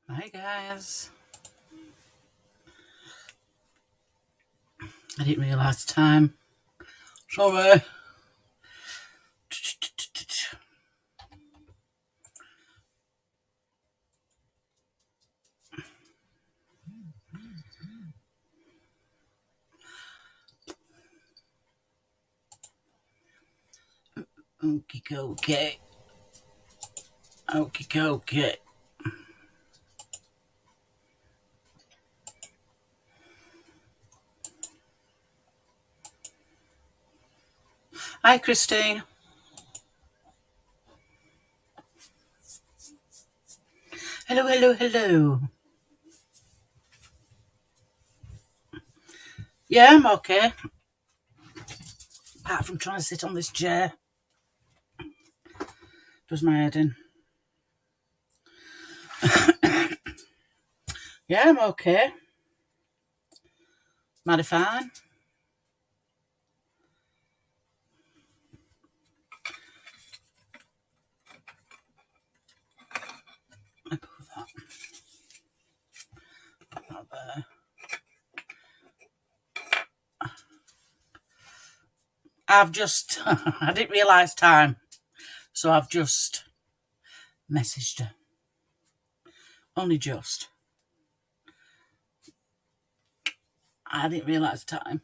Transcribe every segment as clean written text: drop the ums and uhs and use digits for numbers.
Hi guys. I didn't realise the time. Sorry. Okie dokie. Okie dokie. Hi Christine. Hello, hello, hello. Yeah, I'm okay. Apart from trying to sit on this chair. Does my head in. Yeah, I'm okay. Mighty fine. I put that there. I've just, I didn't realise time, so I've just messaged her. Only just. I didn't realise time.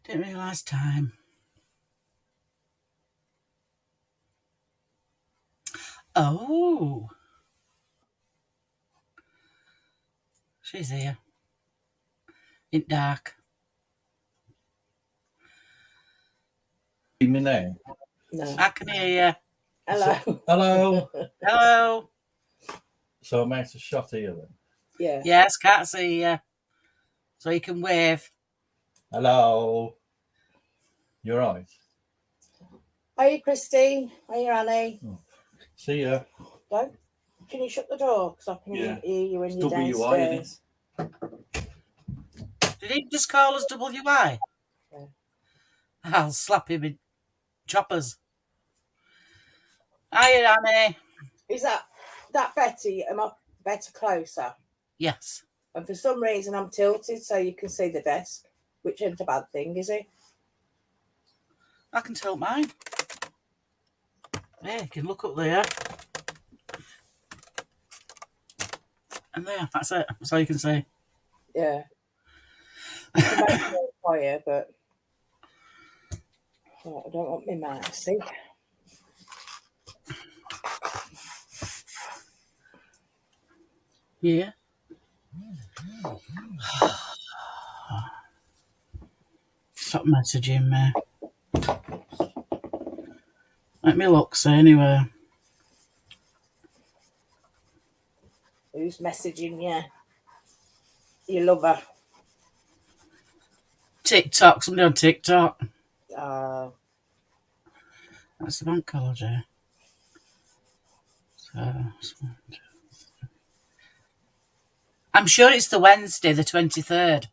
Didn't realise time. Oh. She's here. In dark. Me now? No. I can hear you. Hello. Hello. Hello. So I'm out of shot here then. Yeah. Yes, can't see you. So you can wave. Hello. You're right. Are you Christine? Are you Annie? See ya. Don't. Can you shut the door? Because I can Yeah. hear you when It's you're WI, downstairs. Did he just call us WI? Yeah. I'll slap him in choppers. Hiya, Annie. Is that Betty? Am I better closer? Yes. And for some reason I'm tilted so you can see the desk, which isn't a bad thing, is it? I can tilt mine. Yeah, you can look up there. And there, that's it. That's all you can see. Yeah. I can make it more quiet, but I don't want my mouse. See? Yeah. Stop messaging me. Let me look, so anyway. Who's messaging you? You love her. TikTok, somebody on TikTok. That's the bank holiday. So, I'm sure it's the Wednesday, the 23rd.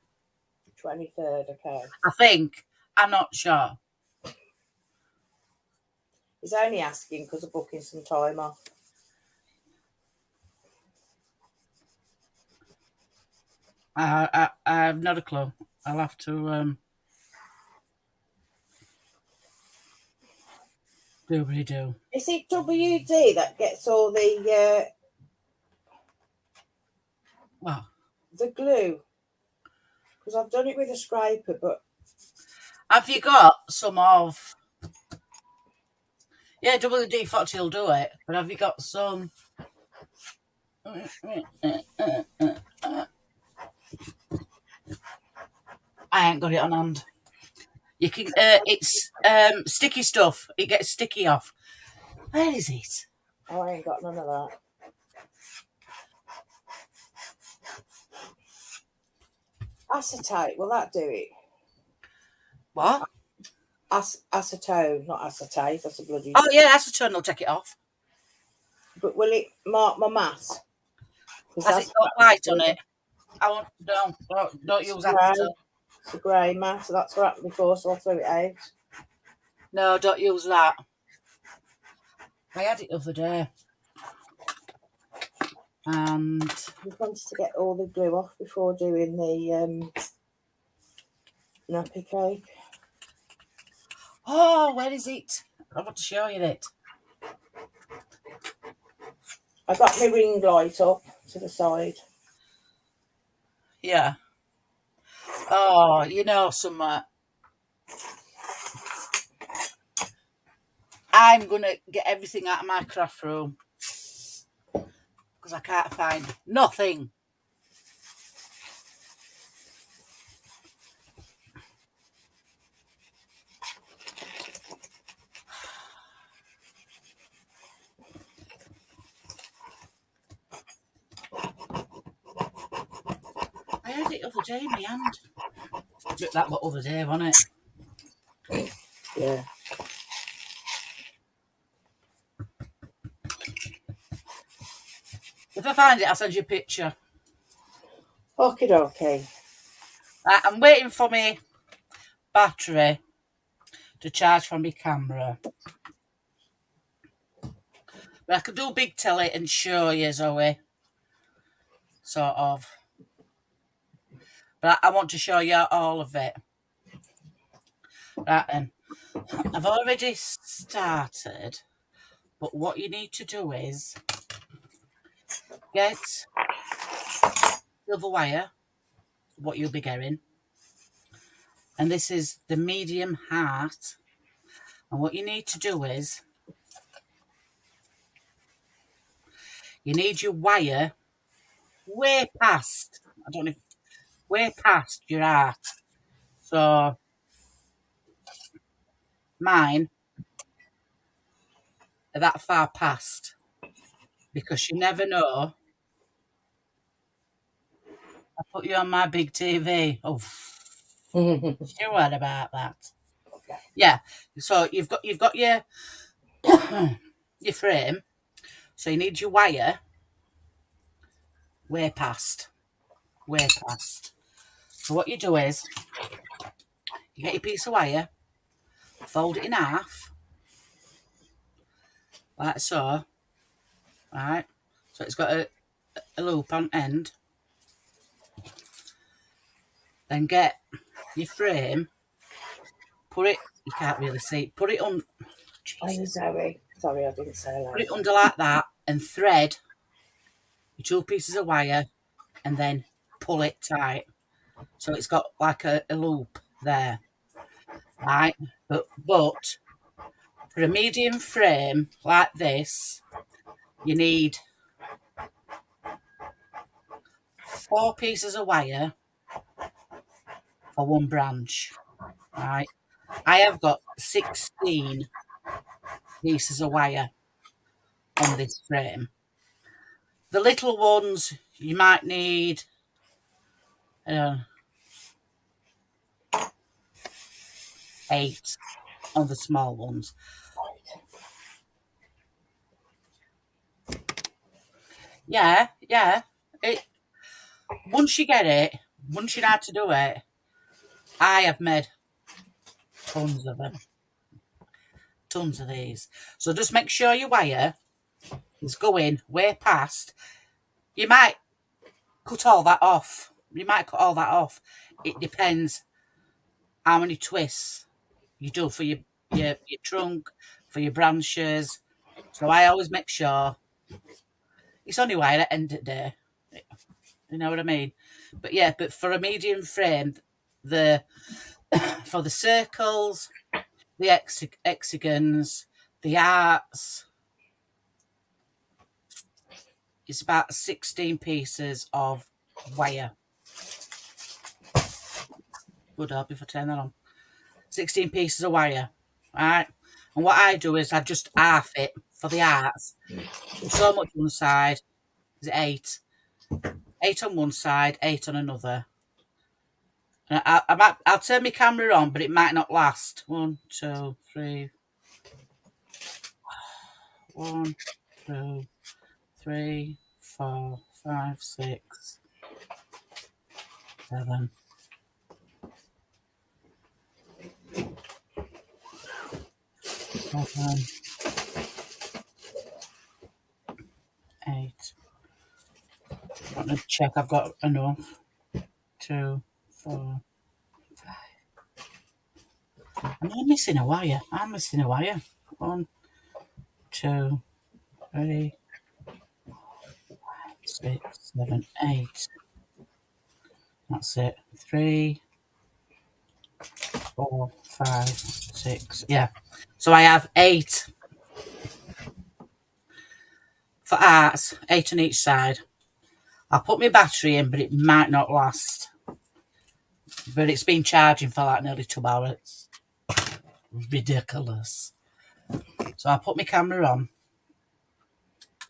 23rd, okay. I think. I'm not sure. He's only asking because of booking some time off. I have not a clue. I'll have to do. Is it WD that gets all the Well, the glue? Because I've done it with a scraper, but have you got some of? Yeah, WD-40 will do it. But have you got some? I ain't got it on hand. You can. It's sticky stuff. It gets sticky off. Where is it? oh, I ain't got none of that. Acetate, will that do it? What? Acetone, not acetate. That's a bloody. Oh yeah, acetone will take it off. But will it mark my mass? Has it got white on it? I won't. Don't use acetone. It's a grey mass. So that's what happened before, so I threw it out. No, don't use that. I had it the other day. And We wanted to get all the glue off before doing the nappy cake. oh, where is it? I want to show you it. I got my ring light up to the side. Yeah. Oh, you know, I'm going to get everything out of my craft room because I can't find nothing. I had it the other day in my hand. That was other day, wasn't it? Yeah. If I find it, I'll send you a picture. Okie dokie. Right, I'm waiting for my battery to charge from my camera. But I could do big telly and show you, Zoe. Sort of. But I want to show you all of it. Right then. I've already started. But what you need to do is get silver wire, what you'll be getting. And this is the medium heart. And what you need to do is you need your wire way past, I don't know, way past your heart. So mine are that far past because you never know. I put you on my big TV. Oh, sure what about that? Yeah. So you've got your your frame. So you need your wire way past. Way past. So what you do is you get your piece of wire, fold it in half, like so. Right. So it's got a loop on end. Then get your frame, put it, you can't really see it, put it on, Jesus. Sorry, I didn't say that. put it under like that and thread your 2 pieces of wire and then pull it tight. So it's got like a loop there, right? But for a medium frame like this, you need 4 pieces of wire for 1 branch, right? I have got 16 pieces of wire on this frame. The little ones, you might need 8 on the small ones. Yeah. Once you get it, once you know how to do it, I have made tons of them. Tons of these. So just make sure your wire is going way past. You might cut all that off. It depends how many twists you do for your trunk, for your branches. So I always make sure it's only wire at the end of the day. You know what I mean? But yeah, but for a medium frame, for the circles, the hexagons, the hearts, it's about 16 pieces of wire. Would help if I turn that on. 16 pieces of wire, right? And what I do is I just half it for the hearts. So much on one side is 8. 8 on one side, 8 on another. And I'll turn my camera on, but it might not last. 1, 2, 3. 1, 2, 3, 4, 5, 6, 7. 7, I'm going to check I've got enough. 2, 4, 5. I'm missing a wire. 1, 2, 3, 6, 7, 8. That's it. 3, 4, 5, 6. Yeah. So I have 8 for arts, 8 on each side. I'll put my battery in, but it might not last. But it's been charging for like nearly 2 hours. Ridiculous. So I'll put my camera on.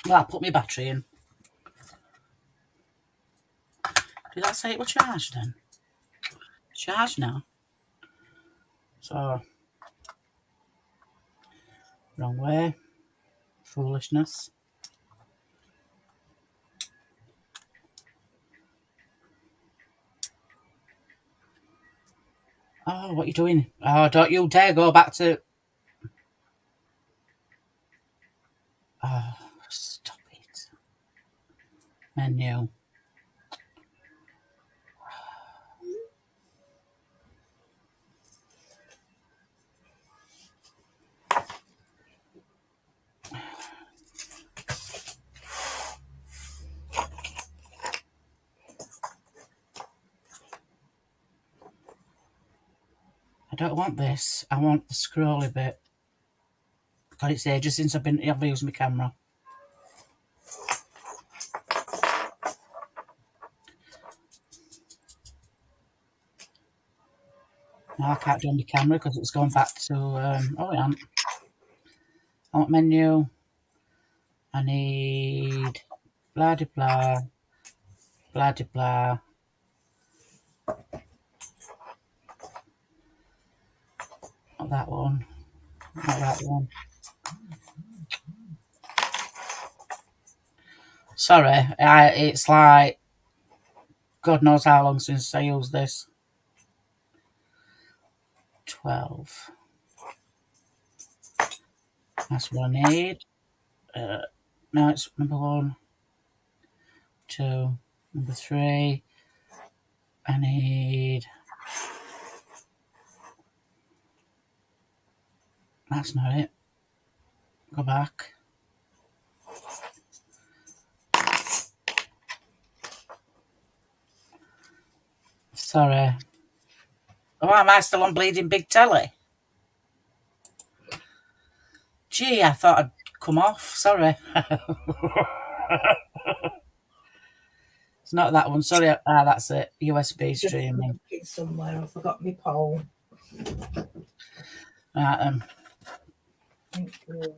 Well, I'll put my battery in. Did I say it was charged then? Charged now. So, wrong way. Foolishness. Oh, what are you doing? Oh, don't you dare go back to... Oh, stop it. Menu. I don't want this. I want the scrolly bit. God, it's ages since I've used my camera. No, I can't do on my camera because it's gone back to... oh, yeah. I want menu. I need... Blah, de blah. Blah, de blah. Not that one. Not that one. Sorry, it's like God knows how long since I used this. 12. That's what I need. No, it's number 1, 2, number 3. I need... That's not it. Go back. Sorry. Oh, am I still on Bleeding Big Telly? Gee, I thought I'd come off. Sorry. It's not that one. Sorry. That's it. USB streaming. Somewhere. I forgot my pole. Right, Thank you.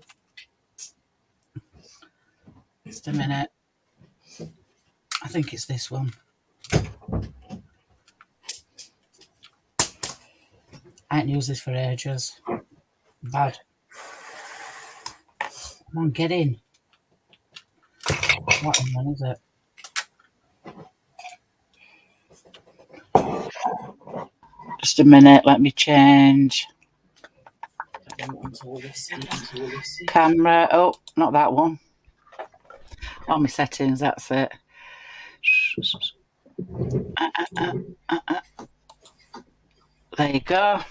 just a minute. I think it's this one. I ain't used this for ages. Bad. Come on, get in. What one is it? Just a minute, let me change. I don't want all this. Camera. Oh, not that one. Oh, my settings, that's it. There you go.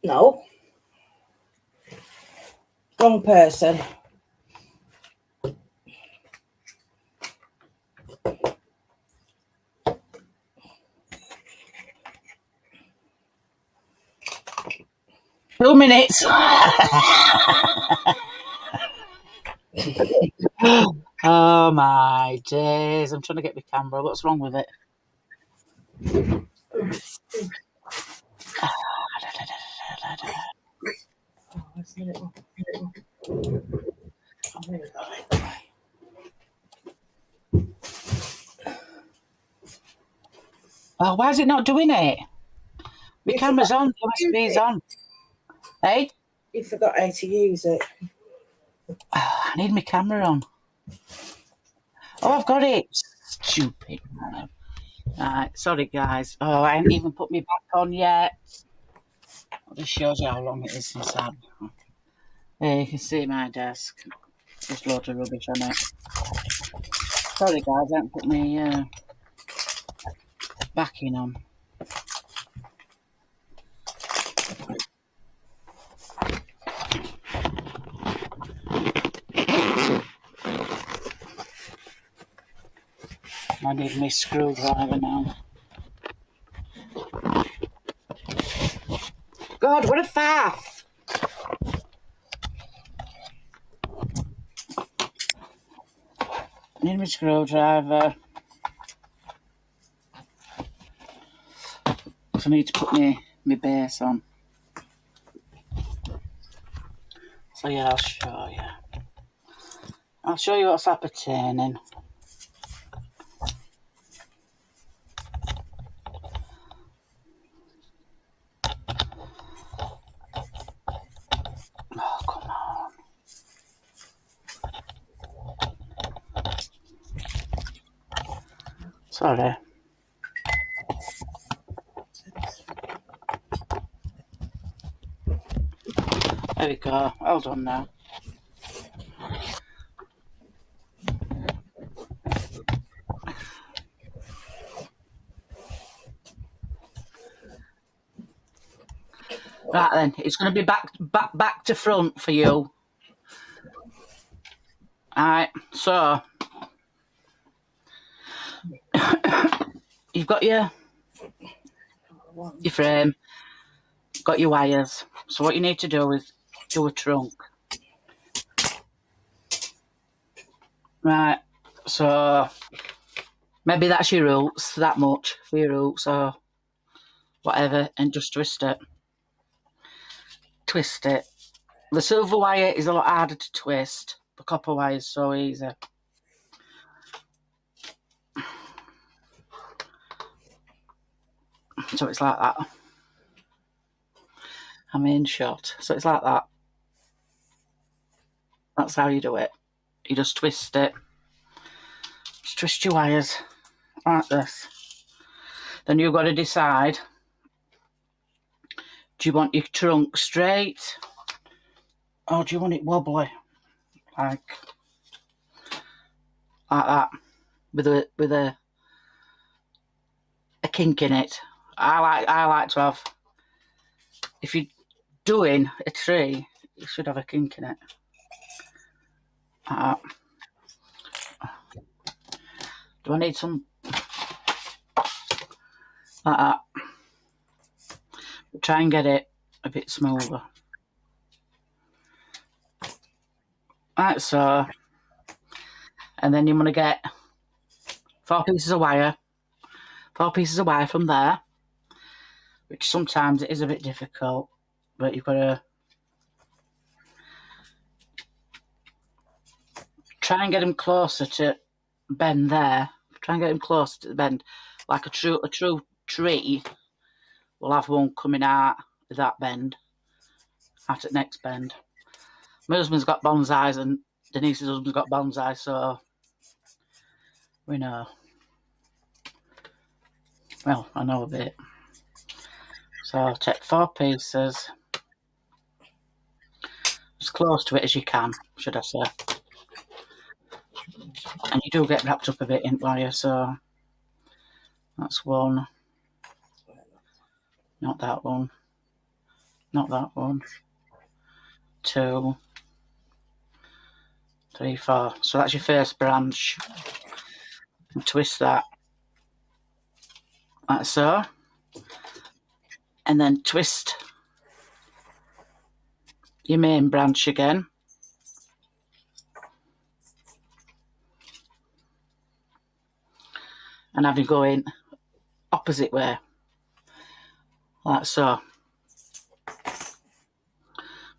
No. Wrong person. Two minutes. Oh my days. I'm trying to get my camera. What's wrong with it? Oh, why is it not doing it? My camera's on. USB's on. Hey? You forgot how to use it. Oh, I need my camera on. Oh, I've got it. Stupid. Right, sorry, guys. Oh, I haven't even put me back on yet. It just shows you how long it is since I've... There you can see my desk. just loads of rubbish on it. Sorry guys, I haven't put my backing on. I need my screwdriver now. God, what a faff! Need my screwdriver. So I need to put my base on. So yeah, I'll show you. I'll show you what's appertaining. Oh, come on. Sorry. There we go. All done now. Right then, it's going to be back to front for you. Alright, so you've got your frame, got your wires. So what you need to do is do a trunk. Right, so maybe that's your roots, that much for your roots or whatever, and just twist it. Twist it. The silver wire is a lot harder to twist. The copper wire is so easy. So it's like that. I'm in shot. So it's like that. That's how you do it. You just twist it. Just twist your wires like this. Then you've got to decide, do you want your trunk straight or do you want it wobbly? Like that. With a kink in it. I like to have, if you're doing a tree, you should have a kink in it. Like that. Do I need some like that? Try and get it a bit smoother. Like so. And then you want to get 4 pieces of wire. 4 pieces of wire from there. Which sometimes it is a bit difficult. But you've got to try and get them closer to bend there. Try and get them closer to the bend. Like a true tree will have one coming out of that bend. At the next bend. My husband's got bonsais and Denise's husband's got bonsai, so we know. Well, I know a bit. So I'll take 4 pieces. As close to it as you can, should I say. And you do get wrapped up a bit in wire, so that's 1. Not that one. Not that one. 2, 3, 4. So that's your first branch. And twist that like so. And then twist your main branch again. And have it going opposite way. Like so.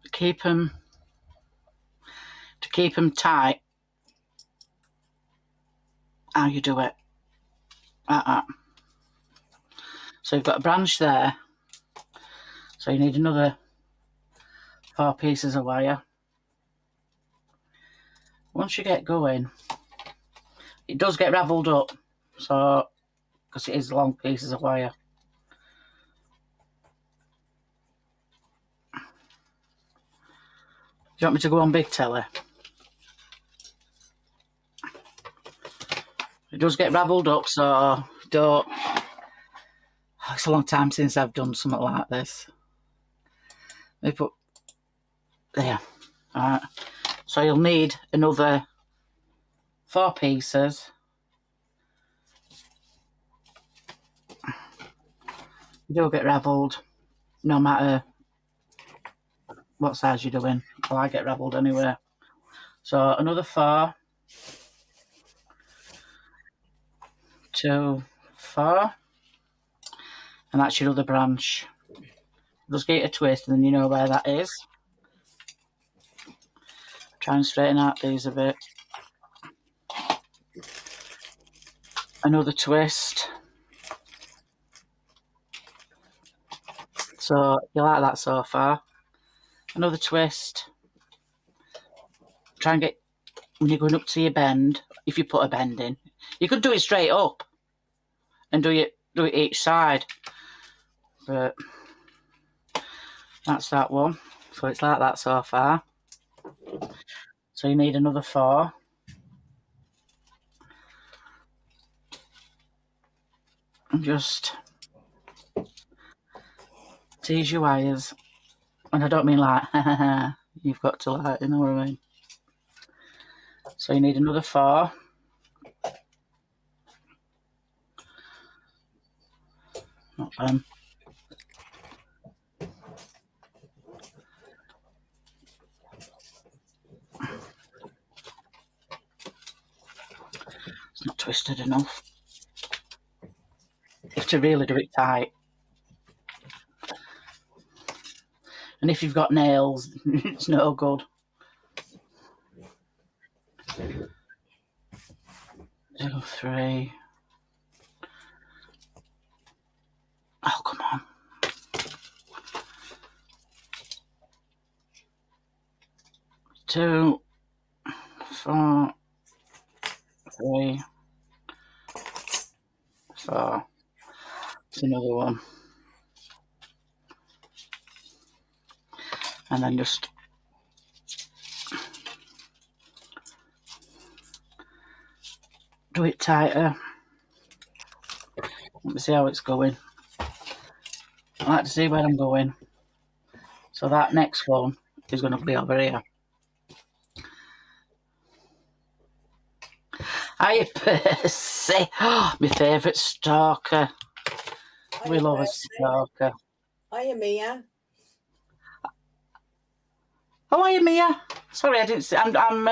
To keep them tight, how you do it. Like that. So you've got a branch there. So you need another 4 pieces of wire. Once you get going, it does get ravelled up, so because it is long pieces of wire. Do you want me to go on big telly? does get ravelled up, so don't. It's a long time since I've done something like this. They put there. Alright. So you'll need another 4 pieces. You do get ravelled, no matter what size you're doing. Well, I get ravelled anyway. So another 4. 2, 4. And that's your other branch. Just get a twist and then you know where that is. Try and straighten out these a bit. Another twist. So you like that so far. Another twist. Try and get, when you're going up to your bend, if you put a bend in, you could do it straight up and do it each side. But that's that one. So it's like that so far. So you need another 4. And just tease your wires. And I don't mean like, you've got to like, you know what I mean? So you need another 4. Not them. It's not twisted enough. You have to really do it tight. And if you've got nails, it's no good. 2, 3. Oh, come on. 2, 4, 3, 4. It's another one. And then just do it tighter. Let me see how it's going. I like to see where I'm going. So that next one is going to be over here. Hiya, Percy. Oh, my favourite stalker. We love a stalker. Hiya, Mia. Oh, hiya, Mia. Sorry, I didn't see. I'm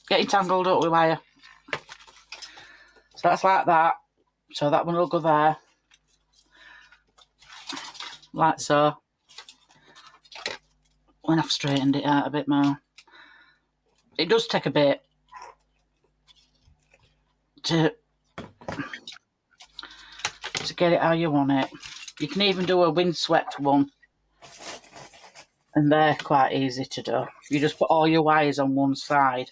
getting tangled up with wire. So that's like that. So that one will go there. Like so. When I've straightened it out a bit more. It does take a bit to get it how you want it. You can even do a windswept one. And they're quite easy to do. You just put all your wires on one side.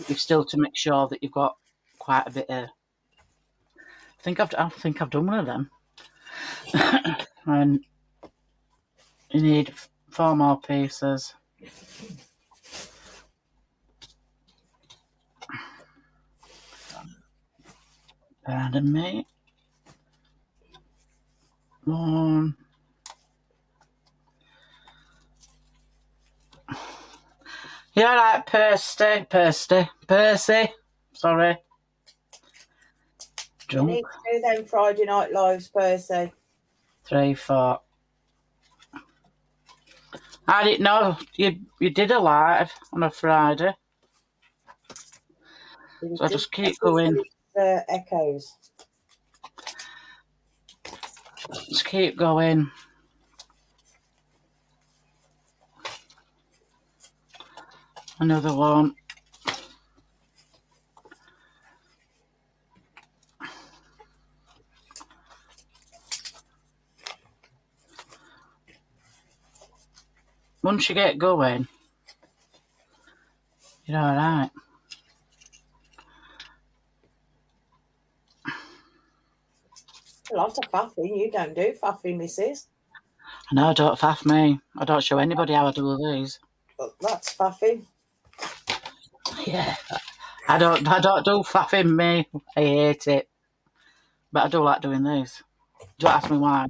You've still to make sure that you've got quite a bit of. I think I've done one of them. And you need 4 more pieces. Pardon me. 1. You're right, Percy. Sorry. You Jump. need to do them Friday night lives, Percy. 3, 4. I didn't know you did a live on a Friday. So I just keep going. Echoes. Just keep going. Another one. Once you get going, you're all right. A lot of faffing. You don't do faffing, missus. I know, don't faff me. I don't show anybody how I do these. But that's faffing. Yeah, I don't do faffing, me. I hate it. But I do like doing these. Don't ask me why.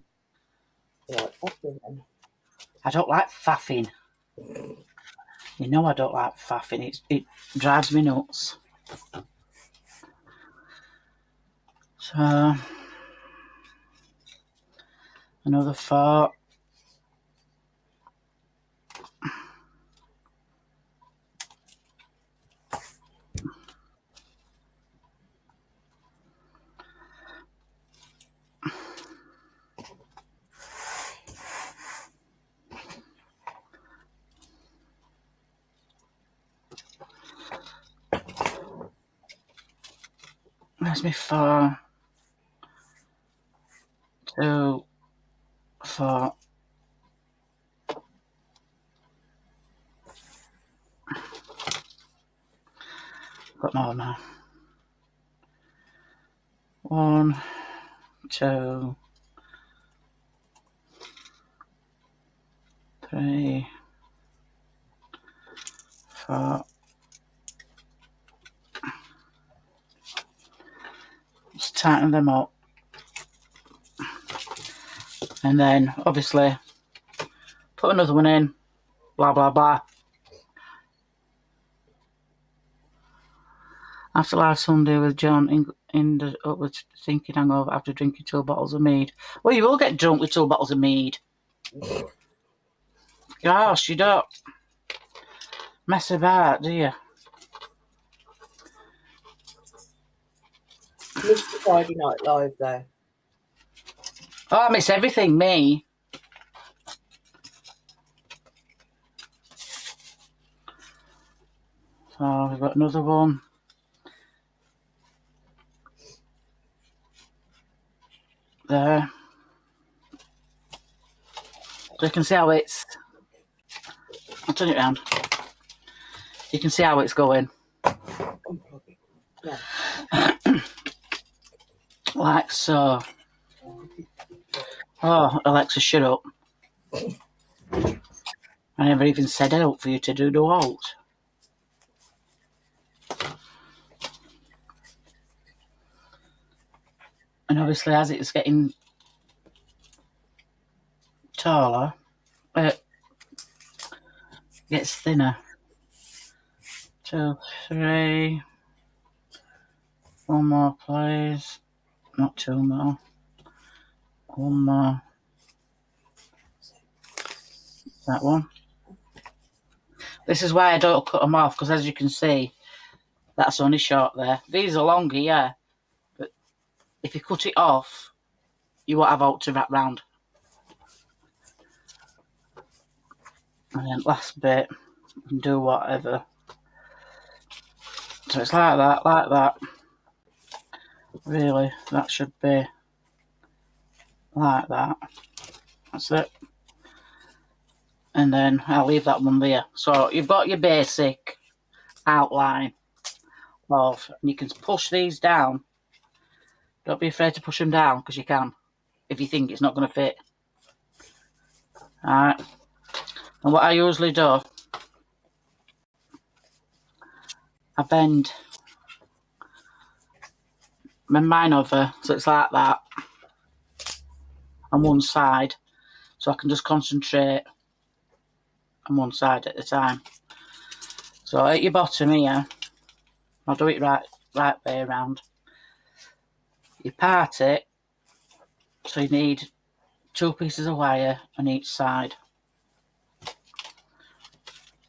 Right, fucking then. I don't like faffing. You know I don't like faffing. It drives me nuts. So, another 4. Where's me 4? 2, 4. Got more now. 1, 2, 3, 4. Just tighten them up. And then, obviously, put another one in. Blah, blah, blah. After last Sunday with John, ended up with thinking hangover after drinking 2 bottles of mead. Well, you will get drunk with 2 bottles of mead. Gosh, you don't mess about, do you? Missed the Friday Night Live though. Oh, I miss everything, me. So we've got another one. There. So you can see how it's... I'll turn it around. You can see how it's going. Unplug it. Yeah. Like so. Oh, Alexa, shut up. I never even said out for you to do the alt. And obviously, as it's getting taller, it gets thinner. 2, 3. 1 more, please. Not 2 more. 1 more. That one. This is why I don't cut them off, because as you can see, that's only short there. These are longer, yeah. But if you cut it off, you won't have out to wrap round. And then last bit, you can do whatever. So it's like that, like that. Really, that should be like that. That's it. And then I'll leave that one there. So you've got your basic outline of, and you can push these down. Don't be afraid to push them down, because you can, if you think it's not going to fit. Alright. And what I usually do, I bend mine over so it's like that on one side, so I can just concentrate on one side at a time. So at your bottom here, I'll do it right way around. You part it, so you need 2 pieces of wire on each side.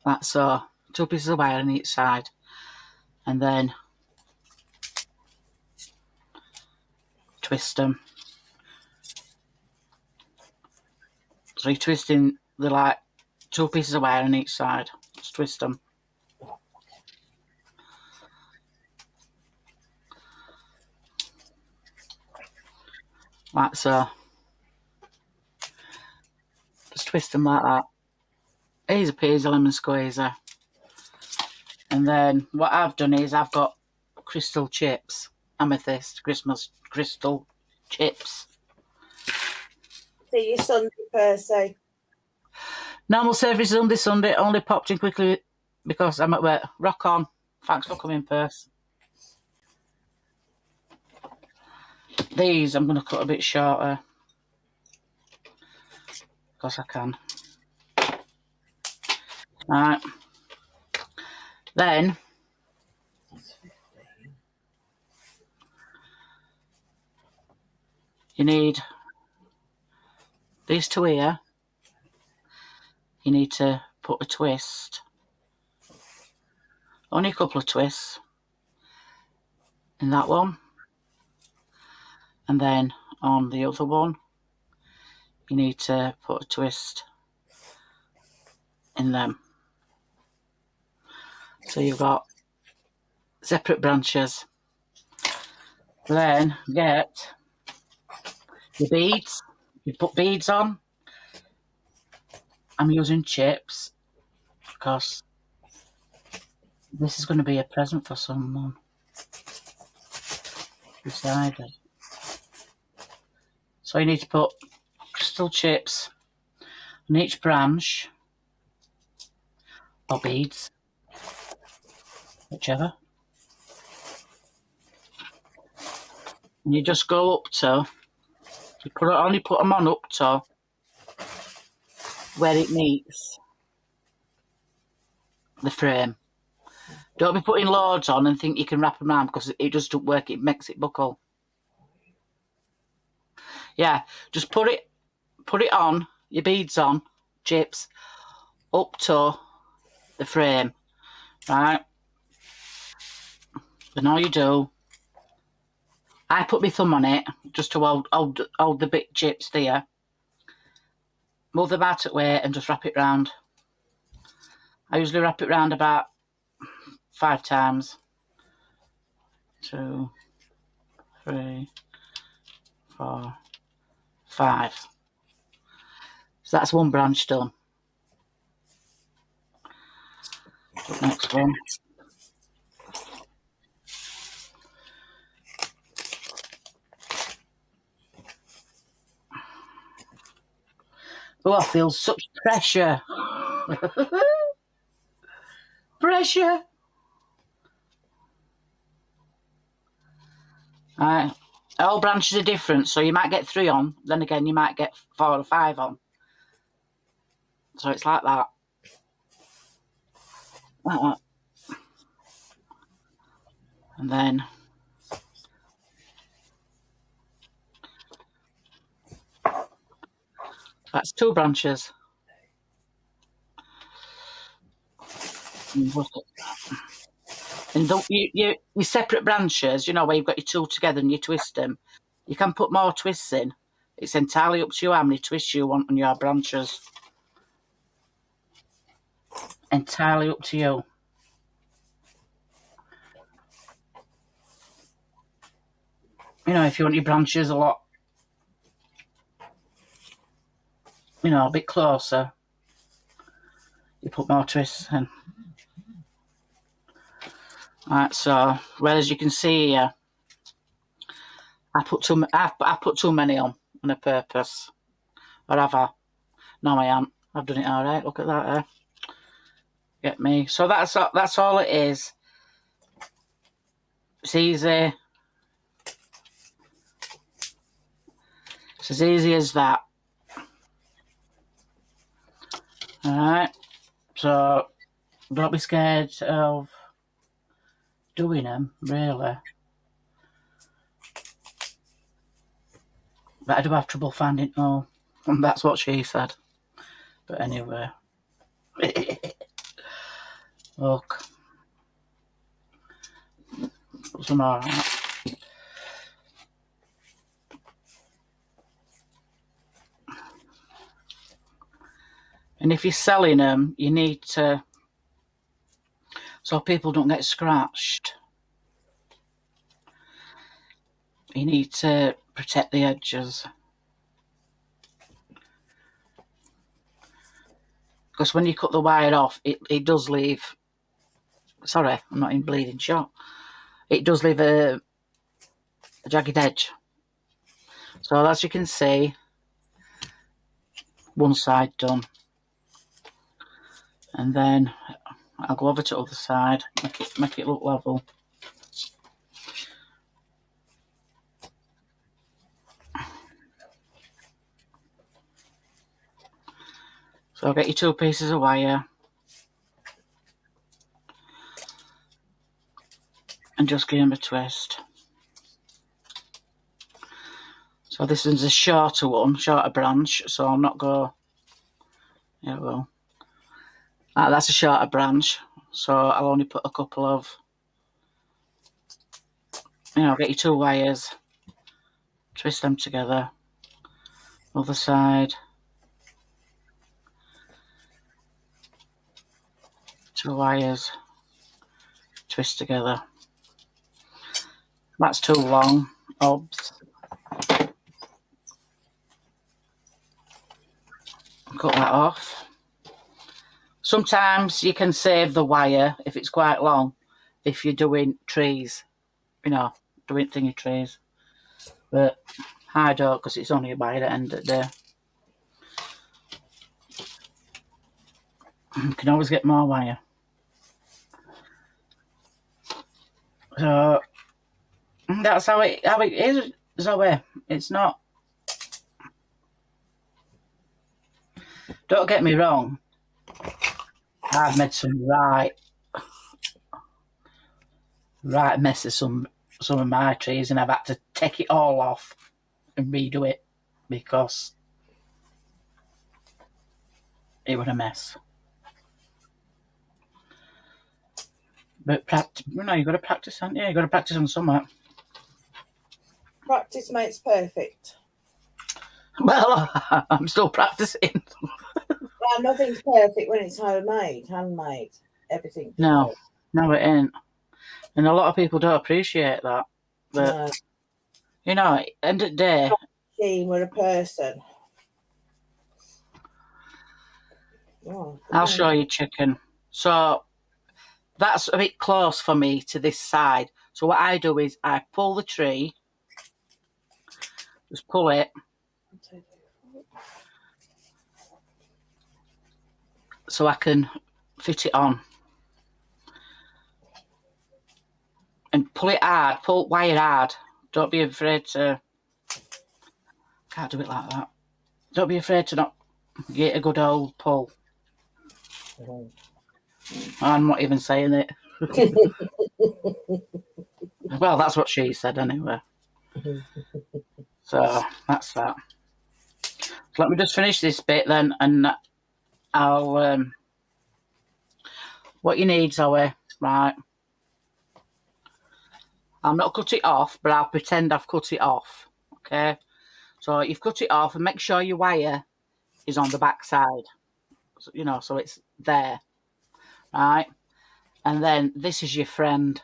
Like so, 2 pieces of wire on each side. And then twist them. So you're twisting the 2 pieces of wire on each side. Just twist them. Like so. Just twist them like that. Easy peasy lemon squeezer. And then what I've done is I've got crystal chips. Amethyst Christmas crystal chips. See you Sunday, Percy. Normal service Sunday. Only popped in quickly because I'm at work. Rock on. Thanks for coming, Perth. these I'm going to cut a bit shorter because I can. Right. Then you need these two here. You need to put a twist, only a couple of twists in that one, and then on the other one you need to put a twist in them. So you've got separate branches. Then get your beads. You put beads on. I'm using chips because this is going to be a present for someone. Decided. So you need to put crystal chips on each branch, or beads, whichever. And you just go up to, you only put them on up to where it meets the frame. Don't be putting loads on and think you can wrap them around, because it just don't work. It makes it buckle. Yeah, just put it on, your beads on, chips, up to the frame, right? Then all you do, I put my thumb on it just to hold the big chips there. Move them out of the way and just wrap it round. I usually wrap it round about 5 times. 2, 3, 4, 5. So that's one branch done. Next one. Oh, I feel such pressure. Pressure. Right. All branches are different, so you might get 3 on. Then again, you might get 4 or 5 on. So it's like that. Like that. And then that's 2 branches. And don't you separate branches, you know, where you've got your 2 together and you twist them. You can put more twists in. It's entirely up to you how many twists you want on your branches. Entirely up to you. You know, if you want your branches a lot, you know, a bit closer, you put more twists in. Right, so, well, as you can see here, I put too many on a purpose. Or have I? No, I haven't. I've done it all right. Look at that, eh? Get me. So that's all it is. It's easy. It's as easy as that. Alright. So don't be scared of doing them, really. But I do have trouble finding all. And that's what she said. But anyway. Look. Put some more on. And if you're selling them, you need to, so people don't get scratched, you need to protect the edges. Because when you cut the wire off, it does leave, sorry, I'm not in bleeding shot. It does leave a jagged edge. So as you can see, one side done. And then I'll go over to the other side, make it look level. So I'll get you 2 pieces of wire and just give them a twist. So this is a shorter one, shorter branch, so I'll not go, yeah, well, that's a shorter branch, so I'll only put a couple of, get you 2 wires, twist them together, other side, 2 wires, twist together. That's too long, oops. Cut that off. Sometimes you can save the wire if it's quite long, if you're doing trees, doing thingy trees. But I don't, because it's only a wire at the end of the day. You can always get more wire. So that's how it is, Zoe. It's not. Don't get me wrong. I've made some right mess of some of my trees, and I've had to take it all off and redo it because it was a mess. But you've got to practice, haven't you? You've got to practice on somewhere. Practice makes perfect. Well, I'm still practicing. Well, nothing's perfect when it's handmade. Everything. No, it ain't. And a lot of people don't appreciate that. But, end of the day... Machine, we're a person. Oh, I'll show you, chicken. So, that's a bit close for me to this side. So what I do is I pull the tree, just pull it, so I can fit it on. And pull it hard, pull wire hard. Don't be afraid to... Can't do it like that. Don't be afraid to not get a good old pull. I'm not even saying it. Well, that's what she said anyway. So, that's that. So let me just finish this bit then, and I'll... what you need, Zoe, right? I'll not cut it off, but I'll pretend I've cut it off, okay? So you've cut it off, and make sure your wire is on the back side, so it's there, right? And then this is your friend.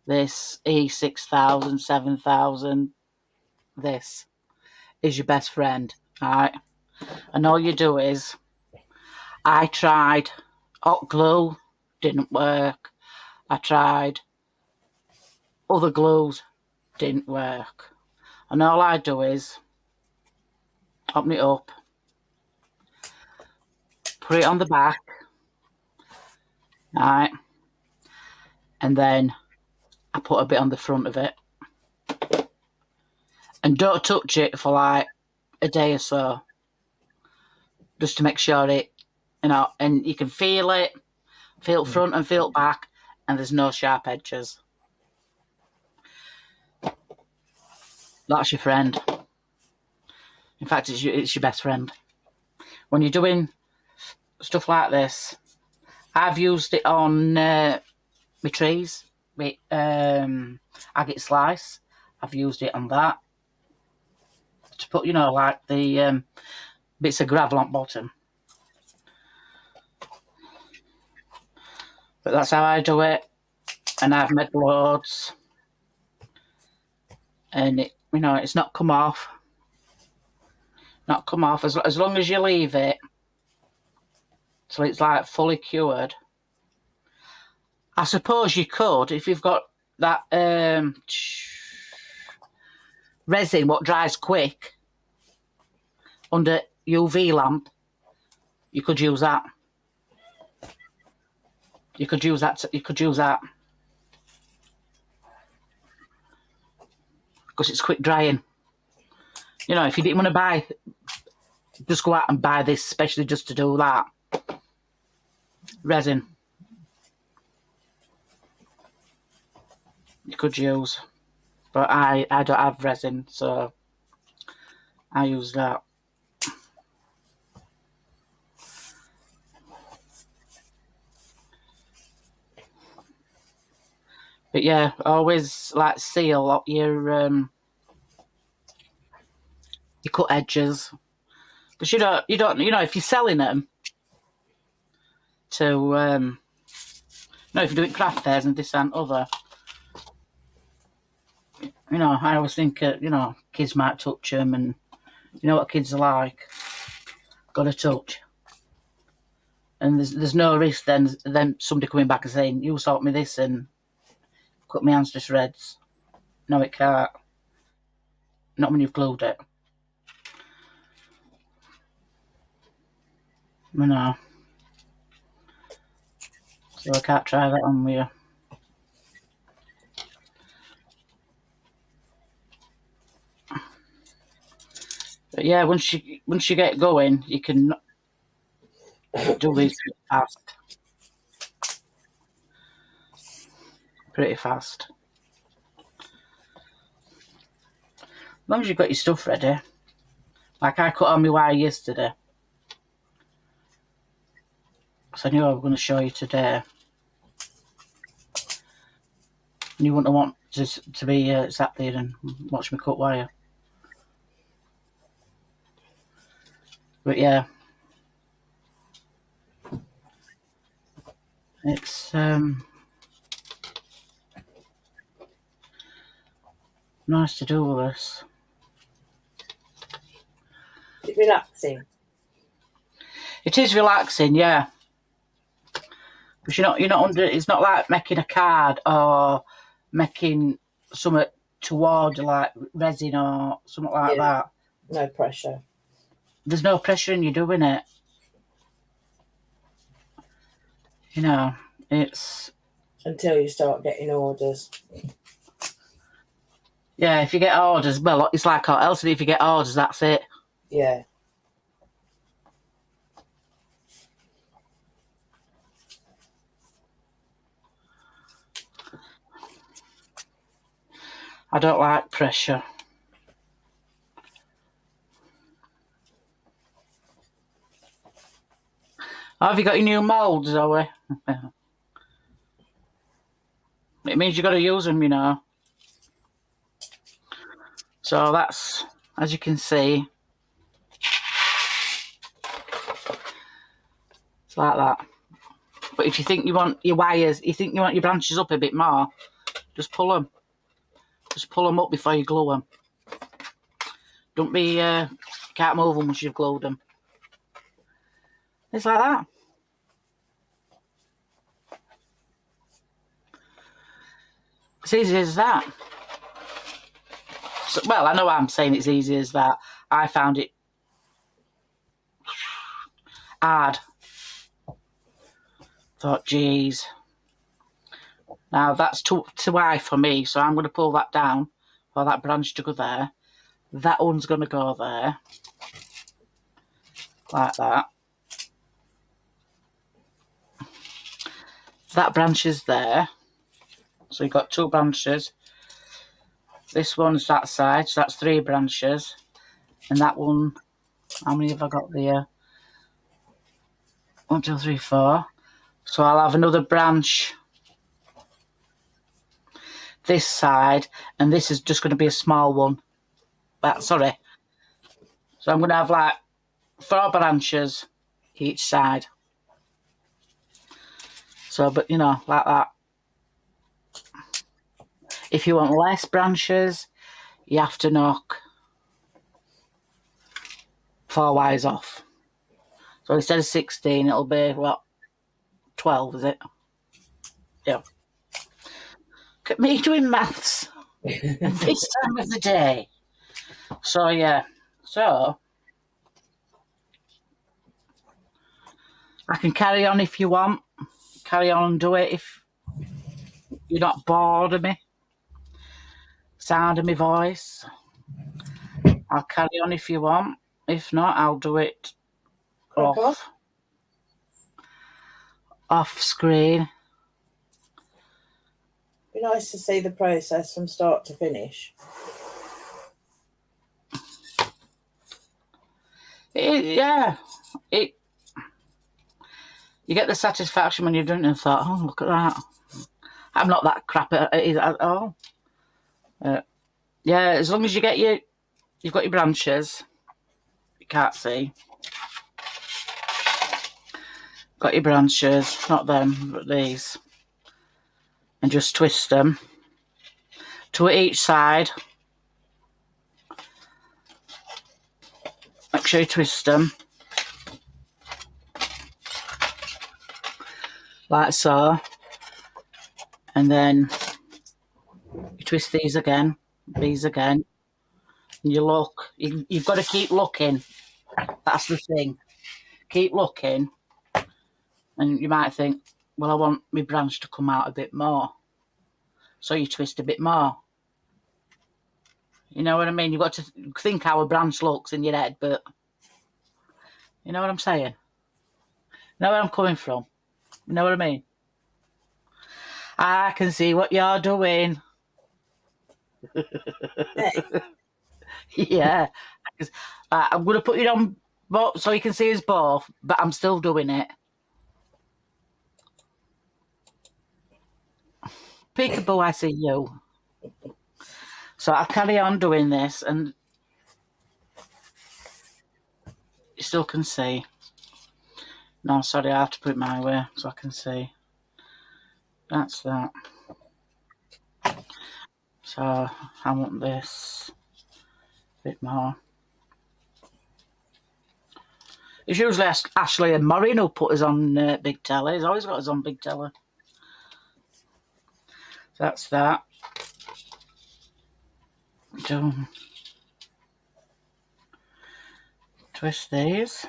This E6000, 7000, this is your best friend, right? And all you do is, I tried hot glue, didn't work. I tried other glues, didn't work. And all I do is open it up, put it on the back, right, and then I put a bit on the front of it. And don't touch it for like a day or so, just to make sure it, and you can feel it, feel front and feel back, and there's no sharp edges. That's your friend. In fact, it's your best friend. When you're doing stuff like this, I've used it on my trees, with agate slice. I've used it on that to put, like the bits of gravel on bottom. But that's how I do it, and I've made loads, and it, it's not come off. Not come off as long as you leave it till it's like fully cured. I suppose you could, if you've got that resin what dries quick under UV lamp, you could use that. You could use that. Because it's quick drying. If you didn't want to buy just go out and buy this, especially just to do that. Resin. You could use. But I don't have resin, so I use that. But yeah, always like seal up your cut edges. Because you don't, if you're selling them to, if you're doing craft fairs and this and other, I always think, kids might touch them, and you know what kids are like. Got to touch. And there's no risk then somebody coming back and saying, you sold me this and cut my hands to shreds. No, it can't. Not when you've glued it. No. So I can't try that on with you. But yeah, once you get going, you can do these pretty fast. As long as you've got your stuff ready. Like I cut on my wire yesterday. So I knew I was going to show you today. And you wouldn't want to be sat there and watch me cut wire. But yeah. It's nice to do all this. It's relaxing. It is relaxing, yeah. Because you're not under. It's not like making a card or making something toward like resin or something like that. No pressure. There's no pressure in you doing it. It's until you start getting orders. Yeah, if you get orders, well, it's like else. If you get orders, that's it. Yeah. I don't like pressure. Oh, have you got your new moulds, Zoe? It means you've got to use them, So that's, as you can see, it's like that. But if you think you want your wires, you want your branches up a bit more, just pull them. Just pull them up before you glue them. Don't be, can't move them once you've glued them. It's like that. It's easy as that. So, well, I know I'm saying it's easy as that. I found it hard. Thought, geez. Now that's too high for me, so I'm going to pull that down for that branch to go there. That one's going to go there. Like that. That branch is there. So you've got 2 branches. This one's that side, so that's 3 branches. And that one, how many have I got there? 1, 2, 3, 4. So I'll have another branch this side, and this is just going to be a small one. Sorry. So I'm going to have like 4 branches each side. So, but like that. If you want less branches, you have to knock 4 wires off. So instead of 16, it'll be, what, 12, is it? Yeah. Look at me doing maths at this time of the day. So, yeah. So, I can carry on if you want. Carry on and do it if you're not bored of me. Sound of my voice. I'll carry on if you want. If not, I'll do it Crack on. off screen. Be nice to see the process from start to finish. You get the satisfaction when you've done it and thought, oh, look at that. I'm not that crap at it at all. Yeah, as long as you've got your branches, you can't see. Got your branches, not them, but these. And just twist them to each side. Make sure you twist them. Like so. And then you twist these again. And you look. You've got to keep looking. That's the thing. Keep looking. And you might think, well, I want my branch to come out a bit more. So you twist a bit more. You know what I mean? You've got to think how a branch looks in your head, but you know what I'm saying? You know where I'm coming from? You know what I mean? I can see what you're doing. Yeah. I'm going to put it on both so you can see us both, but I'm still doing it. Peekaboo, I see you. So I'll carry on doing this, and you still can see. No, sorry, I have to put it my way so I can see. That's that. So I want this a bit more. It's usually Ashley and Maureen who put us on big telly. He's always got us on big telly. So that's that. So, twist these.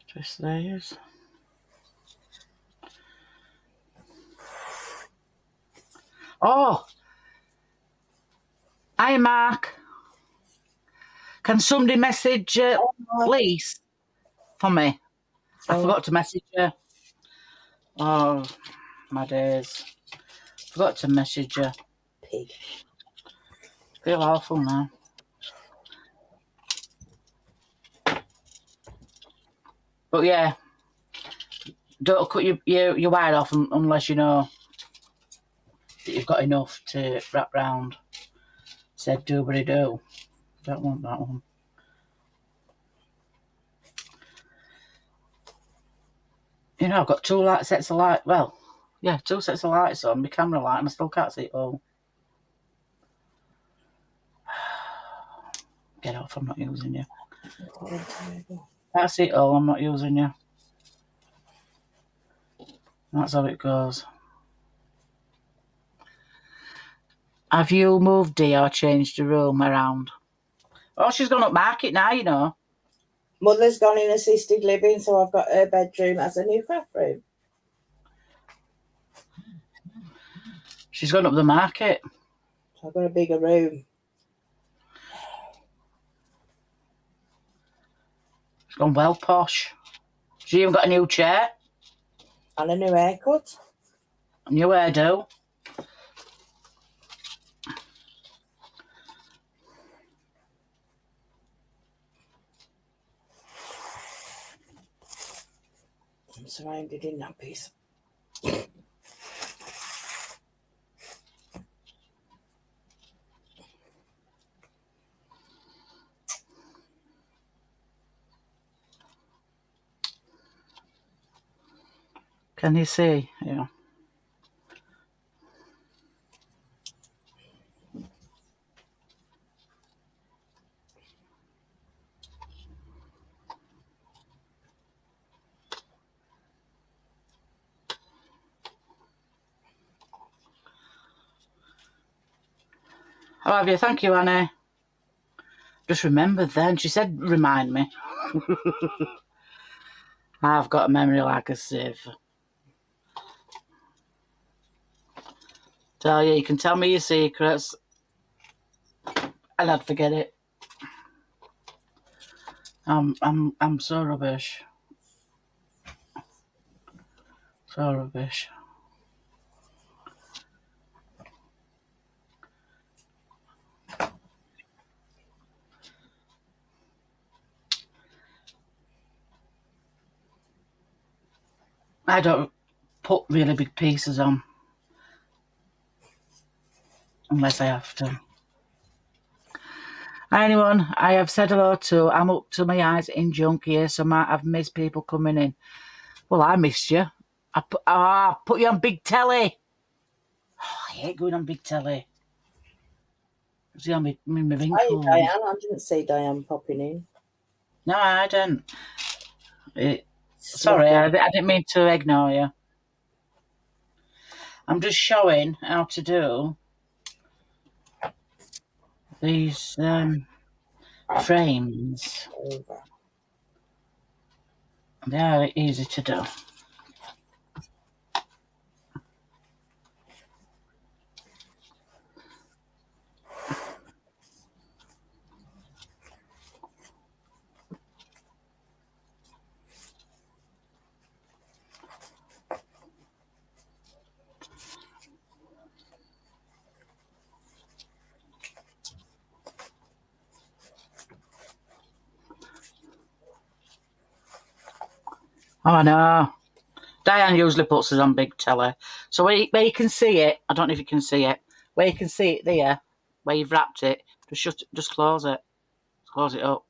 Twist these. Oh! Hi, Mark. Can somebody message Lise for me? I forgot to message her. Oh, my days. Forgot to message her. Pig. Feel awful now. But yeah, don't cut your wire off unless you know that you've got enough to wrap round. Said doobly do. Don't want that one. You know, I've got two sets of light. Well, yeah, two sets of lights on my camera light, and I still can't see it all. Get off! I'm not using you. Can't see it all. I'm not using you. That's how it goes. Have you moved, Dee, or changed the room around? Oh, she's gone up market now, you know. Mother's gone in assisted living, so I've got her bedroom as a new craft room. She's gone up the market. So I've got a bigger room. She's gone well posh. She even got a new chair. And a new haircut. A new hairdo. I'm surrounded in nappies. Can you see? Yeah. How have you? Thank you, Annie. Just remembered then. She said, remind me. I've got a memory like a sieve. Tell you can tell me your secrets, and I'd forget it. I'm so rubbish. So rubbish. I don't put really big pieces on unless I have to. Anyone I have said hello to, I'm up to my eyes in junk here, so might have missed people coming in. Well, I missed you. I put you on big telly. Oh, I hate going on big telly. See on me Hi, wrinkles. Diane. I didn't see Diane popping in. No, I didn't. Sorry, I didn't mean to ignore you. I'm just showing how to do these frames. Over. They're easy to do. Oh no. Diane usually puts us on big telly. So where you can see it, I don't know if you can see it, where you can see it there, where you've wrapped it, just close it. Close it up.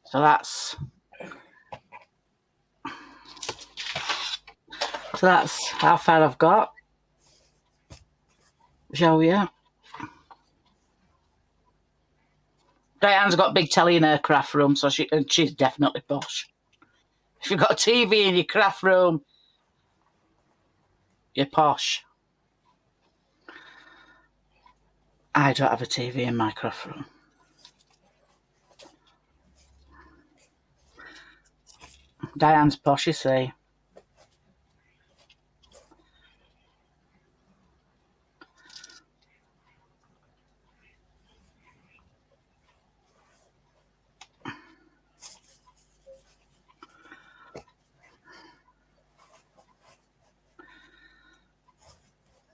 So that's how far I've got. Show you. Diane's got a big telly in her craft room, so she's definitely posh. If you've got a TV in your craft room, you're posh. I don't have a TV in my craft room. Diane's posh, you see.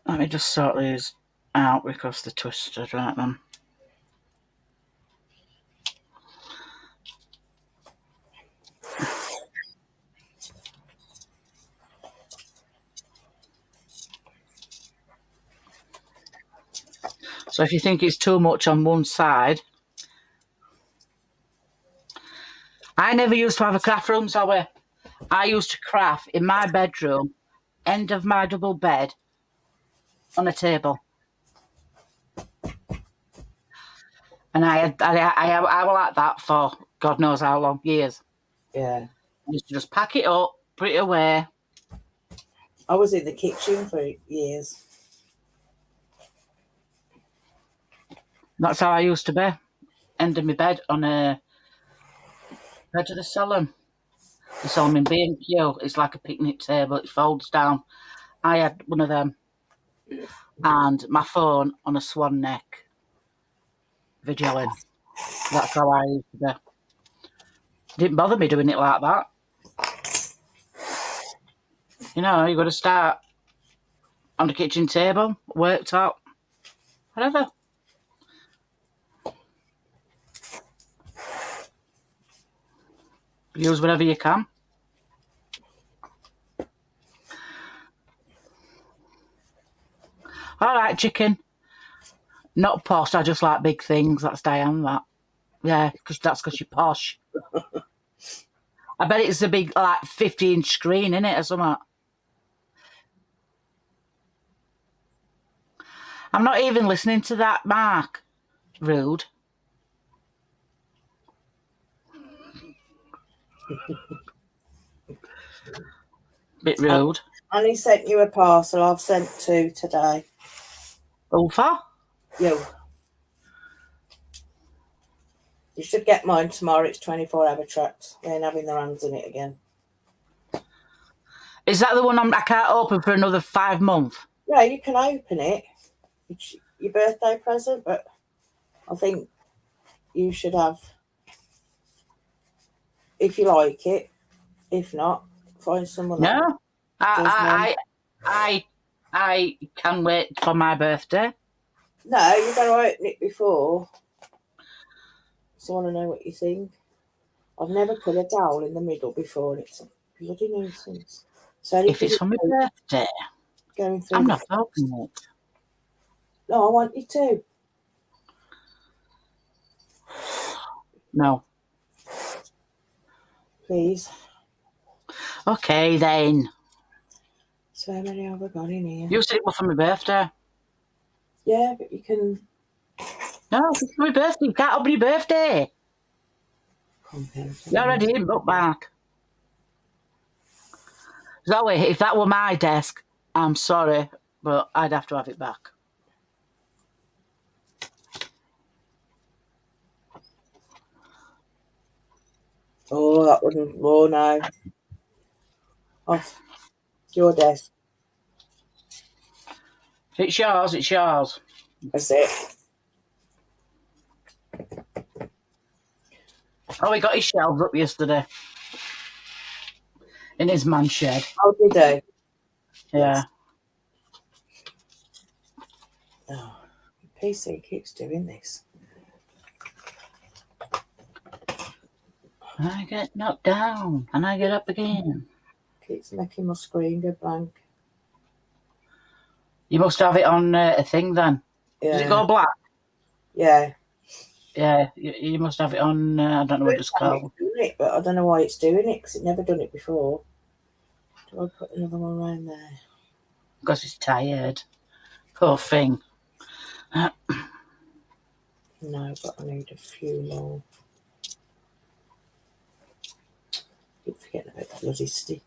Let me just sort these out because they're twisted, right then. So if you think it's too much on one side, I never used to have a craft room, so I used to craft in my bedroom, end of my double bed, on a table. And I was like that for God knows how long, years. Yeah. I used to just pack it up, put it away. I was in the kitchen for years. That's how I used to be. End of my bed on a bed to the Solemn. The Solemn in B&Q. It's like a picnic table. It folds down. I had one of them. And my phone on a swan neck. Videoing. That's how I used to be. Didn't bother me doing it like that. You know, you've got to start on the kitchen table, worktop, whatever. Use whatever you can. All right, chicken. Not posh. I just like big things. That's Diane, that. Yeah, that's because you're posh. I bet it's a big, like, 50-inch screen, innit, or something. I'm not even listening to that, Mark. Rude. Bit rude. Annie sent you a parcel. I've sent 2 today. Ulfa? You should get mine tomorrow. It's 24-hour tracks. They ain't having their hands in it again. Is that the one I can't open for another 5 months? Yeah, you can open it. It's your birthday present, but I think you should have, if you like it. If not, find someone that No, does one. I can wait for my birthday. No, you've got to open it before. So I want to know what you think. I've never put a dowel in the middle before, and it's a bloody nuisance. So If it's for my birthday, going through I'm the- not opening it. No, I want you to. No. Please. Okay then. So how many have I got in here? You said it was for my birthday. Yeah, but you can. No, it's for my birthday. You can't open your birthday. You're already in bookmark. Zoe, if that were my desk, I'm sorry, but I'd have to have it back. Oh, that wouldn't. Oh no. Off your desk. If it's yours, it's yours. That's it. Oh, he got his shelves up yesterday. In his man shed. How did they? Yeah. Oh, PC keeps doing this. I get knocked down and I get up again. Keeps making my screen go blank. You must have it on a thing then. Yeah. Does it go black? Yeah. Yeah, you must have it on, I don't know what it's called. It's doing it, but I don't know why it's doing it because it never done it before. Do I put another one around there? Because it's tired. Poor thing. No, but I need a few more. Keep forgetting about the bloody stick.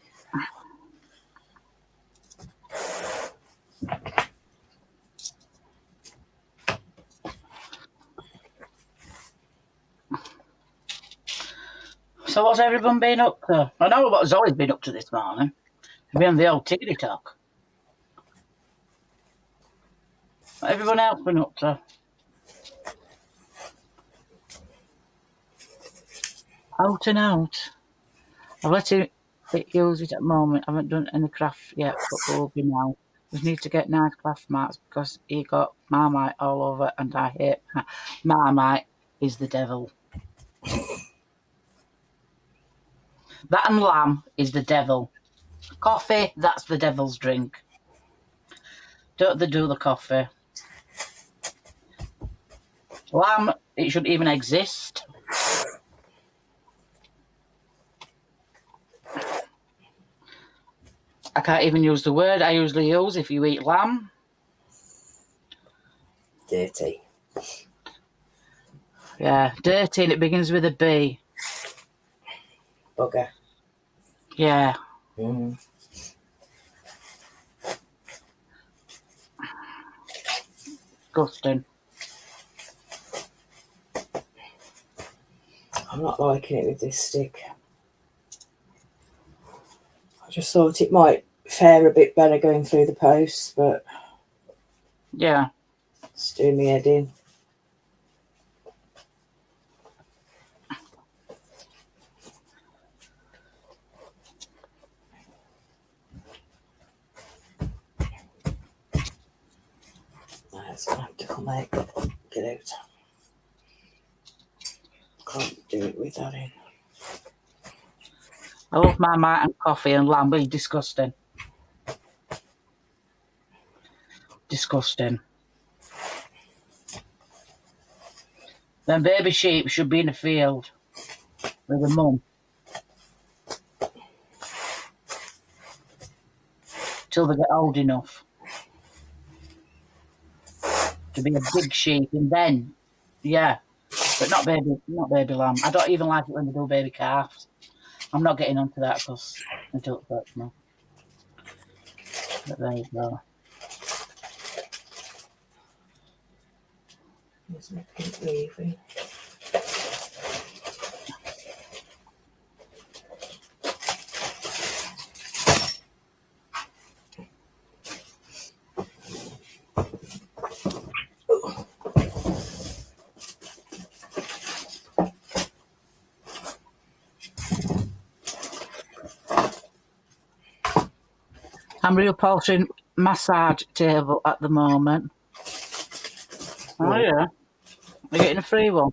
So what's everyone been up to? I know what Zoe's been up to this morning. She's been on the old tickety talk. What everyone else been up to? Out and out. I've let it use it at the moment. I haven't done any craft yet, but we'll be now. We need to get nice craft marks because he got Marmite all over and I hate Marmite is the devil. That and lamb is the devil. Coffee, that's the devil's drink. Don't they do the coffee? Lamb, it shouldn't even exist. I can't even use the word I usually use if you eat lamb. Dirty. Yeah, dirty and it begins with a B. Bugger. Yeah. Mm. Disgusting. I'm not liking it with this stick. I just thought it might fare a bit better going through the post, but Yeah. it's doing me head in. That's going to have to come out. Get out. Can't do it with that in. I love Marmite and coffee and lamb, but it's disgusting. Disgusting. Then baby sheep should be in a field with a mum. Till they get old enough to be a big sheep, and then, yeah, but not baby lamb. I don't even like it when they do baby calves. I'm not getting onto that because until it hurts me. But there you go. There's my pink leafy. I'm reupholstering massage table at the moment. Oh yeah, you're getting a free one.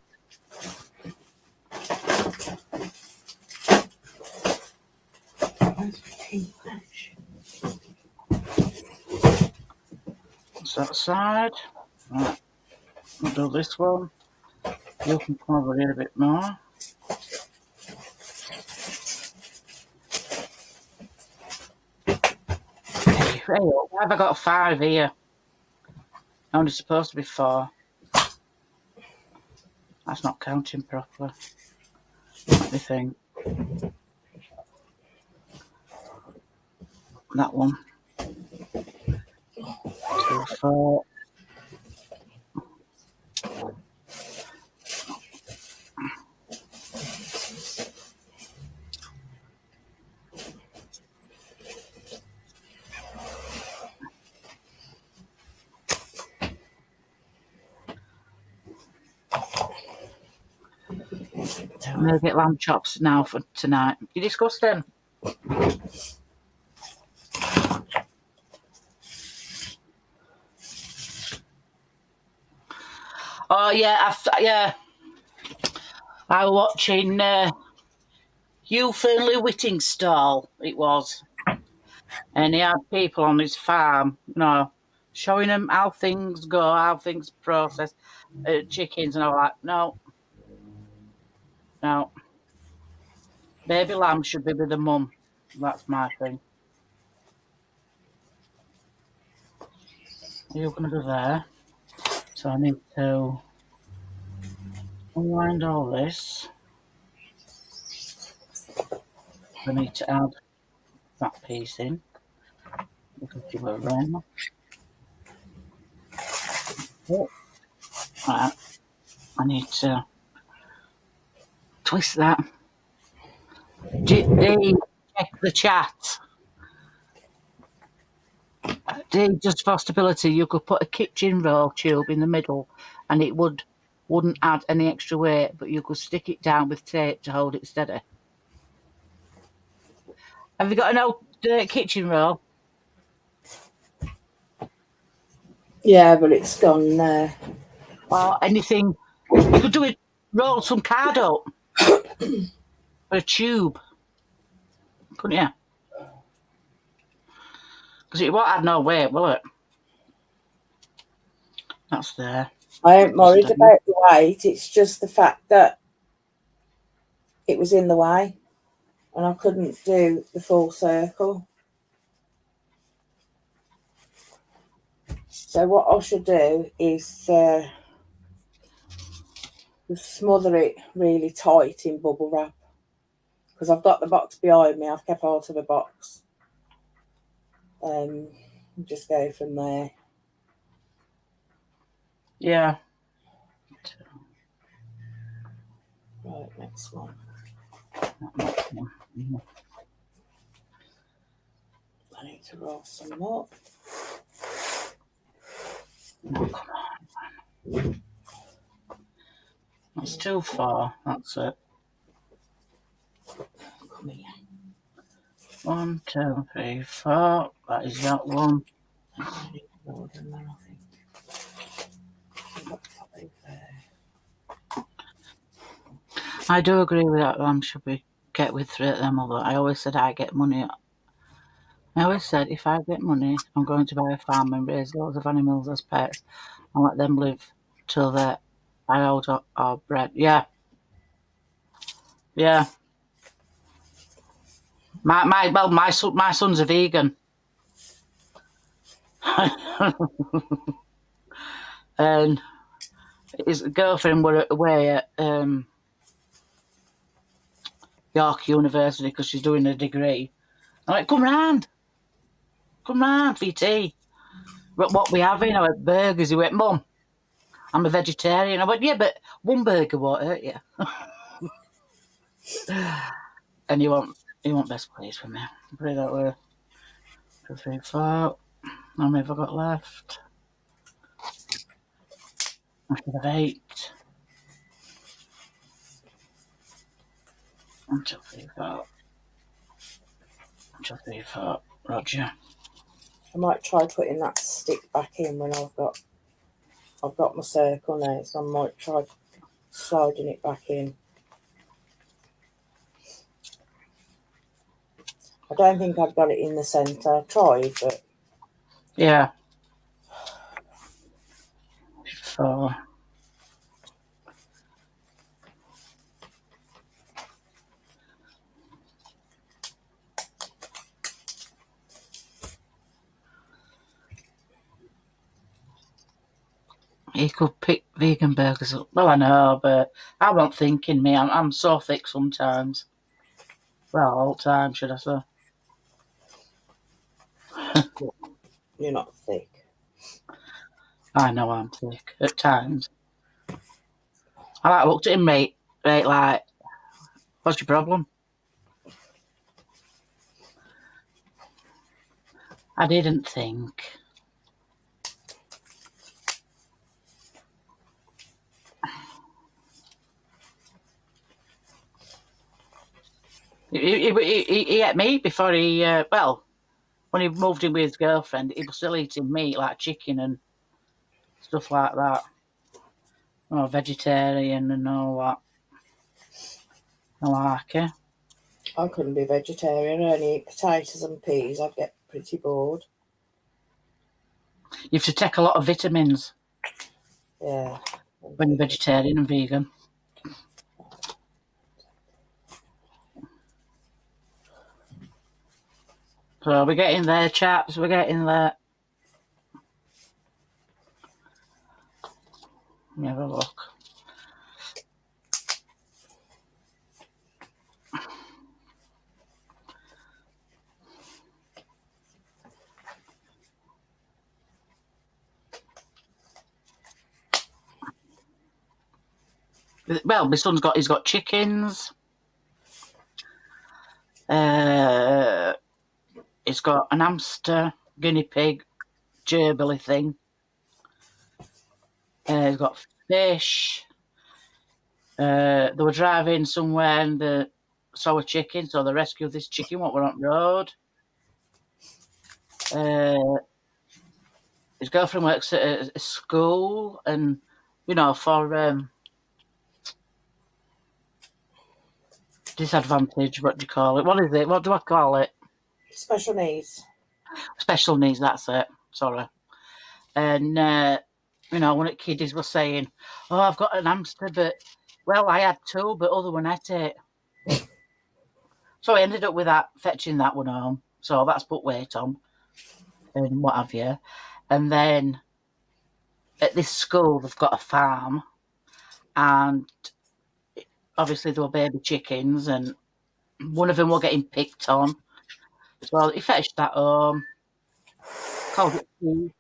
That's that side. Right. We'll do this one. You can come over here a bit more. Hey, why have I got 5 here? Only supposed to be 4. That's not counting properly. Let me think. That one. 2, 4. I'm going to get lamb chops now for tonight. You disgusting? Oh yeah, I was watching Hugh Fernley Whitting's stall. It was, and he had people on his farm, showing them how things go, how things process, chickens and all that. No, baby lamb should be with the mum. That's my thing. You're going to go there, so I need to unwind all this. I need to add that piece in. Give it a run. Right. I need to twist that. Dee, check the chat. Dee, just for stability, you could put a kitchen roll tube in the middle and it wouldn't add any extra weight, but you could stick it down with tape to hold it steady. Have you got an old kitchen roll? Yeah, but it's gone there. Or anything. You could do it, roll some card up. Or a tube. Couldn't you? Because it won't add no weight, will it? That's there. I ain't worried about the weight. It's just the fact that it was in the way and I couldn't do the full circle. So what I should do is just smother it really tight in bubble wrap, because I've got the box behind me. I've kept out of the box. Just go from there. Yeah. Right, next one. I need to roll some more. Oh, come on. That's too far. That's it. Come here. 1, 2, 3, 4. That is that one. I need more than that, I think. I've got 5 there. I do agree with that. Lamb should be get with 3 of them. Although I always said I get money. I always said if I get money, I'm going to buy a farm and raise loads of animals as pets and let them live till they're old or bred. Yeah. Yeah. My son's a vegan. And his girlfriend were away at York University because she's doing a degree. I'm like, come round for your tea. But what we having? I went, burgers. He went, Mum, I'm a vegetarian. I went, yeah, but one burger won't hurt you. And you won't best pleased with me. Put it that way. 2, 3, 4. How many have I got left? I should have 8. 1, 2, 3, 4. 1, 2, 3, 4. Roger. I might try putting that stick back in when I've got my circle now, so I might try sliding it back in. I don't think I've got it in the centre. I tried, but Yeah. So you could pick vegan burgers up. Well, I know, but I'm not thinking me. I'm so thick sometimes. Well, all the time, should I say. you're not thick. I know I'm thick at times. I looked at him, mate, like, what's your problem? I didn't think. He ate meat before he, when he moved in with his girlfriend, he was still eating meat, like chicken and stuff like that. Oh, vegetarian and all that. I like it. I couldn't be vegetarian. I only eat potatoes and peas. I'd get pretty bored. You have to take a lot of vitamins Yeah. when you're vegetarian and vegan. So we're getting there, chaps. We're getting there. Let me have a look. Well, my son's he's got chickens. He's got an hamster, guinea pig, gerbily thing. He's got fish. They were driving somewhere and they saw a chicken, so they rescued this chicken while we're on the road. His girlfriend works at a school, and for disadvantage. What do you call it? What is it? What do I call it? Special needs. Special needs. That's it. Sorry. And one of the kiddies was saying, "Oh, I've got an hamster, but I had two, but other one ate it." So I ended up with fetching that one home. So that's put weight on and what have you. And then at this school, they've got a farm, and obviously there were baby chickens, and one of them were getting picked on. So he fetched that home, called it food.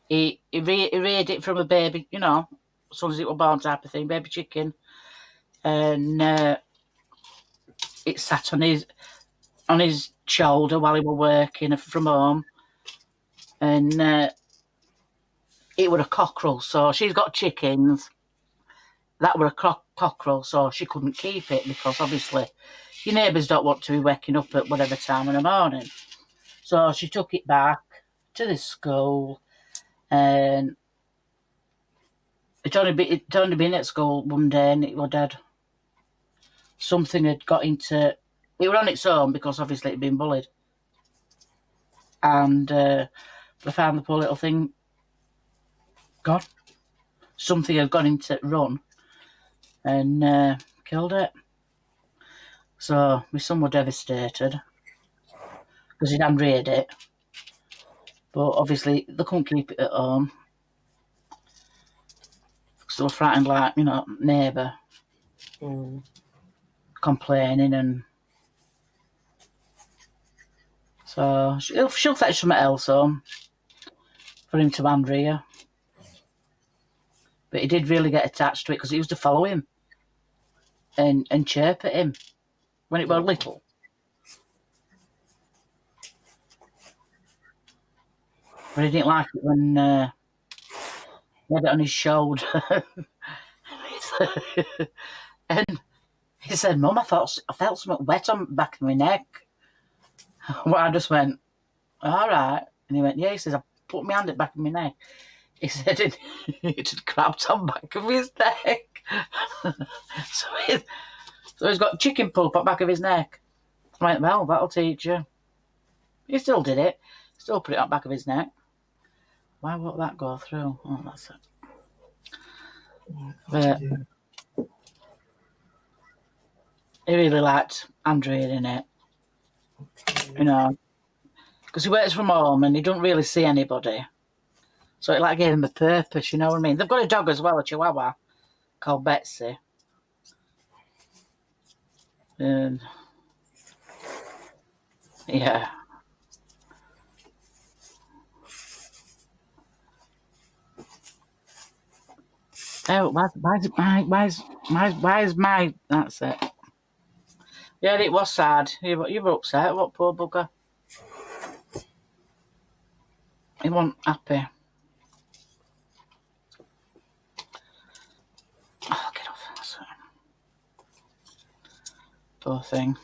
He reared it from a baby, as soon as it was born type of thing, baby chicken. And it sat on his shoulder while he was working from home. And it were a cockerel, so she's got chickens. That were a cockerel, so she couldn't keep it because obviously your neighbours don't want to be waking up at whatever time in the morning. So she took it back to the school, and it only been at school one day and it was dead. Something had got into it. Were on its own because obviously it'd been bullied, and they found the poor little thing gone. Something had gone into run and killed it. So my son was devastated because he'd unreared it, but obviously they couldn't keep it at home. So they were frightened, like, neighbour complaining, and so she'll fetch something else home for him to unrear. But he did really get attached to it because he used to follow him and chirp at him when it was little. But he didn't like it when he had it on his shoulder. And he said, "Mum, I felt something wet on the back of my neck." Well, I just went, "All right." And he went, yeah, he says, I put my hand at the back of my neck. He said it had grabbed on the back of his neck. so he's got chicken pulp at the back of his neck. I went, well, that'll teach you. He still did it. Still put it on the back of his neck. Why won't that go through? Oh, that's it. But he really liked Andrea in it. You know, because he works from home and he don't really see anybody. So it like gave him a purpose, you know what I mean? They've got a dog as well, a Chihuahua, called Betsy. And yeah. Oh, why is my, that's it. Yeah, it was sad. You were upset. What poor bugger. He wasn't happy. Oh, get off. That's it. Poor thing.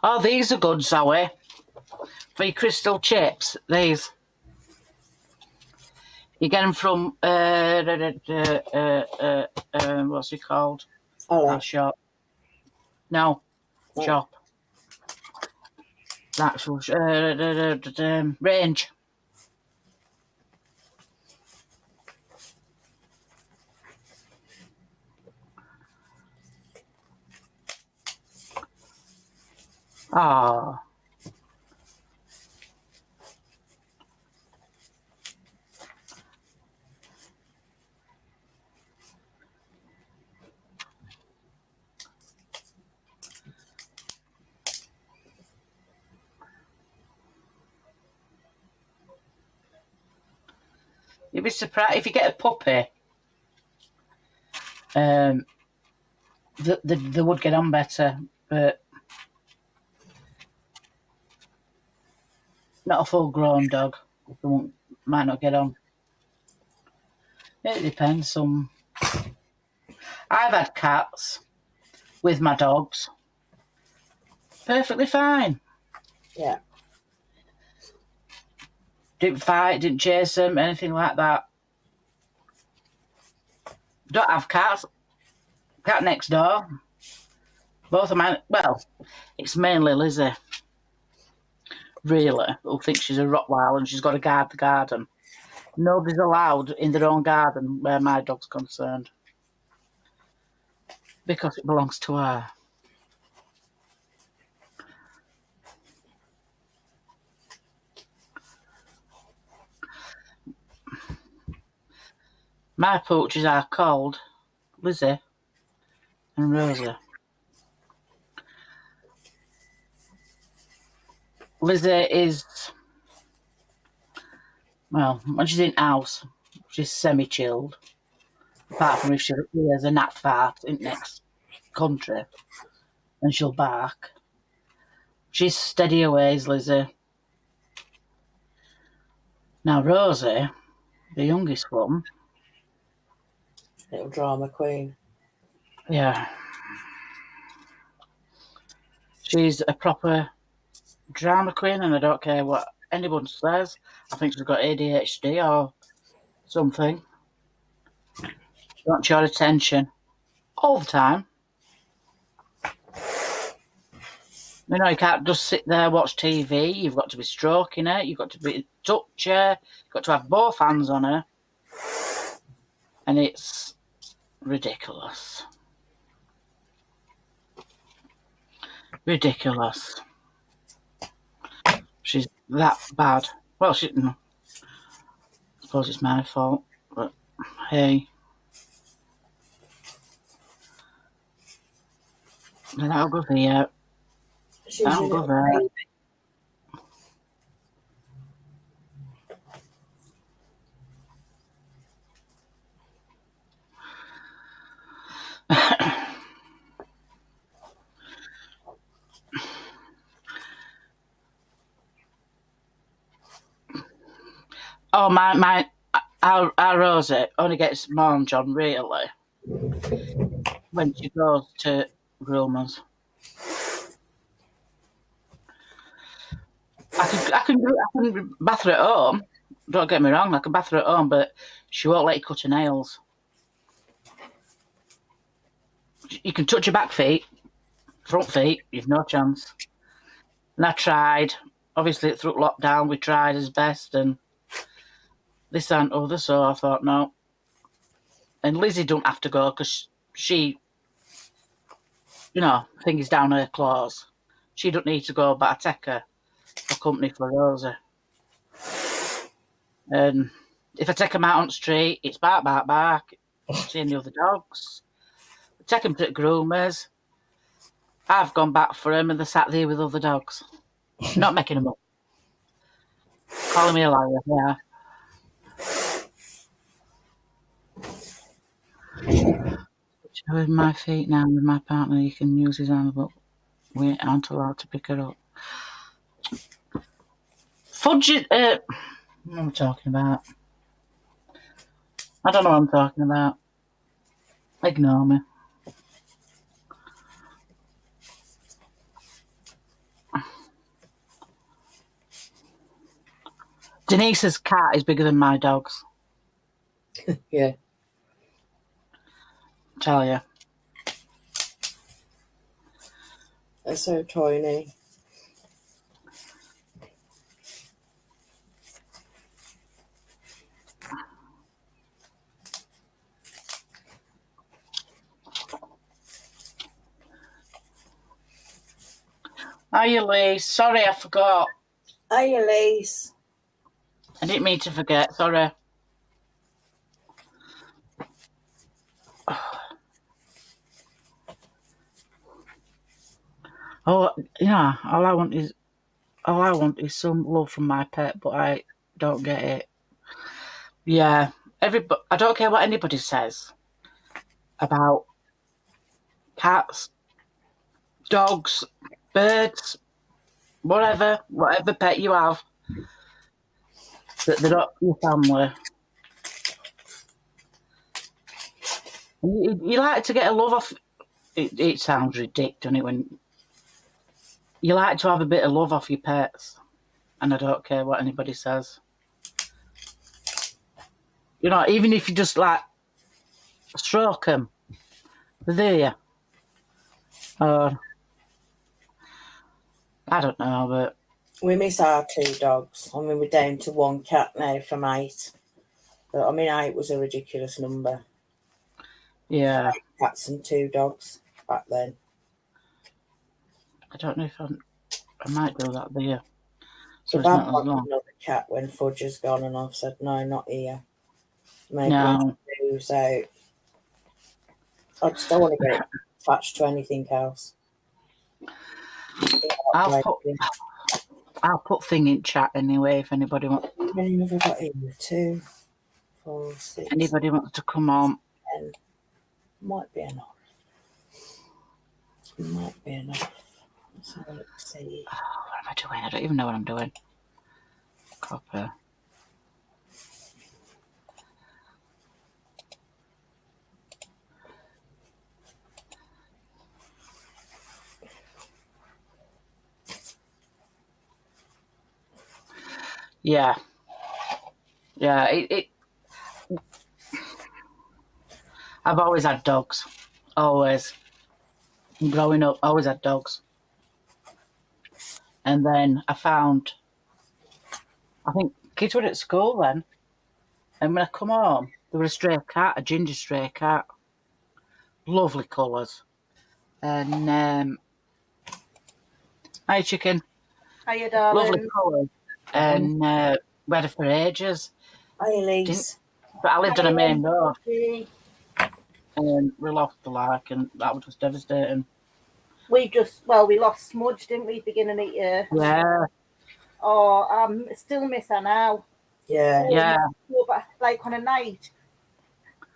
Oh, these are good, Zoe. For your crystal chips, these. You get them from, what's it called? Oh, Shop. No, Oh. shop. That's range. Oh. You'd be surprised if you get a puppy. They would get on better, but not a full-grown dog. They might not get on. It depends. I've had cats with my dogs. Perfectly fine. Yeah. Didn't fight, didn't chase them, anything like that. Don't have cats. Cat next door. Both of mine. Well, it's mainly Lizzie. Really, who thinks she's a Rottweiler and she's got to guard the garden. Nobody's allowed in their own garden where my dog's concerned. Because it belongs to her. My pooches are called Lizzie and Rosie. Lizzie is, well, when she's in house, she's semi-chilled. Apart from if she hears a nat fart in the next country, and she'll bark. She's steady aways, Lizzie. Now, Rosie, the youngest one. Little drama queen. Yeah. She's a proper drama queen, and I don't care what anyone says. I think she's got ADHD or something. She wants your attention all the time. You know, you can't just sit there, watch TV. You've got to be stroking her. You've got to be touch her. You've got to have both hands on her. And it's ridiculous. Ridiculous. She's that bad. Well, I suppose it's my fault, but hey. Then I'll go there. She's I'll your go little there. baby. Oh, our Rosie only gets mourned on really when she goes to groomers. I can bath her at home. Don't get me wrong, I can bath her at home, but she won't let you cut her nails. You can touch your back feet, front feet, you've no chance. And I tried. Obviously, through lockdown, we tried as best, and this and other, so I thought, no. And Lizzie don't have to go because she, fingers down her claws. She don't need to go, but I take her for company for Rosie. And if I take them out on the street, it's bark, bark, bark. Seeing the other dogs. Take them to the groomers. I've gone back for them and they're sat there with other dogs. Not making them up. Calling me a liar, yeah. With my feet now with my partner, he can use his hand, but we aren't allowed to pick her up. Fudge it. What am I talking about? I don't know what I'm talking about. Ignore me. Denise's cat is bigger than my dog's. Yeah. Tell you. They're so tiny. Hiya, Lee. Sorry, I forgot. Hiya, Lise. I didn't mean to forget. Sorry. Oh, yeah. All I want is some love from my pet, but I don't get it. Yeah. I don't care what anybody says about cats, dogs, birds, whatever pet you have, that they're not your family. You like to get a love off. It sounds ridiculous, doesn't it? When you like to have a bit of love off your pets, and I don't care what anybody says. Even if you just like stroke them, they're there. I don't know, but we miss our 2 dogs. I mean, we're down to 1 cat now from 8. But I mean, 8 was a ridiculous number. yeah, 8 cats and 2 dogs back then. I don't know if I might do that there. So So it's Dad not as wanted long. another cat when Fudge has gone, and I've said no, not here. Maybe No. moves out. I just don't want to get attached to anything else. I'll put thing in chat anyway if anybody wants. How many have I got in? 2, 4, 6. Anybody wants to come on. 10. Might be enough. Might be enough. So let's see. Oh, what am I doing? I don't even know what I'm doing. Copper. Yeah. I've always had dogs. Always. Growing up, always had dogs. And then I think kids were at school then. And when I come home, there was a stray cat, a ginger stray cat. Lovely colours. And Hi, chicken. Hiya, Lovely darling. colours. And we had it for ages. Hi, Elise. But I lived on a main road We and we lost the lark, and that was just devastating. we lost Smudge, didn't we, beginning of the year? Yeah, Oh, I still miss her now. Yeah. yeah. But like on a night,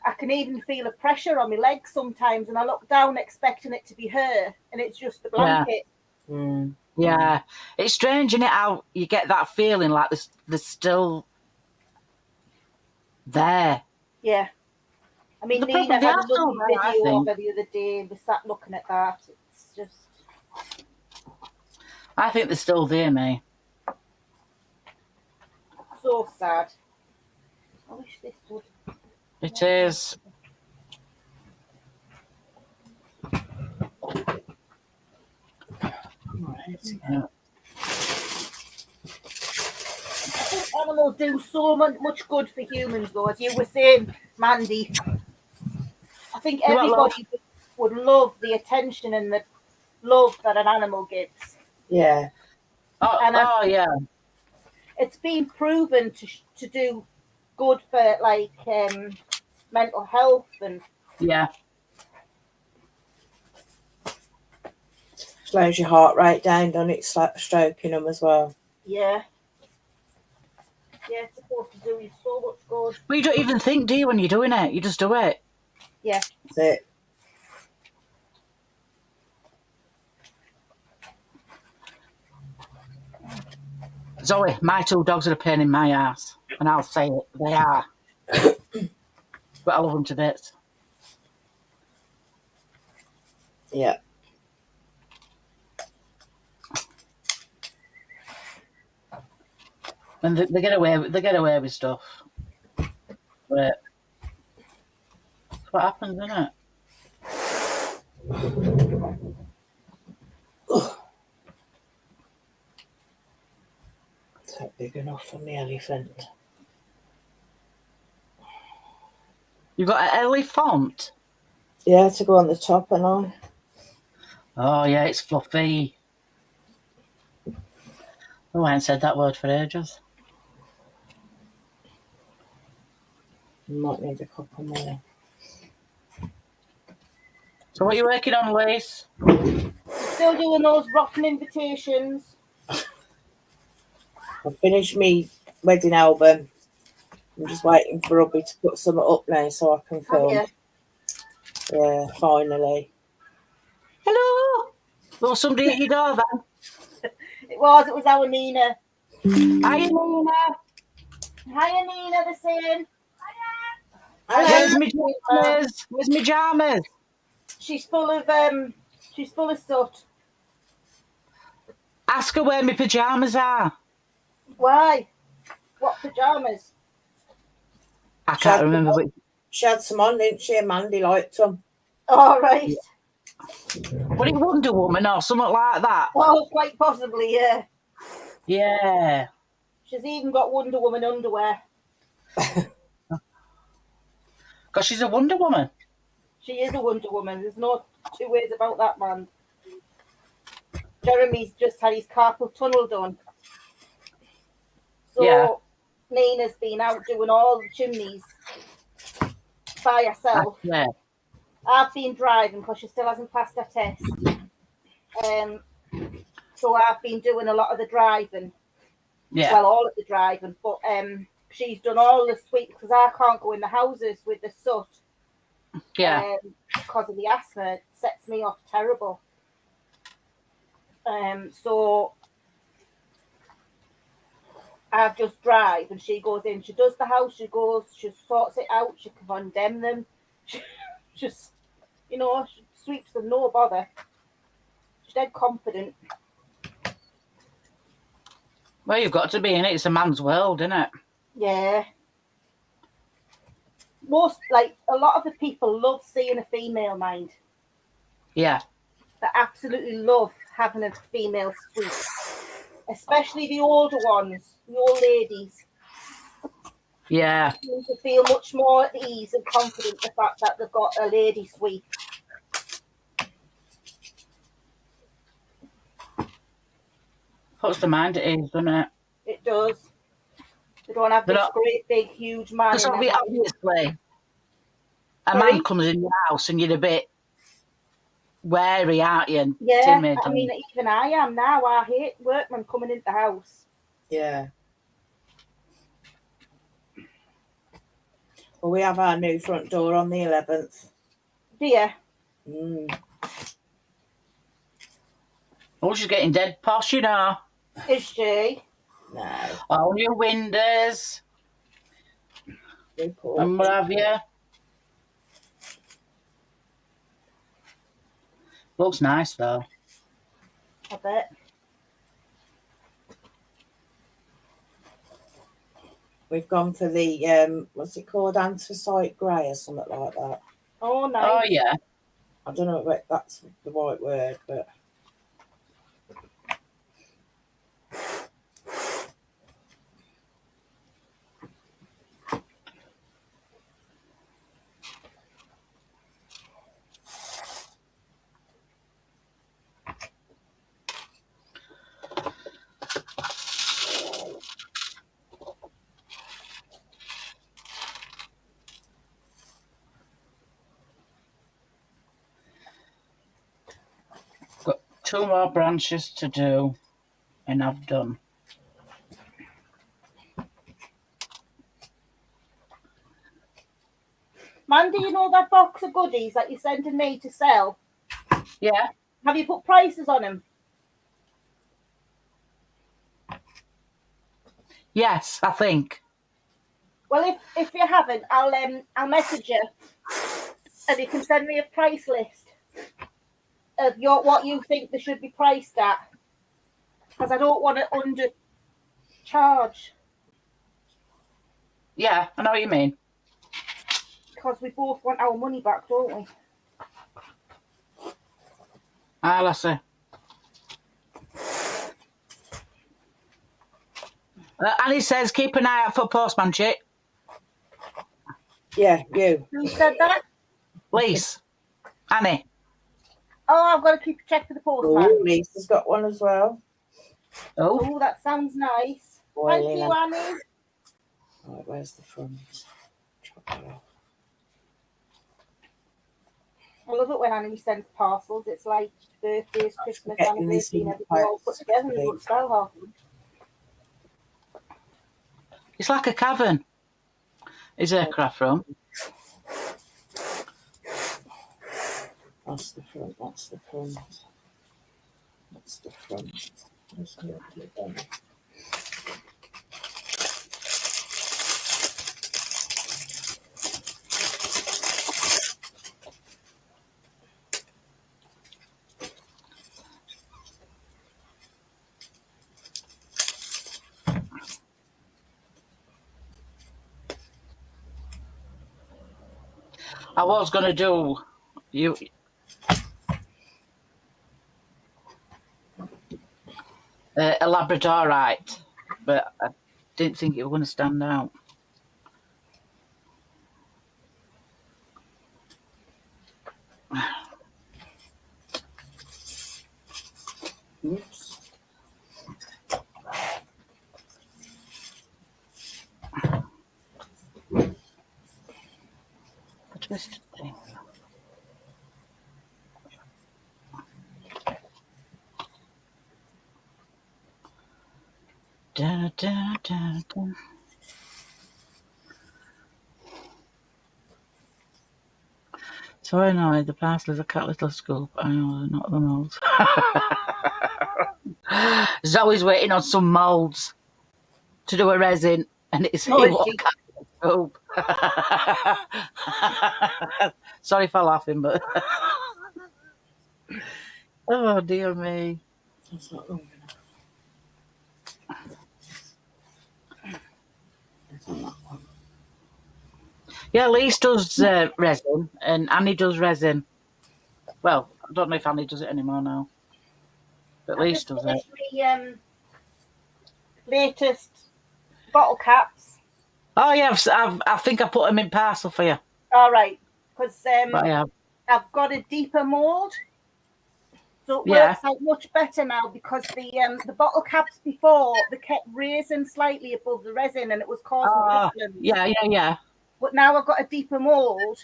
I can even feel a pressure on my legs sometimes, and I look down expecting it to be her, and it's just the blanket. Mm. Yeah, it's strange, isn't it, how you get that feeling like they're still there. Yeah. I mean, The Nina problem- they had are a still lovely there, I video of think. her the other day, and we sat looking at that. It's just I think they're still there, mate. so sad. I wish this would. It is. Yeah. Animals do so much good for humans, though, as you were saying, Mandy. I think You want love? everybody would love the attention and the love that an animal gives. Yeah. Oh, yeah. It's been proven to do good for like mental health and Yeah. Slows your heart rate down, doesn't it? Stroking them as well. yeah, it's supposed to do you so much good. But you don't even think, do you, when you're doing it? You just do it. Yeah, That's it. Zoe, my two dogs are a pain in my ass, and I'll say it. They are. But I love them to bits. Yeah. And they get away with stuff. But that's what happens, isn't it? It's not big enough for the elephant. You've got an elephant. Yeah, to go on the top and on. Oh yeah, it's fluffy. Oh, I haven't said that word for ages. Might need a couple more. So what are you working on, Lace? still doing those rotten invitations. I've finished my wedding album. I'm just waiting for Robbie to put some up now so I can film. Yeah. Yeah, finally. Hello. Well, somebody at your door then. It was our Nina. Hi, Nina. Hiya, Nina, the same. Where's my pajamas? Where's my pajamas? She's full of soot. Ask her where my pajamas are. Why? What pajamas? I can't remember which. She had some on, didn't she? Mandy liked them. All right. Was it Wonder Woman or something like that? Oh, quite possibly, yeah. Yeah. She's even got Wonder Woman underwear. Because she's a Wonder Woman. She is a Wonder Woman. There's no two ways about that, man. Jeremy's just had his carpal tunnel done. So Yeah. Nina's been out doing all the chimneys by herself. Yeah. I've been driving because she still hasn't passed her test. So I've been doing a lot of the driving. Yeah. Well, all of the driving. But she's done all the sweep because I can't go in the houses with the soot. Yeah. Because of the asthma. It sets me off terrible. So I just drive and she goes in. She does the house. She goes. She sorts it out. She can condemn them. She just, she sweeps them, no bother. She's dead confident. Well, you've got to be in it. It's a man's world, isn't it? Yeah. A lot of the people love seeing a female mind. Yeah. They absolutely love having a female sweep. Especially the older ones, the old ladies. Yeah. Seem to feel much more at ease and confident the fact that they've got a lady sweep. Puts the mind at ease, doesn't it? It does. They don't have They're this not- great big huge man. Because in their house. obviously, a Sorry? man comes in your house and you're a bit wary, aren't you? And Yeah, timid. I mean, even I am now. I hate workmen coming into the house. Yeah. Well, we have our new front door on the 11th. Do you? Mm. Oh, she's getting dead posh, you know. Is she? No. All your windows Report. and what have you. Looks nice, though. I bet. We've gone for the, what's it called? Anthracite grey or something like that. Oh, nice. Oh, yeah. I don't know if that's the right word, but Got 2 more branches to do, and I've done. Mandy, you know that box of goodies that you're sending me to sell? Yeah. Have you put prices on them? Yes, I think. Well, if you haven't, I'll message you, and you can send me a price list of what you think they should be priced at, because I don't want to undercharge, Yeah, I know what you mean. because we both want our money back, don't we? Ah, Lassie. Annie says, keep an eye out for postman chick. yeah, you. Who said that? Lise. Annie. Oh, I've got to keep a check for the postman. Oh, Lisa's got one as well. Oh. Oh, that sounds nice. Boiling Thank you, up. Annie. Right, where's the front? Chop that off. I love it when Annie sends parcels. It's like birthdays, Christmas, Getting this anniversary, and everything all put together, and you don't spell half of them. It's like a cavern. Is aircraft room? That's the front. That's the front. That's the front. Let's go to the back. I was going to do you. A Labradorite, but I didn't think it was going to stand out. Oops. A twisted thing. Da, da, da, da. So I know the parcel is a cat little scoop. I know they're not the moulds. Zoe's waiting on some moulds to do a resin, and it's Oh, is what she? cat little scoop. Sorry for laughing, but oh dear me. That's not long enough. That's on that one. Yeah, Lise does resin, and Annie does resin. Well, I don't know if Annie does it anymore now, but I Lise just does it. finished my latest bottle caps. Oh yeah, I think I put them in parcel for you. All right, because But I have. I've got a deeper mould, So it Yeah. works out much better now because the bottle caps before they kept raising slightly above the resin and it was causing problems. Yeah. But now I've got a deeper mold.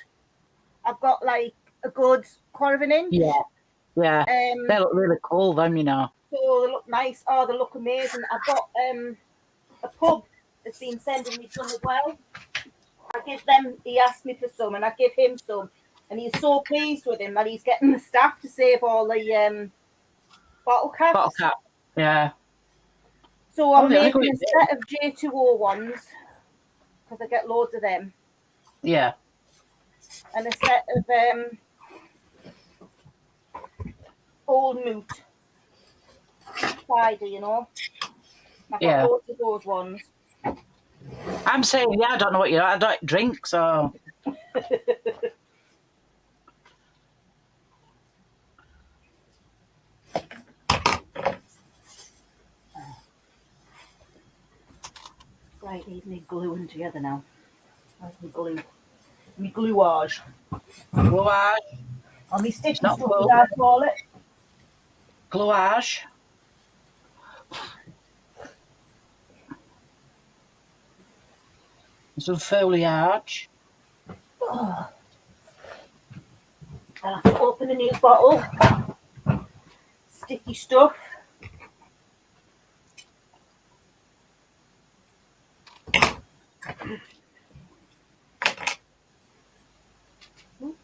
I've got like a good quarter of an inch. Yeah. They look really cool, them, you know. So they look nice. Oh, they look amazing. I've got a pub that's been sending me some as well. I give them. He asked me for some, and I give him some, and he's so pleased with him that he's getting the staff to save all the bottle caps. Bottle cap. Yeah. So I'm they're making good. a set of J2O ones because I get loads of them, Yeah. and a set of old moot cider, you know. I've Yeah. got loads of those ones. I'm saying, yeah, I don't know what you know. I don't drink, so. Right, need me gluing together now. Where's my glue? Me gluage. Gluage. Or me sticky Not stuff, glue. as I call it. Gluage. Some foliage. Oh. I'll have to open a new bottle. Sticky stuff. Oops.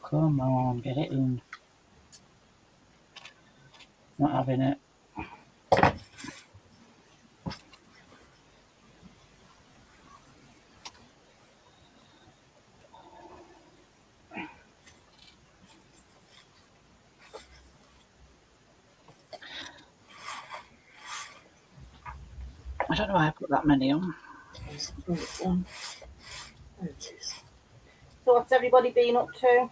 Come on, get it in. Not having it. I don't know why I put that many on. Oh, So what's everybody been up to?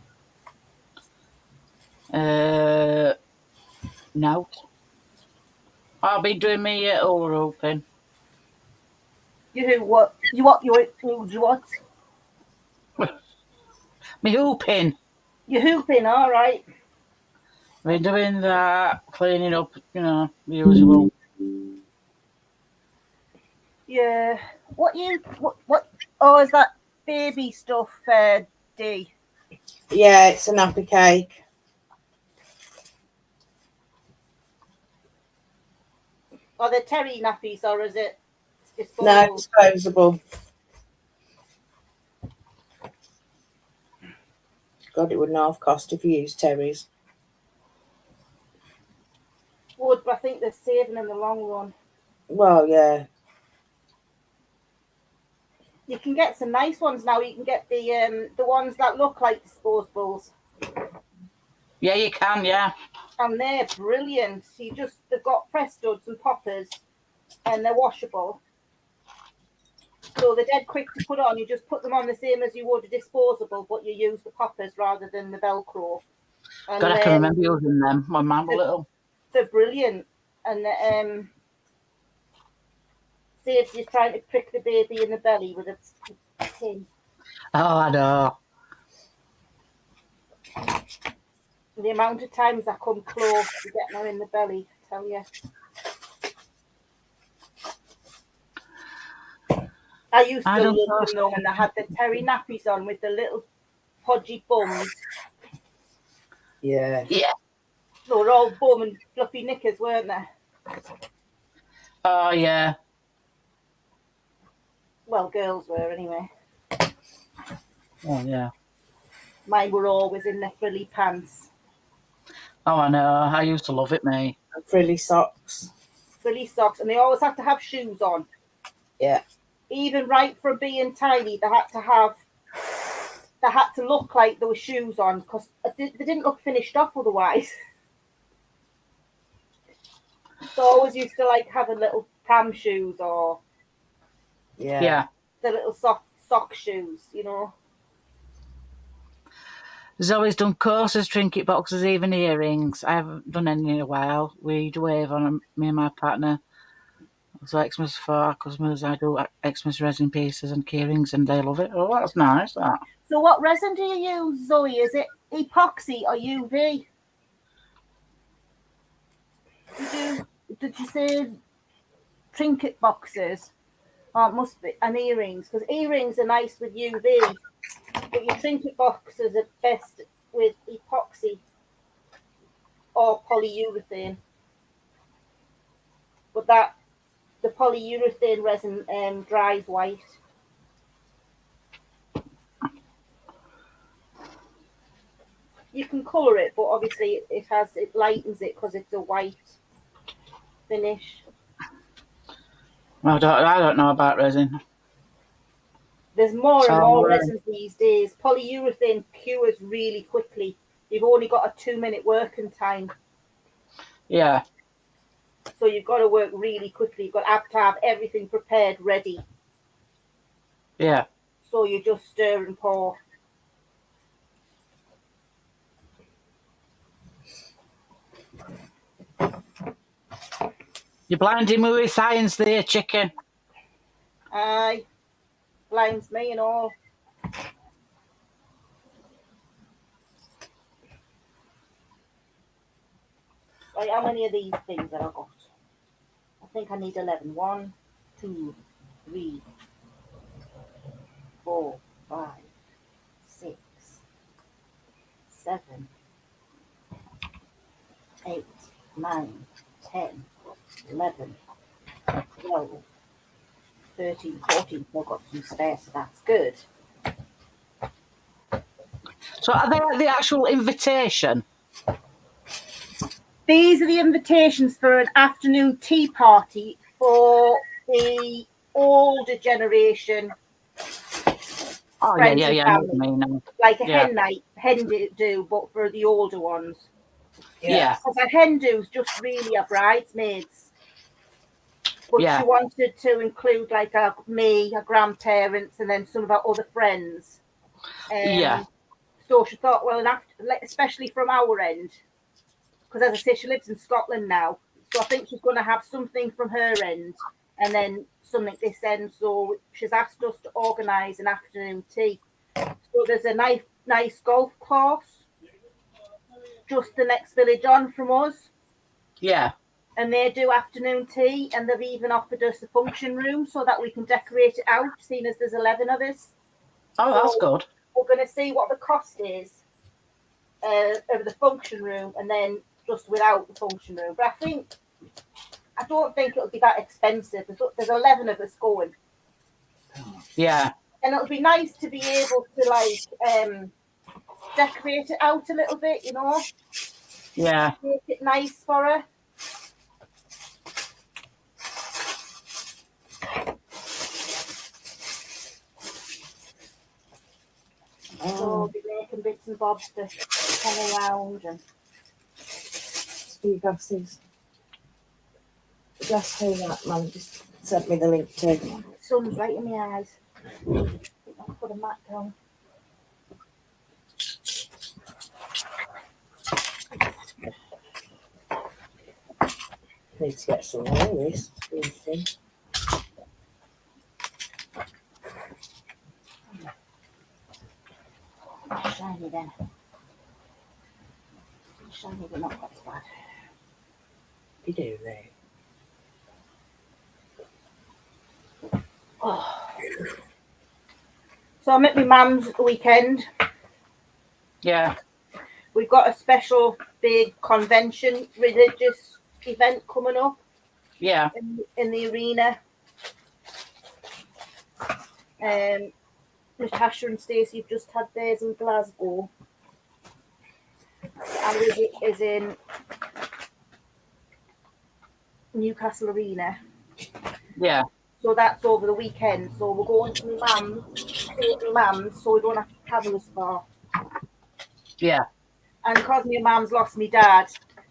No. I've been doing me all open. You who what? You what? You what? Me hooping. You hooping, all right. Been doing that, cleaning up, you know, the usual. Yeah. What? Oh, is that baby stuff, D? yeah, it's an nappy cake. Are they terry nappies or is it disposable? No, disposable. God, it wouldn't have cost if you used Terry's. Would, but I think they're saving in the long run. Well, yeah. You can get some nice ones now. You can get the ones that look like disposables, Yeah, you can, yeah. and they're brilliant. They've got press studs and poppers, and they're washable. So they're dead quick to put on. You just put them on the same as you would a disposable, but you use the poppers rather than the Velcro. And God, I can remember using them when mine was little. They're brilliant, and saves you trying to prick the baby in the belly with a pin. Oh, I know. The amount of times I come close to getting her in the belly, I tell you. I used to love them though when they had the terry nappies on with the little podgy bums. Yeah. Yeah. They were all bum and fluffy knickers, weren't they? Oh, yeah. Well, girls were anyway. Oh, yeah. Mine were always in their frilly pants. Oh, I know. I used to love it, me. And frilly socks. Frilly socks, and they always had to have shoes on. Yeah. Even right from being tiny, they had to look like there were shoes on because they didn't look finished off otherwise. So I always used to like having little pram shoes or Yeah. the little sock shoes, you know. Zoe's done courses, trinket boxes, even earrings. I haven't done any in a while. We do wave on 'em, me and my partner. So Xmas for our customers, I do Xmas resin pieces and key rings, and they love it. Oh, that's nice, that. So what resin do you use, Zoe? Is it epoxy or UV? Did you say trinket boxes? Oh, it must be. And earrings, because earrings are nice with UV, but your trinket boxes are best with epoxy or polyurethane. But the polyurethane resin dries white. You can colour it, but obviously it lightens it because it's a white finish. I don't know about resin. There's more and So, more resins these days. Polyurethane cures really quickly. You've only got a 2-minute working time. Yeah. So you've got to work really quickly. You've got to have everything prepared, ready. Yeah. So you just stir and pour. You're blinding me with science there, chicken. Aye. Blinds me and all. Right, how many of these things have I got? I think I need 11. 1, 2, 3, 4, 5, 6, 7, 8, 9, 10, 11, 12, 13, 14. I've got some spare, so that's good. So are they the actual invitation? These are the invitations for an afternoon tea party for the older generation. Oh, Friends yeah. and I know family. what you mean. Like a Yeah. hen night, hen do, but for the older ones. Yeah. Because a hen do's just really a bridesmaids. But Yeah. she wanted to include like me, her grandparents, and then some of our other friends. Yeah. So she thought, well, especially from our end, because as I say, she lives in Scotland now. So I think she's going to have something from her end and then something this end. So she's asked us to organise an afternoon tea. So there's a nice golf course just the next village on from us. Yeah. And they do afternoon tea, and they've even offered us a function room so that we can decorate it out, seeing as there's 11 of us. Oh, that's good. We're going to see what the cost is of the function room and then just without the function room. But I don't think it'll be that expensive. There's 11 of us going. Yeah. And it'll be nice to be able to decorate it out a little bit, you know. Yeah. Make it nice for her. So we'll be making bits and bobs to hang around and Steve Glasses. Just say that, man. Just sent me the link to. the sun's right in my eyes. I'll put a mat down. Need to get some more of this. Thing. Shiny then. Shiny, but not quite as bad. You do, they. Oh. So I'm at my mum's weekend. Yeah. We've got a special big convention, religious event coming up. Yeah. In the arena. Natasha and Stacey have just had theirs in Glasgow. And Lizzie is in Newcastle Arena. Yeah. So that's over the weekend. So we're going to my mum's, so we don't have to travel as far. Yeah. And because my mum's lost my dad,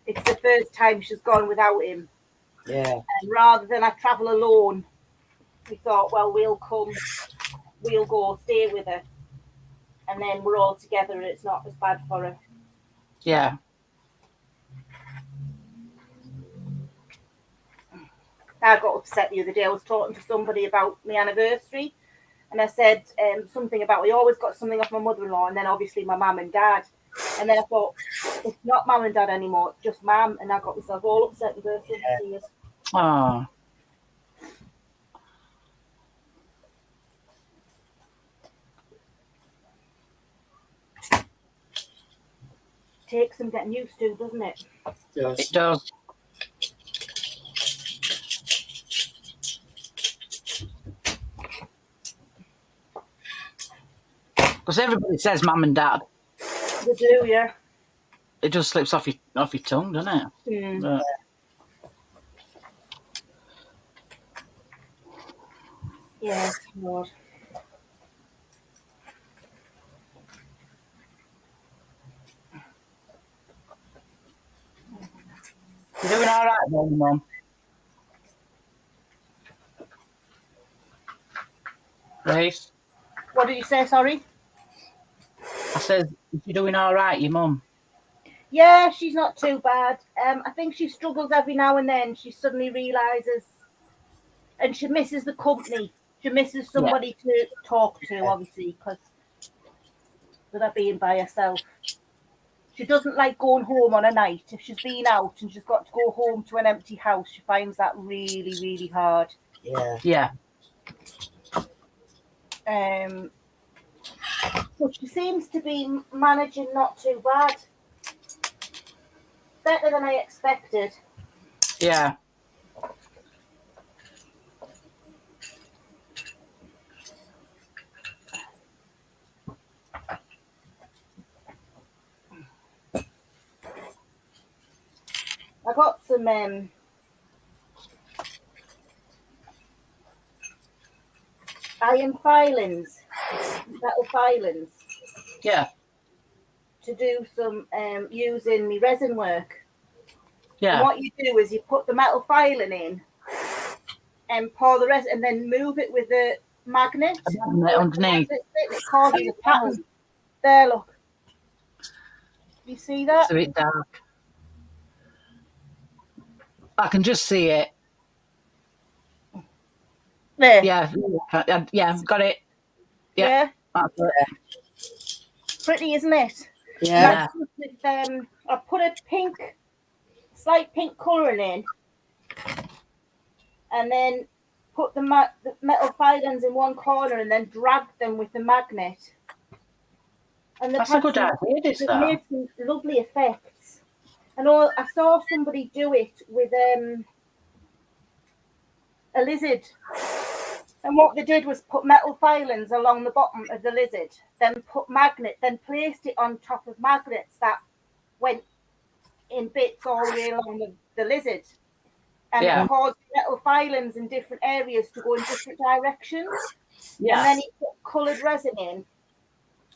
it's the first time she's gone without him. Yeah. And rather than I travel alone, we thought, well, we'll come we'll go stay with her, and then we're all together, and it's not as bad for her. Yeah. I got upset the other day. I was talking to somebody about my anniversary, and I said something about we always got something off my mother-in-law, and then obviously my mum and dad. And then I thought, it's not mum and dad anymore, it's just mum. And I got myself all upset and burst into tears. Oh. Takes some getting used to, doesn't it? It does. Because everybody says mum and dad. They do, yeah. It just slips off your tongue, doesn't it? Mm. But, Yeah, it's hard. you're doing all right, then, Mum. Grace, What did you say, sorry? I said, you're doing all right, your mum. Yeah, she's not too bad. I think she struggles every now and then. She suddenly realises, and she misses the company. She misses somebody to talk to, obviously, because with her being by herself. She doesn't like going home on a night. If she's been out and she's got to go home to an empty house, she finds that really, really hard. Yeah. But she seems to be managing not too bad. Better than I expected. Yeah. I got some iron filings, metal filings, Yeah. to do some using my resin work. And Yeah. what you do is you put the metal filing in and pour the resin, and then move it with a magnet. A magnet underneath. It causes a pattern. There, look. You see that? It's a bit dark. I can just see it. There. Yeah. Yeah, got it. Yeah. That's it. Pretty, isn't it? Yeah. That's with, I put a slight pink colouring in, and then put the metal filings in one corner, and then drag them with the magnet. And That's a good idea, this, they've though. made some lovely effects. And I saw somebody do it with a lizard. And what they did was put metal filings along the bottom of the lizard, then placed it on top of magnets that went in bits all the way along the lizard. And Yeah. it caused metal filings in different areas to go in different directions. Yeah. And then he put coloured resin in,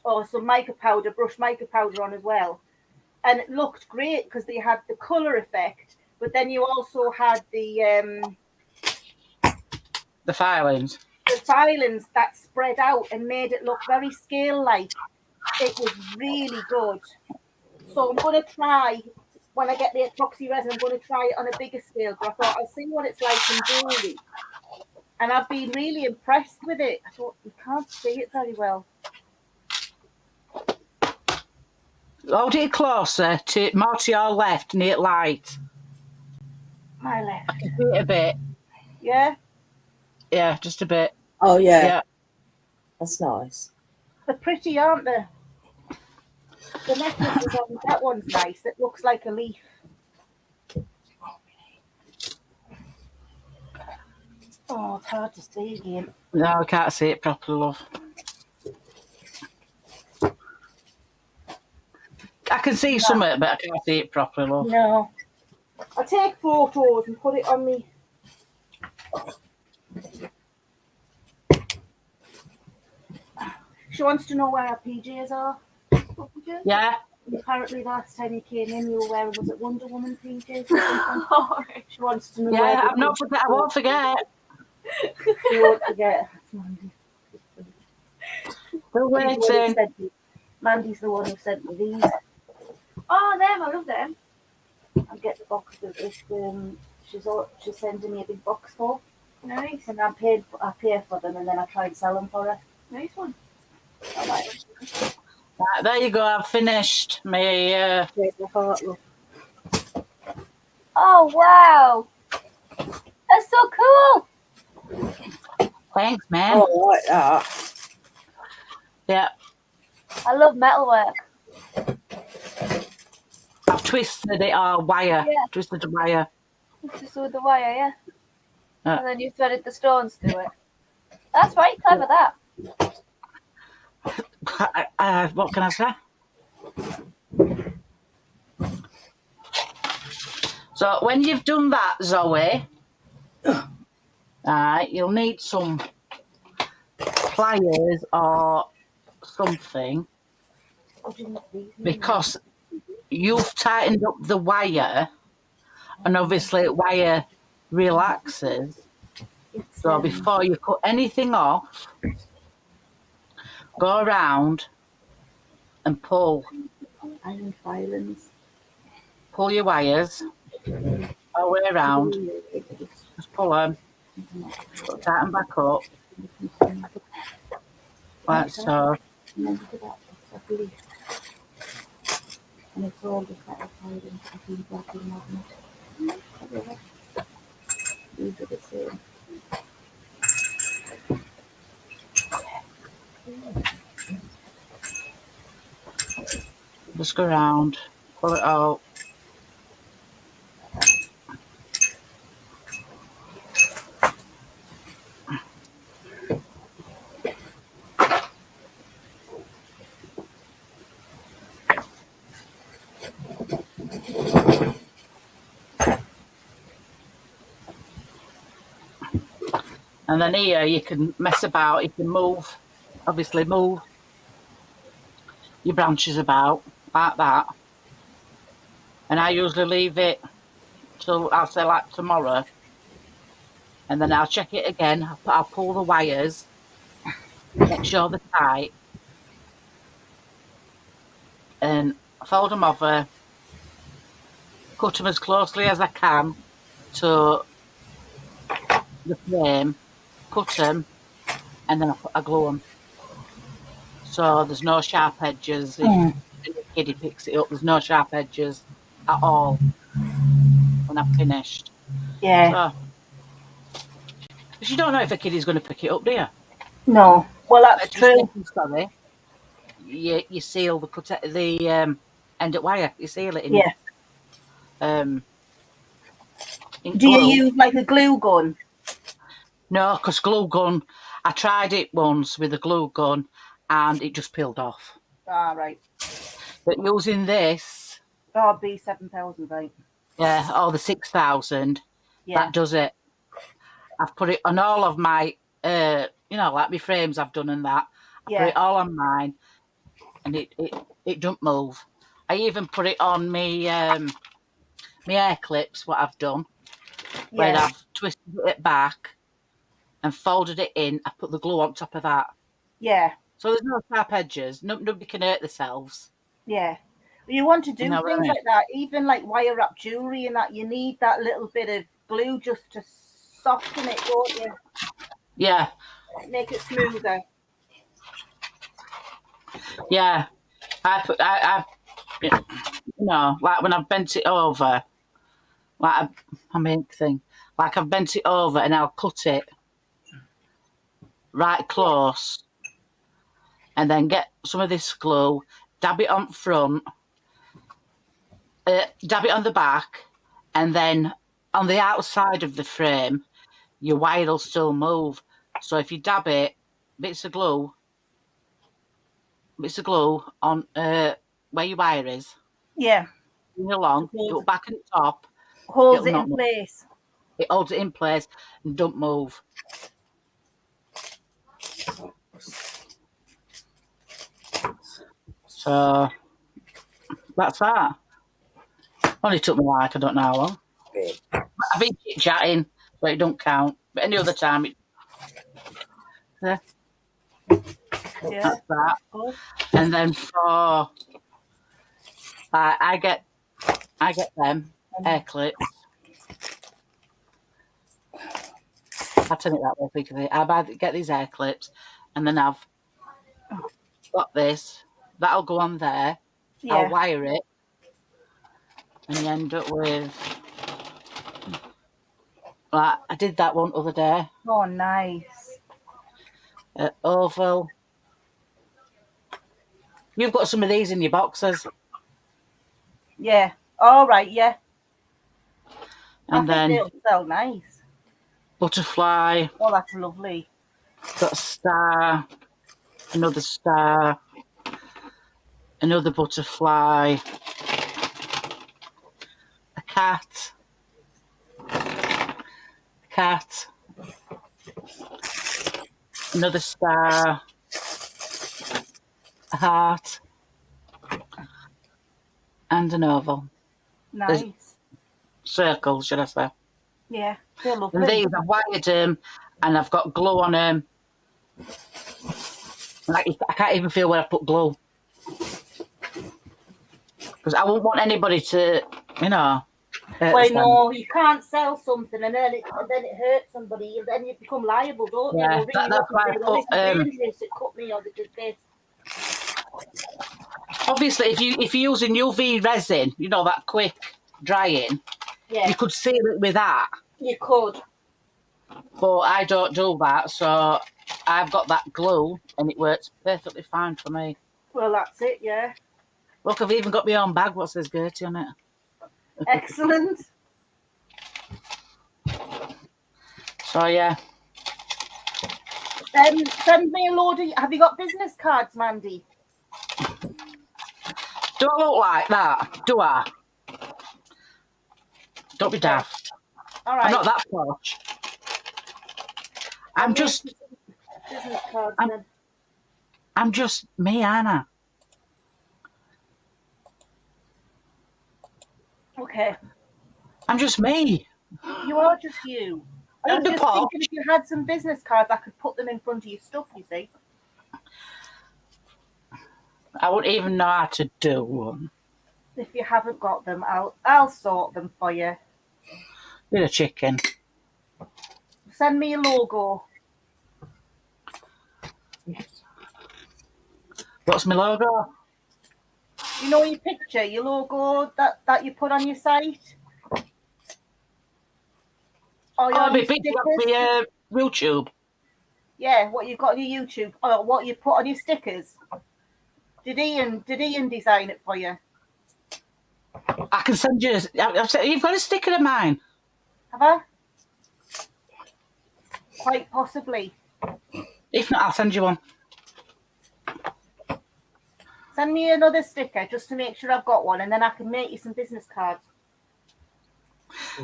or some mica powder, brushed mica powder on as well. And it looked great because they had the colour effect, but then you also had the filings. The filings that spread out and made it look very scale-like. It was really good. So I'm going to try, when I get the epoxy resin, I'm going to try it on a bigger scale. But I thought, I'll see what it's like in jewellery. And I've been really impressed with it. I thought, you can't see it very well. Hold it closer, more to your left, near light. My left. I can see it a bit. Yeah? Yeah, just a bit. Oh, yeah. Yeah. That's nice. They're pretty, aren't they? The necklace is on, that one's nice. It looks like a leaf. Oh, it's hard to see again. No, I can't see it properly, love. I can see some of it, but I can't see it properly, love. No. I take photos and put it on me. She wants to know where our PJs are. Yeah. Apparently last time you came in, you were wearing, was it Wonder Woman PJs or something? She wants to know where Yeah, I won't forget. She won't forget. Still Mandy's the one who waiting. sent me- Mandy's the one who sent me these. Oh, them, I love them. I'll get the box that she's sending me a big box for, Nice. and I pay for them, and then I try and sell them for her. Nice one. I like Right, there you go. I've finished my. break my heart, look. Oh, wow. That's so cool. Thanks, man. Oh, I like that. Yeah, I love metalwork. I've twisted it or wire. Yeah. Twisted the wire. It's just with the wire, yeah. Yeah. And then you threaded the stones to it. That's very clever, that. What can I say? So when you've done that, Zoe, you'll need some pliers or something because you've tightened up the wire, and obviously wire relaxes. So before you cut anything off, go around and pull Iron filings. pull your wires all the way around. Just pull them, tighten back up, like so. And then look at that, it's a belief. And it's all just metal filings. I think black and magnet. These are the same. Just go around, pull it out. And then here you can mess about, you can move, obviously move your branches about like that. And I usually leave it till, I'll say like tomorrow. And then I'll check it again, I'll pull the wires, make sure they're tight. And fold them over, cut them as closely as I can to the frame, cut them, and then I glue them. So there's no sharp edges. If the kiddie picks it up, there's no sharp edges at all when I've finished. Yeah. So, because you don't know if a kiddie's going to pick it up, do you? No. Well, that's Just true. making sorry. You seal the end of wire. You seal it in. Yeah. In Do you glue. use like a glue gun? No, because glue gun. I tried it once with a glue gun, and it just peeled off. Ah, right. But using this, Oh, B7000, right? yeah, or the 6000, Yeah. that does it. I've put it on all of my, like my frames I've done and that. I put Yeah. it all on mine, and it don't move. I even put it on me my hair clips. What I've done, where Yeah. I've twisted it back and folded it in. I put the glue on top of that, Yeah. so there's no sharp edges. Nobody can hurt themselves. Yeah. You want to do You know what I things mean? like that, even like wire wrap jewelry and that. You need that little bit of glue just to soften it, don't you? Yeah, Make it smoother. yeah. I like when I've bent it over, like I make thing, like I've bent it over and I'll cut it right close, and then get some of this glue, dab it on front, dab it on the back, and then on the outside of the frame, your wire will still move. So if you dab it, bits of glue on where your wire is, Yeah. bring it along, do it back and top, Holds It'll it not in move. place. it holds it in place and don't move. So that's that. Only took me like I don't know how long. Big. I've been chit chatting, but it don't count. But any other time, it, yeah. Yeah. That's that. Good. And then for I get them hair clips. I turn it that way because get these hair clips, and then I've got this. That'll go on there. I'll Yeah. wire it, and you end up with. Like, I did that one other day. Oh, nice. Oval. You've got some of these in your boxes, Yeah. All right. Yeah. and I think then they'll sell nice. butterfly. Oh, that's lovely. Got a star, another star, another butterfly, a cat, another star, a heart, and an oval. Nice. Circle, should I say. Yeah. They're And lovely. these, I've wired them, and I've got glue on them. Like, I can't even feel where I put glue. Because I won't want anybody to, hurt Well, them. no, you can't sell something and then it hurts somebody, and then you become liable, don't Yeah, you? They'll ring you that's up and why I say, well, this put, is dangerous, it cut me, or they did this. Obviously, if you're using UV resin, that quick drying, Yeah, you could seal it with that. you could. But I don't do that, so I've got that glue, and it works perfectly fine for me. Well, that's it, yeah. Look, I've even got my own bag. What says Gertie on it? Excellent. So yeah, Send me a load of, have you got business cards, Mandy? do I look like that? Do I? Don't be daft. All I'm right. not that posh. I'll I'm make just, you some business cards I'm- then. I'm just me, Anna. Okay. I'm just me. You are just you. I I'm was the just posh. thinking if you had some business cards, I could put them in front of your stuff, you see. I wouldn't even know how to do one. If you haven't got them, I'll sort them for you. With a chicken. Send me a logo. What's my logo? You know your picture, your logo that you put on your site? Or Oh, your my picture off stickers? my YouTube. Yeah, what you've got on your YouTube. Or what you put on your stickers. Did Ian design it for you? I can send you. I've said, you've got a sticker of mine. Have I? Quite possibly. If not, I'll send you one. Send me another sticker just to make sure I've got one, and then I can make you some business cards.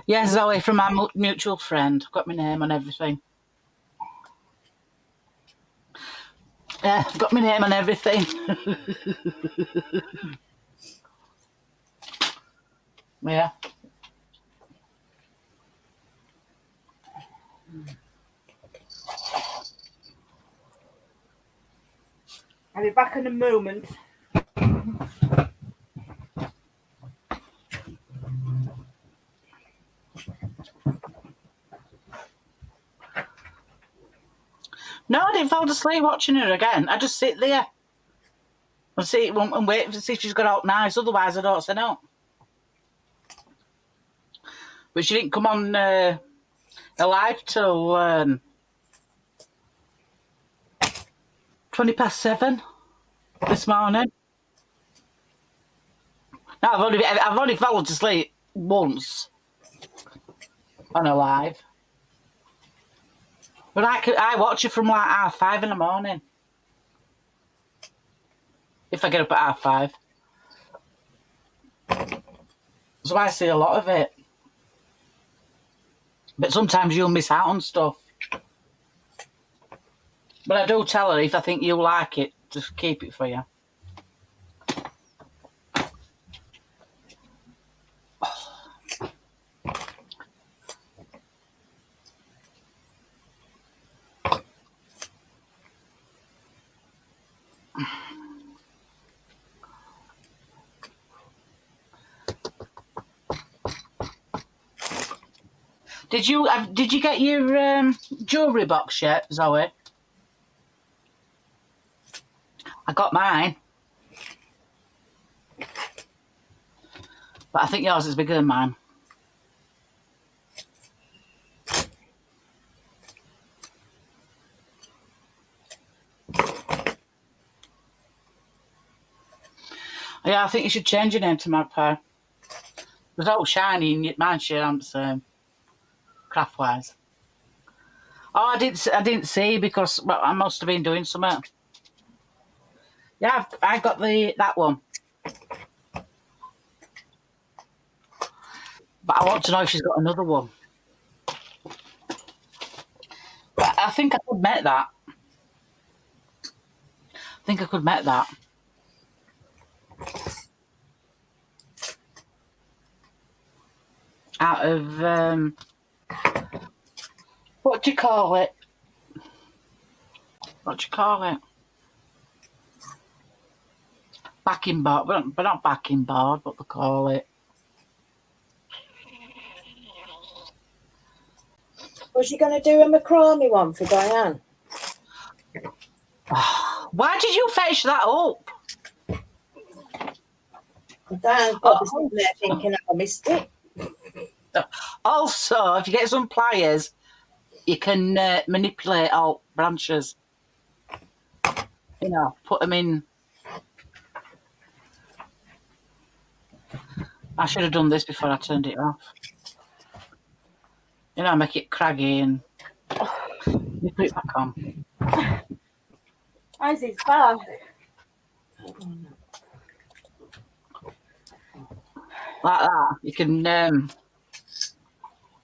Yes, Zoe, from our mutual friend. Got my name on everything. Yeah, got my name on everything. Yeah. I'll be back in a moment. No, I didn't fall asleep watching her again. I just sit there and wait to see if she's got out nice. Otherwise, I don't say no. But she didn't come on alive till 7:20 this morning. No, I've only fallen to sleep once on a live. But I watch it from like 5:30 in the morning. If I get up at 5:30. So I see a lot of it. But sometimes you'll miss out on stuff. But I do tell her if I think you'll like it, just keep it for you. Did you get your jewellery box yet, Zoe? I got mine. But I think yours is bigger than mine. Yeah, I think you should change your name to Magpie. It's all shiny and mine shan't craft-wise. Oh, I didn't see because I must have been doing something. Yeah, I got that one. But I want to know if she's got another one. But I think I could make that. Out of what do you call it? Backing board, but not backing board. What they call it? Was you going to do a macrame one for Diane? Why did you fetch that up? Diane's got this in there thinking I missed it. Also, if you get some pliers, you can manipulate all branches. You know, put them in. I should have done this before I turned it off. You know, make it craggy and you put it back on. Isaac's back. Like that. You can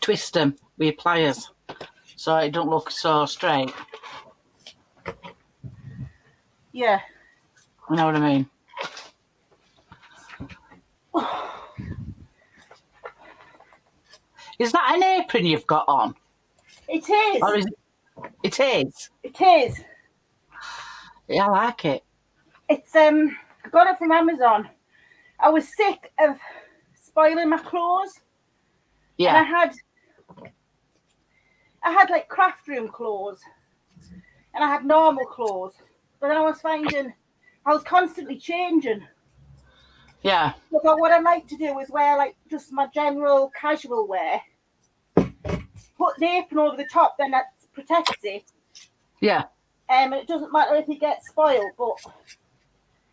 twist them with your pliers so it don't look so straight. Yeah. You know what I mean? Is that an apron you've got on? It is. Or is it? It is. It is. Yeah, I like it. It's I got it from Amazon. I was sick of spoiling my clothes. Yeah. And I had like craft room clothes. And I had normal clothes. But then I was finding I was constantly changing. Yeah. But what I like to do is wear like just my general casual wear. Put the apron over the top, then that protects it. Yeah. And it doesn't matter if it gets spoiled, but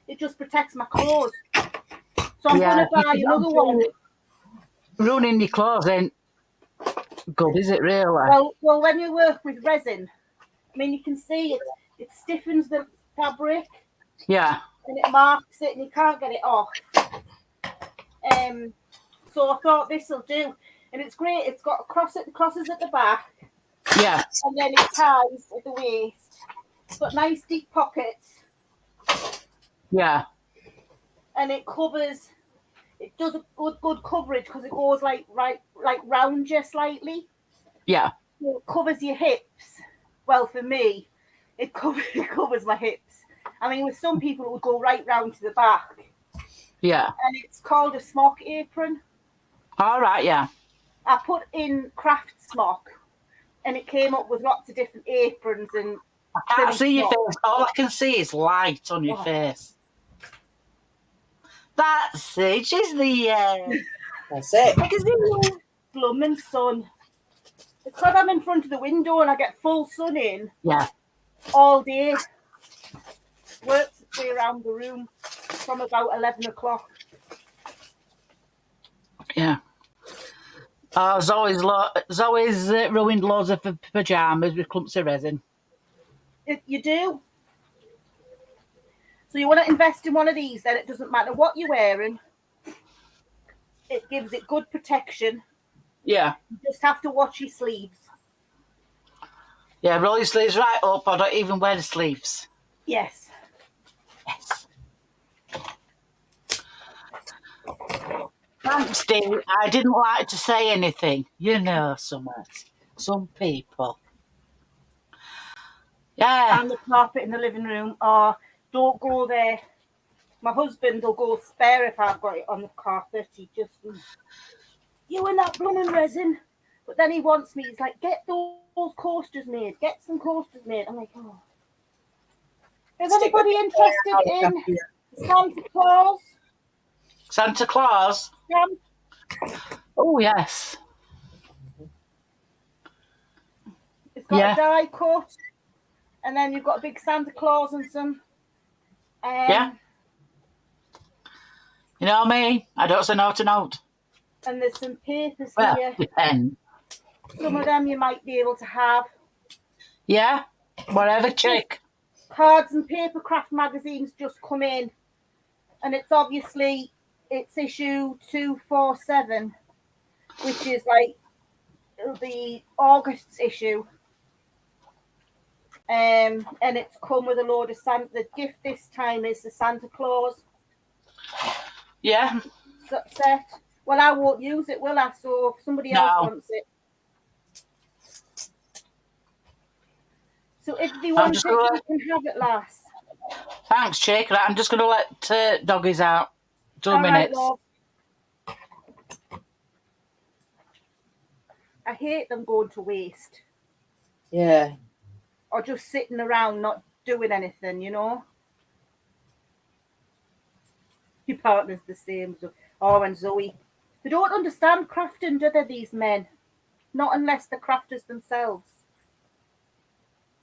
it just protects my clothes. So I'm going to buy another one. Ruining your clothes ain't good, is it really? Well, when you work with resin, I mean, you can see it stiffens the fabric. Yeah. And it marks it, and you can't get it off. So I thought this will do, and it's great. It's got crosses at the back. Yeah. And then it ties at the waist. It's got nice deep pockets. Yeah. And it covers. It does a good coverage because it goes like round you slightly. Yeah. So it covers your hips. Well, for me, it covers my hips. I mean, with some people, it would go right round to the back. Yeah. And it's called a smock apron. All right, yeah. I put in craft smock, and it came up with lots of different aprons and. I can't see your face. All I can see is light on your face. That's it. She's the. That's it. Because the blooming sun. Because I'm in front of the window and I get full sun in. Yeah. All day. Works its way around the room from about 11 o'clock. Yeah. Zoe's ruined loads of pyjamas with clumps of resin. You do. So you want to invest in one of these, then it doesn't matter what you're wearing. It gives it good protection. Yeah. You just have to watch your sleeves. Yeah, roll your sleeves right up. I don't even wear the sleeves. Yes. Yes. Thanks, Dee. I didn't like to say anything. You know, some people. Yeah. And the carpet in the living room. Or don't go there. My husband will go spare if I've got it on the carpet. He just, you and that blooming resin. But then he wants me, he's like, get those coasters made, get some coasters made. I'm like, oh. Is Stick with anybody interested I'll look in after you. Santa Claus? Santa Claus. Stamp? Oh, yes. It's got Yeah. a die cut, and then you've got a big Santa Claus and some. Yeah. You know me, I don't say no to note. And there's some papers Well, here. depends. Some of them you might be able to have. Yeah, whatever, chick. Cards and Paper Craft magazines just come in, and it's obviously it's issue 247, which is like the August issue. And it's come with a load of Santa. The gift this time is the Santa Claus Yeah, set. Well, I won't use it, will I? So if somebody else No. wants it. So if they want it, just you gonna- can have it, lass. thanks, chick. Right, I'm just going to let doggies out. 2 All right, minutes. love. I hate them going to waste Yeah. or just sitting around not doing anything, you know. Your partner's the same. Oh, and Zoe. They don't understand crafting, do they, these men? Not unless they're crafters themselves.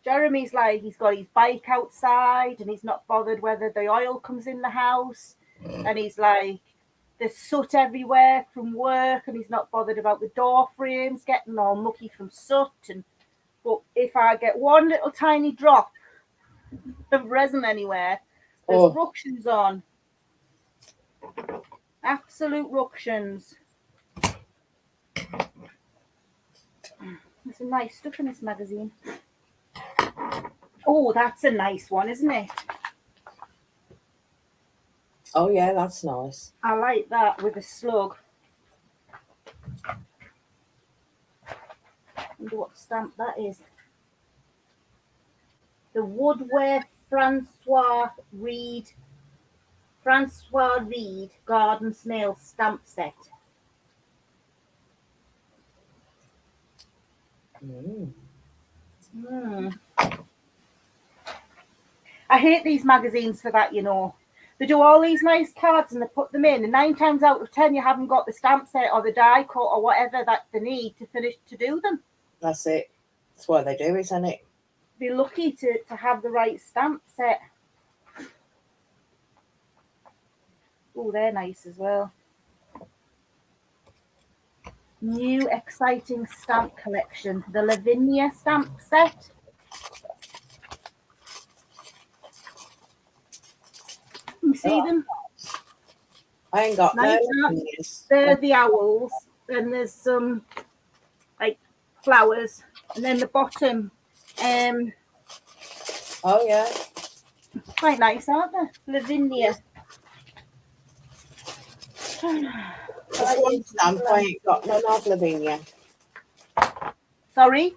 Jeremy's like, he's got his bike outside and he's not bothered whether the oil comes in the house. And he's like, there's soot everywhere from work and he's not bothered about the door frames getting all mucky from soot. But if I get one little tiny drop of resin anywhere, there's Oh. ructions on. Absolute ructions. There's some nice stuff in this magazine. Oh, that's a nice one, isn't it? Oh, yeah, that's nice. I like that with a slug. Wonder what stamp that is. The Woodware Francois Reed Garden Snail Stamp Set. Mm. I hate these magazines for that, you know. They do all these nice cards and they put them in, and 9 times out of 10 you haven't got the stamp set or the die cut or whatever that they need to finish to do them. That's it. That's why they do, isn't it? Be lucky to have the right stamp set. Oh, they're nice as well. New exciting stamp collection, the Lavinia stamp set. You see them? I ain't got Nice, no huh? opinions. They're the owls, and there's some like flowers, and then the bottom, Oh, yeah. quite nice, aren't they? Lavinia. Just one stamp. I ain't got none of Lavinia. Sorry?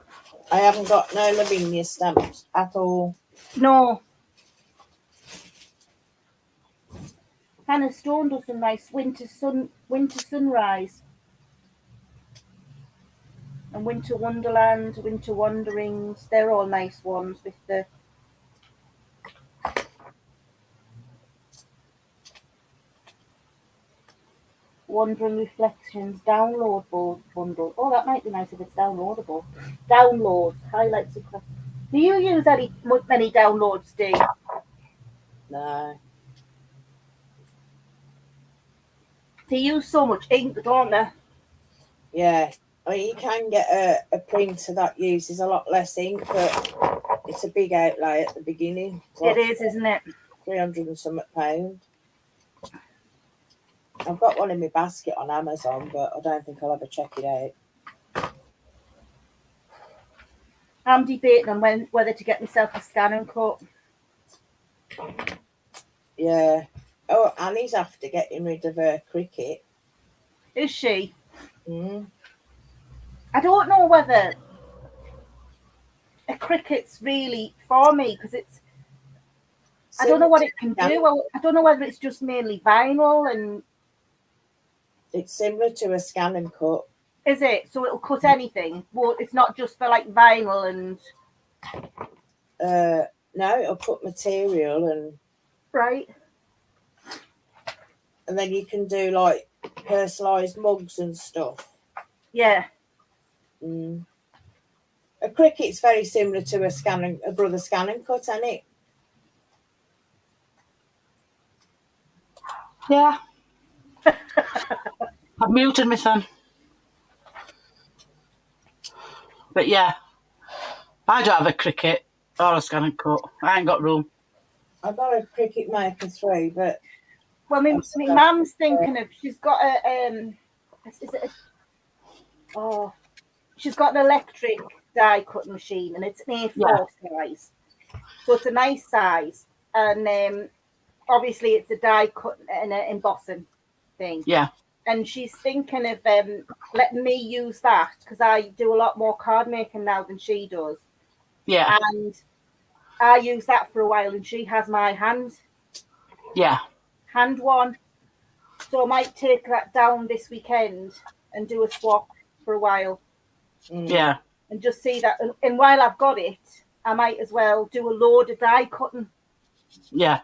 I haven't got no Lavinia stamps at all. No. Hannah Stone does some nice winter sunrise. And Winter Wonderland, Winter Wanderings, they're all nice ones with the Wandering Reflections download bundle. Oh, that might be nice if it's downloadable. Downloads, highlights of craft. Do you use many downloads, Dee? No. They use so much ink, don't they? Yeah. I mean, you can get a printer that uses a lot less ink, but it's a big outlay at the beginning. It is, isn't it? 300 and something £. I've got one in my basket on Amazon, but I don't think I'll ever check it out. I'm debating on whether to get myself a scan and cut. Yeah. Oh, Annie's after getting rid of her cricket. Is she? Mm. I don't know whether a cricket's really for me because I don't know what it can do. I don't know whether it's just mainly vinyl and It's similar to a scan and cut. Is it? So it'll cut anything? Well, it's not just for like vinyl and... No, it'll cut material Right. and then you can do like personalised mugs and stuff. Yeah. Mm. A Cricut's very similar to a Brother Scan and Cut, isn't it? Yeah. I've muted my son. But yeah, I don't have a Cricut or a Scan and Cut. I ain't got room. I've got a Cricut Maker 3, but Well, my mum's thinking of... She's got a... she's got an electric die cutting machine, and it's an A4 size. So it's a nice size. And obviously it's a die cut and an embossing thing. Yeah. And she's thinking of letting me use that because I do a lot more card making now than she does. Yeah. And I use that for a while, and she has my hand one. So I might take that down this weekend and do a swap for a while. Yeah. And just see that. And while I've got it, I might as well do a load of die cutting. Yeah.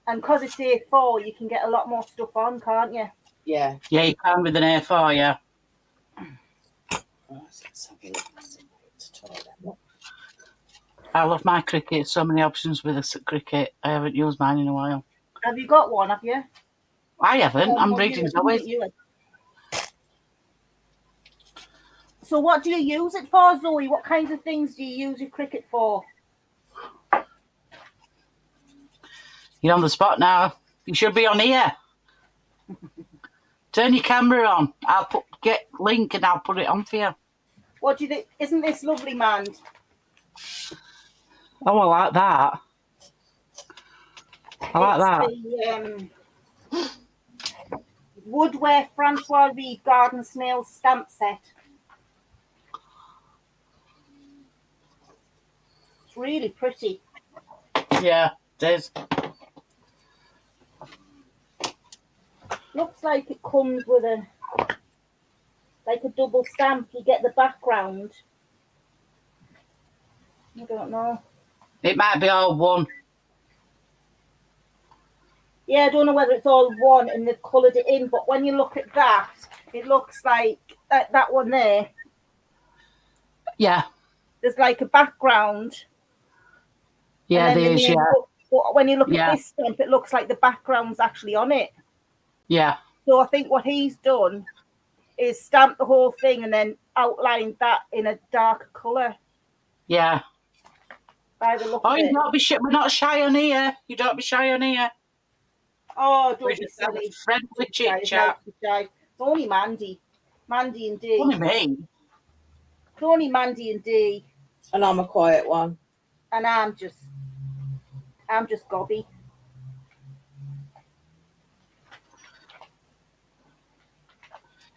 And because it's A4, you can get a lot more stuff on, can't you? yeah. Yeah, you can with an A4, yeah. Let's have a look. To try them up. I love my Cricut. So many options with a Cricut. I haven't used mine in a while. Have you got one, have you? I haven't. I'm Well, reading you- Zoe. you- So what do you use it for, Zoe? What kinds of things do you use your Cricut for? You're on the spot now. You should be on here. Turn your camera on. Get link and I'll put it on for you. What do you think? Isn't this lovely, man? Oh, I like that. I like that. The Woodware Francois Reed Garden Snails stamp set. It's really pretty. Yeah, it is. Looks like it comes with a double stamp. You get the background. I don't know. It might be all one. Yeah, I don't know whether it's all one and they've coloured it in, but when you look at that, it looks like that one there. Yeah. There's like a background. Yeah, and then there is, yeah. But when you look Yeah. at this stamp, it looks like the background's actually on it. Yeah. So I think what he's done is stamp the whole thing and then outlined that in a darker colour Yeah. by the look Oh, of you it. don't be shy. We're not shy on here. You don't be shy on here. Oh, We're don't be just having silly. friendly chit Guys, chat. like to jive. It's only Mandy and Dee. Only me. It's only Mandy and Dee, And I'm a quiet one. and I'm just gobby.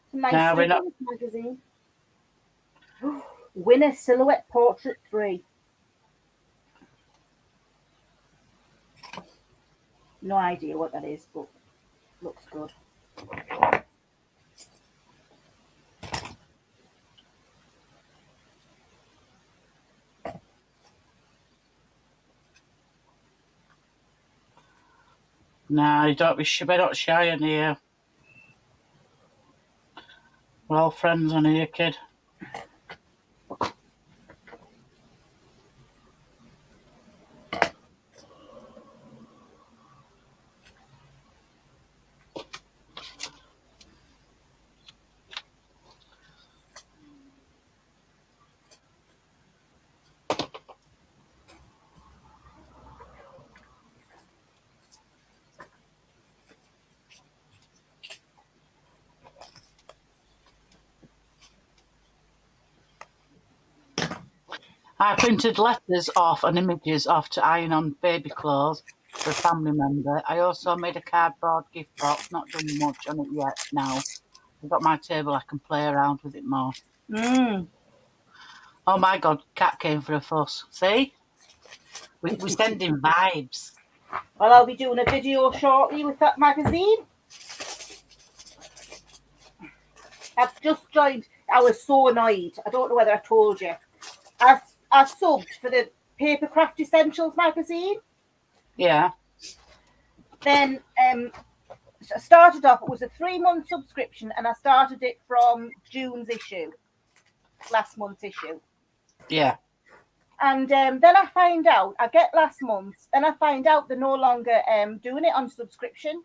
It's a nice No, we're not- children's magazine. Winner Silhouette Portrait 3. No idea what that is, but looks good. No, you don't be shy. We're not shy on here. We're all friends on here, kid. I printed letters off and images off to iron on baby clothes for a family member. I also made a cardboard gift box, not done much on it yet now. I've got my table, I can play around with it more. Oh my God, Cat came for a fuss. See? We're sending vibes. Well, I'll be doing a video shortly with that magazine. I've just joined. I was so annoyed. I don't know whether I told you. I subbed for the Papercraft Essentials magazine. Yeah. Then I started off, it was a 3-month subscription, and I started it from June's issue, last month's issue. Yeah. And then I find out, I get last month's, then I find out they're no longer doing it on subscription.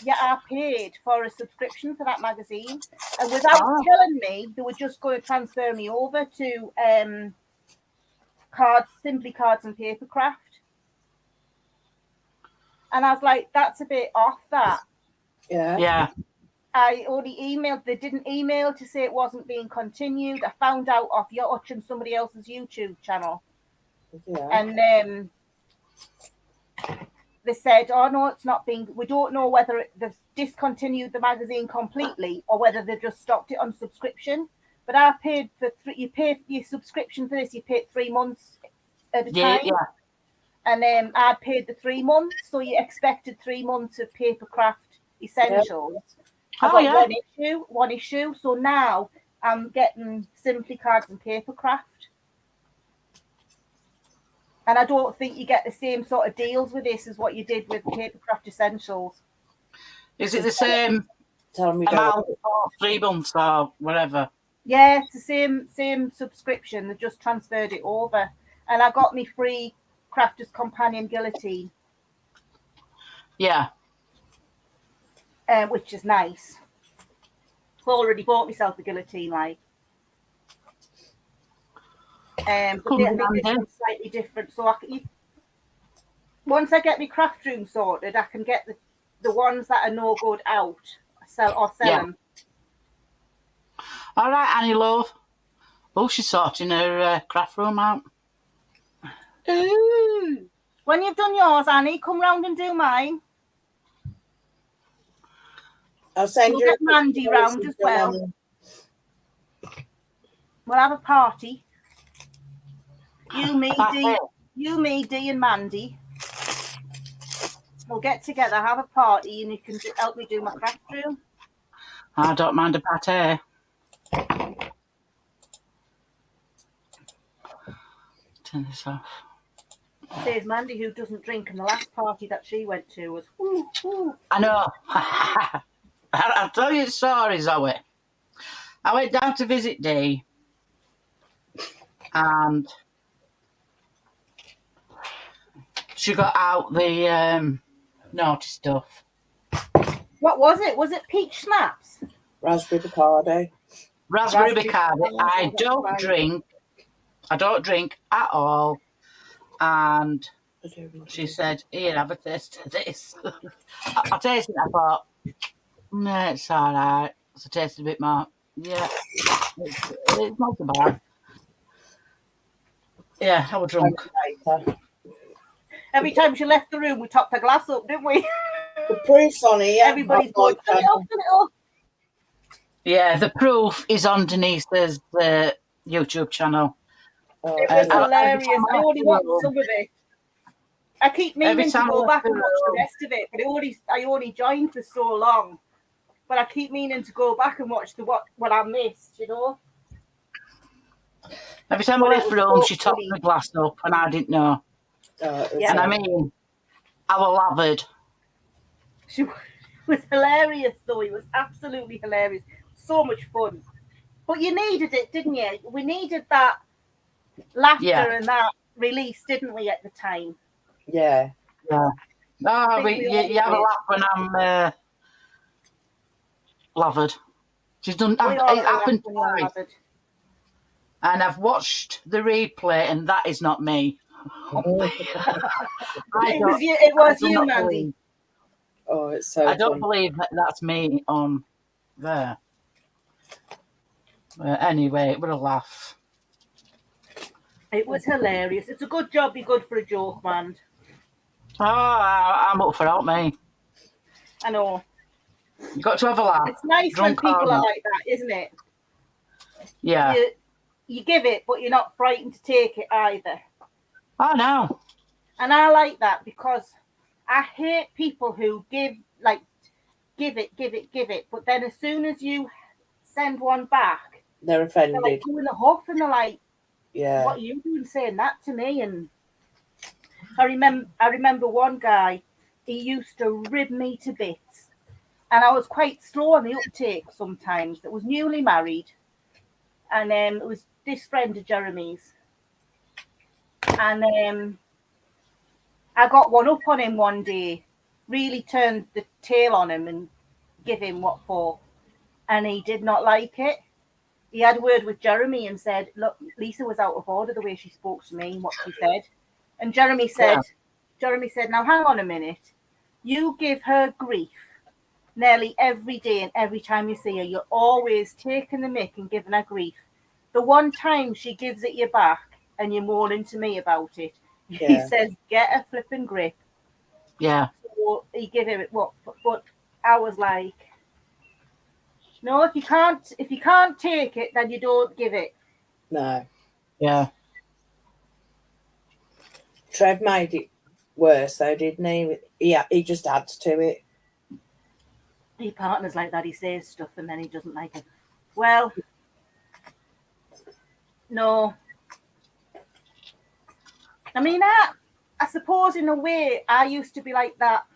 Yeah, I paid for a subscription for that magazine. And without telling me, they were just going to transfer me over to Simply Cards and Papercraft. And I was like, that's a bit off that. Yeah. Yeah. I only emailed, they didn't email to say it wasn't being continued. I found out off watching somebody else's YouTube channel. Yeah. And they said, oh no, it's not being, we don't know whether they've discontinued the magazine completely or whether they've just stopped it on subscription. But I paid for you pay for your subscription for this, you paid 3 months at a time. Yeah. And I'd paid the 3 months, so you expected 3 months of Papercraft Essentials. I got one issue. So now I'm getting Simply Cards and Papercraft. And I don't think you get the same sort of deals with this as what you did with Papercraft Essentials. Is it the same amount for 3 months or whatever? Yeah, it's the same subscription. They just transferred it over. And I got me free Crafter's Companion Guillotine. Yeah. Which is nice. I've already bought myself the guillotine, like. But I think this one's slightly different. So once I get my craft room sorted, I can get the ones that are no good out, sell them. All right, Annie love. Oh, she's sorting her craft room out. Ooh. When you've done yours, Annie, come round and do mine. I'll send you. Get Mandy round as well. We'll have a party. You, me, Dee, and Mandy. We'll get together, have a party, and you can help me do my craft room. I don't mind a pate. Turn this off. Says Mandy, who doesn't drink, and the last party that she went to was woo, woo. I know. I'll tell you the story, Zoe. I went down to visit Dee, and she got out the naughty stuff. What was it? Was it peach schnapps? Raspberry Bacardi. Raspberry Bacardi. I don't drink at all. And she said, here, have a taste of this. I tasted it, I thought, no, it's all right. So I tasted a bit more. Yeah, it's not so bad. Yeah, I was drunk. Every time she left the room, we topped her glass up, didn't we? The proof's on here. Everybody's going, turn it off. Yeah, the proof is on Denise's YouTube channel. It was hilarious. I only watched some of it. I keep meaning to go back and watch the rest of it, but I only joined for so long. But I keep meaning to go back and watch what I missed, you know. Every time I left the room, she topped the glass up, and I didn't know. And I mean, I was lathered. She was hilarious, though. It was absolutely hilarious. So much fun. But you needed it, didn't you? We needed that laughter and that release, didn't we, at the time? Yeah. Yeah. No, you have a laugh when I'm lathered. She's done. It happened twice. And I've watched the replay, and that is not me. It was you, Mandy. Oh, it's so I don't believe that's me on there. Anyway, it was a laugh. It was hilarious. It's a good job you're good for a joke, man. Oh, I'm up for help, me. I know. You got to have a laugh. It's nice when people are like that, isn't it? Yeah. You give it, but you're not frightened to take it either. Oh, no. And I like that because I hate people who give it, but then as soon as you send one back, They're They're offended. like doing the huff, and they're like, Yeah. "What are you doing saying that to me?" And I remember one guy. He used to rib me to bits, and I was quite slow on the uptake sometimes. That was newly married, and it was this friend of Jeremy's, and I got one up on him one day. Really turned the tail on him and give him what for, and he did not like it. He had a word with Jeremy and said, "Look, Lisa was out of order the way she spoke to me and what she said." And Jeremy said, "Now hang on a minute. You give her grief nearly every day and every time you see her. You're always taking the mick and giving her grief. The one time she gives it you back and you're moaning to me about it," he Yeah. says, "get a flipping grip." Yeah. So he gave it what, but I was like, no, if you can't take it, then you don't give it. No. Yeah. Trev made it worse though, didn't he? Yeah, he just adds to it. He partners like that. He says stuff and then he doesn't like it. Well, no. I mean, I suppose in a way I used to be like that,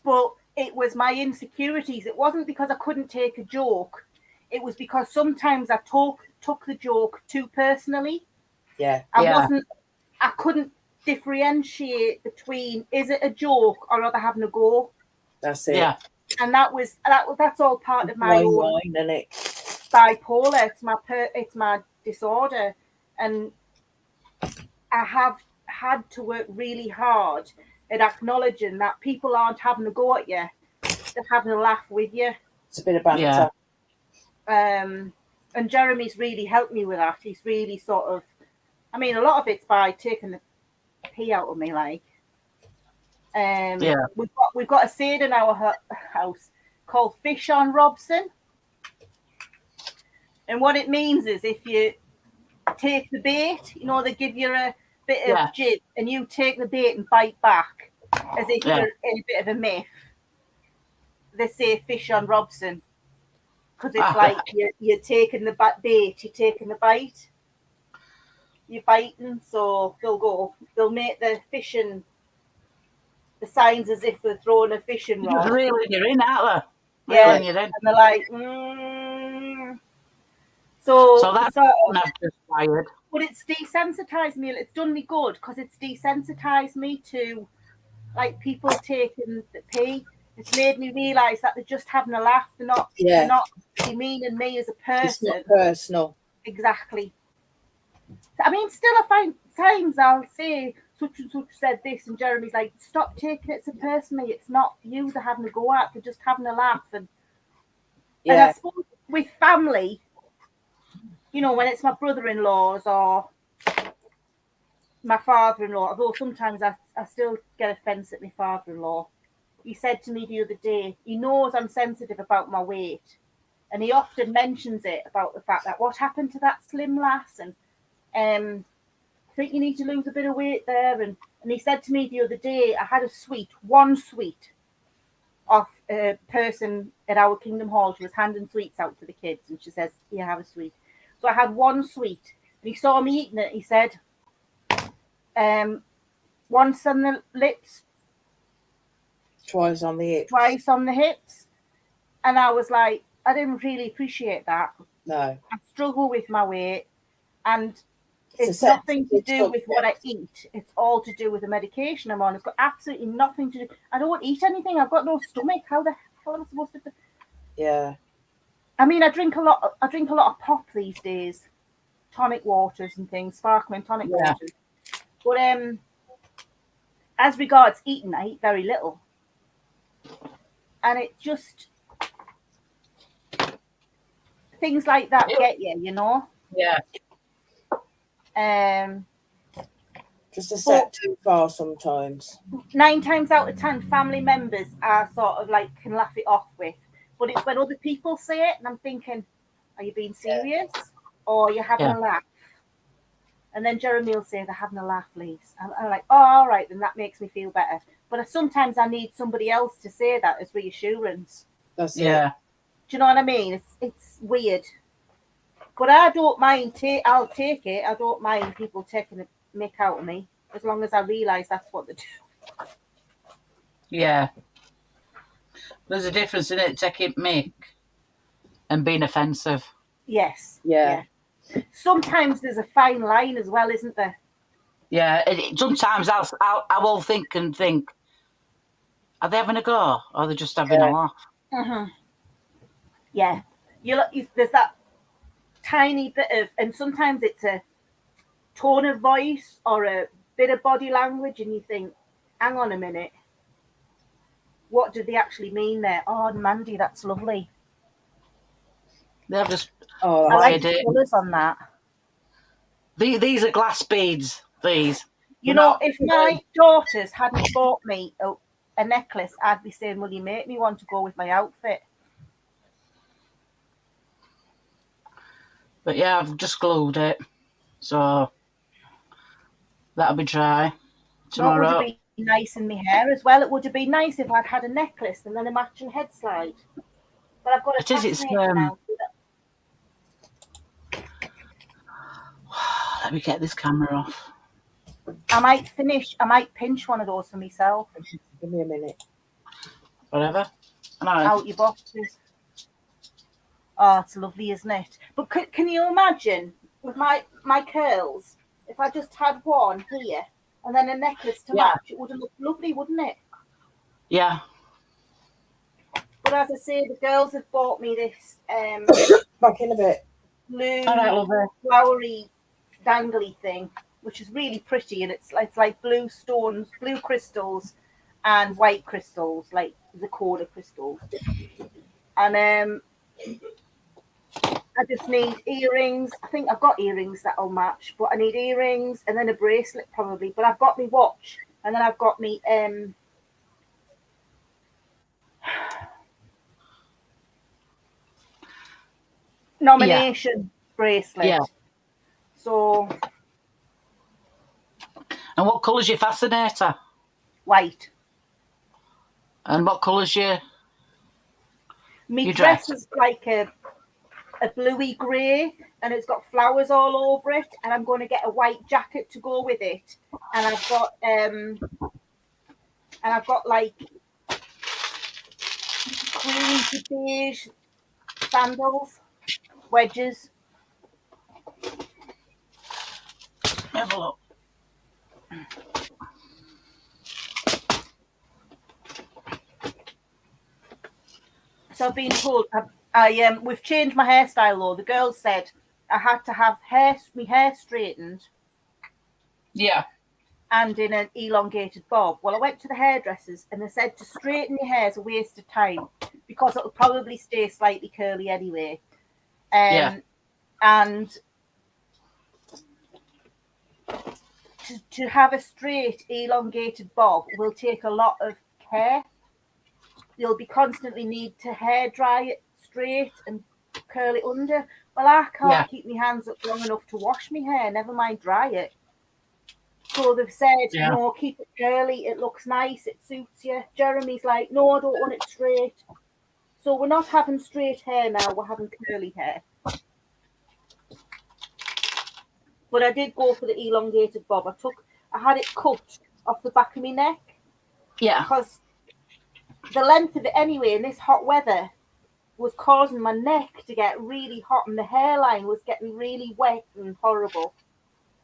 but it was my insecurities. It wasn't because I couldn't take a joke. It was because sometimes I took the joke too personally. Yeah. I couldn't differentiate between is it a joke or are they having a go? That's it. Yeah. And that's all part of my own Line, isn't it? bipolar. It's my disorder, and I have had to work really hard at acknowledging that people aren't having a go at you; they're having a laugh with you. It's a bit of banter. Yeah. And Jeremy's really helped me with that. He's really sort of, I mean, a lot of it's by taking the pee out of me, like. Yeah. We've got a saying in our house called "Fish on Robson," and what it means is if you take the bait, you know, they give you a bit of jib, and you take the bait and bite back as if you're in a bit of a miff. They say "Fish on Robson" because it's like you're taking the bait, you're taking the bite, you're biting, so they'll make the fishing. The signs as if they're throwing a fishing rod. Really, you're in, aren't they? Yeah, Really, you're in. and they're like, So that's sort what I've just fired. But it's desensitized me. It's done me good because it's desensitized me to like people taking the pee. It's made me realise that they're just having a laugh. They're not demeaning me as a person. It's not personal. Exactly. I mean, still I find times I'll say such and such said this, and Jeremy's like, "Stop taking it so personally. It's not you they're having a go at. They're just having a laugh." And I suppose with family, you know, when it's my brother-in-laws or my father-in-law, although sometimes I still get offence at my father-in-law. He said to me the other day, he knows I'm sensitive about my weight, and he often mentions it about the fact that what happened to that slim lass, and I think you need to lose a bit of weight there. And he said to me the other day, I had one sweet off a person at our Kingdom Hall. She was handing sweets out to the kids, and she says, "Here, have a sweet." So I had one sweet, and he saw me eating it. He said, "Once on the lips, twice on the hips." Twice on the hips. And I was like, I didn't really appreciate that. No. I struggle with my weight, and it's nothing to do with what I eat. It's all to do with the medication I'm on. It's got absolutely nothing to do. I don't eat anything. I've got no stomach. How the hell am I supposed to do? Yeah. I mean, I drink a lot of pop these days, tonic waters and things, sparkling tonic waters. But as regards eating, I eat very little, and it just things like that get you, you know. Yeah. Just a step too far sometimes. 9 times out of 10, family members are sort of like can laugh it off with, but it's when other people say it, and I'm thinking, are you being serious, or are you having a laugh? And then Jeremy will say they're having a laugh, Lise. I'm like, oh, all right, then that makes me feel better. But sometimes I need somebody else to say that as reassurance. That's it. Yeah. Do you know what I mean? It's weird. But I don't mind. I'll take it. I don't mind people taking a mick out of me as long as I realise that's what they do. Yeah. There's a difference in it, taking mick and being offensive. Yes. Yeah. Sometimes there's a fine line as well, isn't there? Yeah. Sometimes I will think, are they having a go, or are they just having a laugh? Mm-hmm. Yeah. There's that tiny bit of, and sometimes it's a tone of voice or a bit of body language, and you think, hang on a minute, what did they actually mean there? Oh, Mandy, that's lovely. They've just Oh, I like wired the it. colours on that. These are glass beads. These. You They're know, not- if my daughters hadn't bought me a necklace, I'd be saying, will you make me one to go with my outfit? But yeah, I've just glued it, so that'll be dry No, it tomorrow. would have been nice in my hair as well. It would have been nice if I'd had a necklace and then a matching head slide. But I've got a It is, it's, fascinator now. Let me get this camera off. I might pinch one of those for myself. give me a minute. Whatever. I know. Out your boxes. Oh, it's lovely, isn't it? But can you imagine with my curls, if I just had one here and then a necklace to Yeah. match, it would have looked lovely, wouldn't it? Yeah. But as I say, the girls have bought me this Back in a bit. blue All right, lovely. flowery dangly thing, which is really pretty, and it's like blue stones, blue crystals, and white crystals, like the Zirconia crystals. And I just need earrings. I think I've got earrings that'll match, but I need earrings and then a bracelet probably. But I've got my watch, and then I've got me nomination bracelet. Yeah. So And what colour's your fascinator? white. And what colour's your... My Your dress dress? is like a bluey grey, and it's got flowers all over it. And I'm going to get a white jacket to go with it. And I've got like cream to beige sandals, wedges. Have a look. So I've been told we've changed my hairstyle though. The girls said I had to have my hair straightened Yeah. and in an elongated bob. Well, I went to the hairdressers and they said to straighten your hair is a waste of time because it'll probably stay slightly curly anyway. Yeah. And to have a straight elongated bob will take a lot of care. You'll be constantly need to hair dry it straight and curl it under. Well, I can't keep my hands up long enough to wash my hair, never mind dry it. So they've said, no, keep it curly, it looks nice, it suits you. Jeremy's like, no, I don't want it straight. So we're not having straight hair now, we're having curly hair. But I did go for the elongated bob. I had it cut off the back of my neck. Yeah. Because the length of it anyway in this hot weather was causing my neck to get really hot and the hairline was getting really wet and horrible.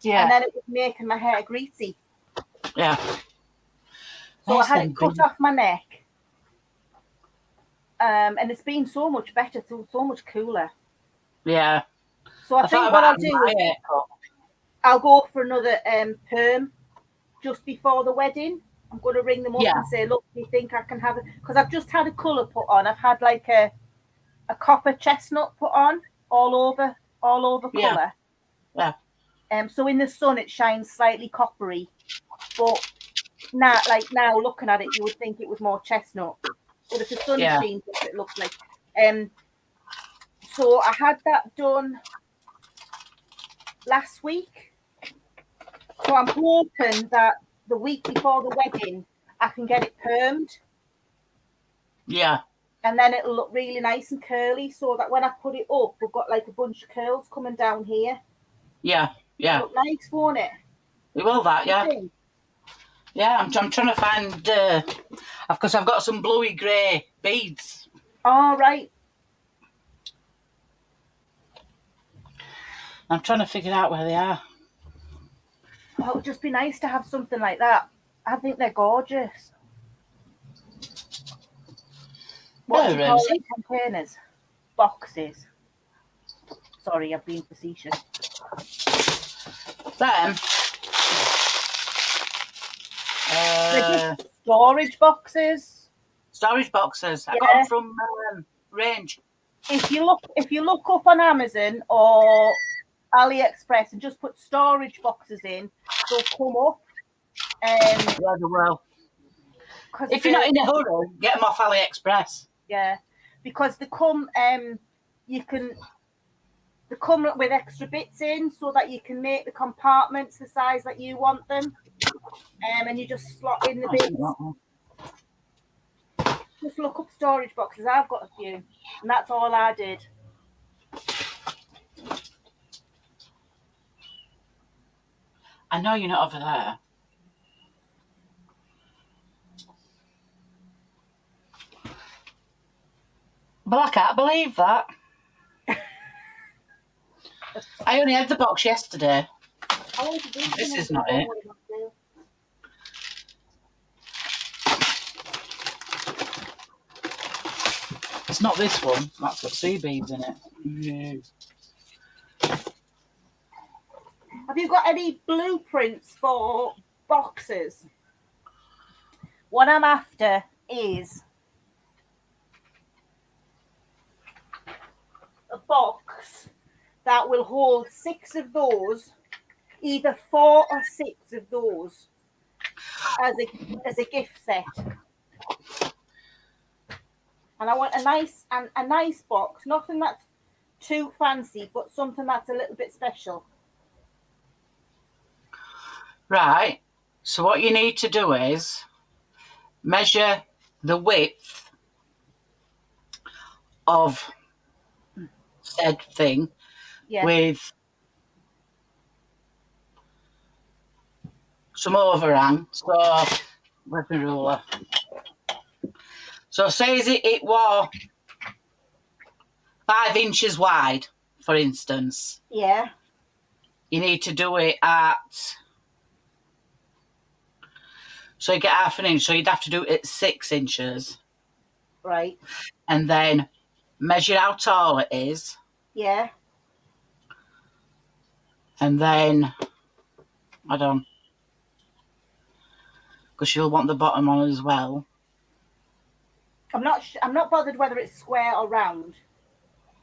Yeah. And then it was making my hair greasy. Yeah. So Nice I had then, it cut baby. off my neck. And it's been so much better, so much cooler. Yeah. So I think what I'll do is I'll go for another perm just before the wedding. I'm going to ring them up and say, look, do you think I can have it? Because I've just had a colour put on. I've had like a copper chestnut put on all over colour. Yeah. So in the sun it shines slightly coppery, but now looking at it, you would think it was more chestnut. But if the sun shines, it looks like. So I had that done last week. So I'm hoping that the week before the wedding, I can get it permed. Yeah. and then it'll look really nice and curly, so that when I put it up, we've got like a bunch of curls coming down here. Yeah. It'll look nice, won't it? It will that, yeah. Think? Yeah, I'm trying to find, because I've got some bluey grey beads. All right. I'm trying to figure out where they are. Oh, it would just be nice to have something like that. I think they're gorgeous. What do you call Rosie. it? Containers? Boxes. Sorry, I've been facetious. Them. They're just storage boxes. Storage boxes. I got Yeah. them from Range. If you look up on Amazon or AliExpress and just put storage boxes in, they'll come up. Yeah, they will. If you're not in a hurry, get them off AliExpress. Yeah, because they come they come with extra bits in so that you can make the compartments the size that you want them. And you just slot in the bits. Just look up storage boxes. I've got a few, and that's all I did. I know you're not over there. But I can't believe that. I only had the box yesterday. I want to do This something is not with it. what I want to do. It's not this one. That's got sea beads in it. Have you got any blueprints for boxes? What I'm after is a box that will hold 6 of those, either 4 or 6 of those, as a gift set. And I want a nice box, nothing that's too fancy, but something that's a little bit special. Right. So what you need to do is measure the width of said thing Yeah. with some overhang. So where's my ruler? So say it was 5 inches wide, for instance. Yeah. You need to do it at, so you get half an inch, so you'd have to do it at 6 inches. Right. And then measure how tall it is. Yeah. And then, hold on, because you'll want the bottom on as well. I'm not bothered whether it's square or round.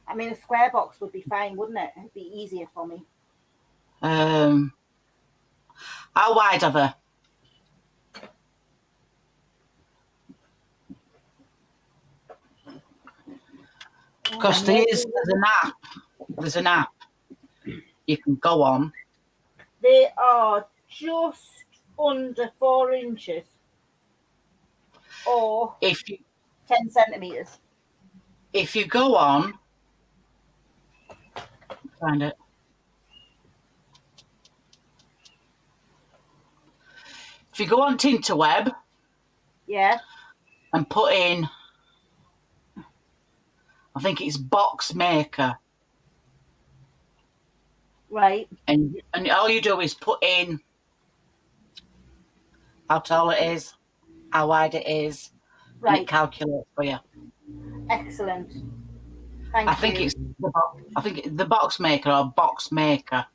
I mean, a square box would be fine, wouldn't it? It'd be easier for me. How wide are they? Because there's an app you can go on. They are just under 4 inches or If you 10 centimeters. if you go on, find it. If you go on Tinterweb Yeah. and put in, I think it's box maker, Right. and all you do is put in how tall it is, how wide it is, and Right. it calculates for you. Excellent. Thank I think you. it's the box maker or box maker.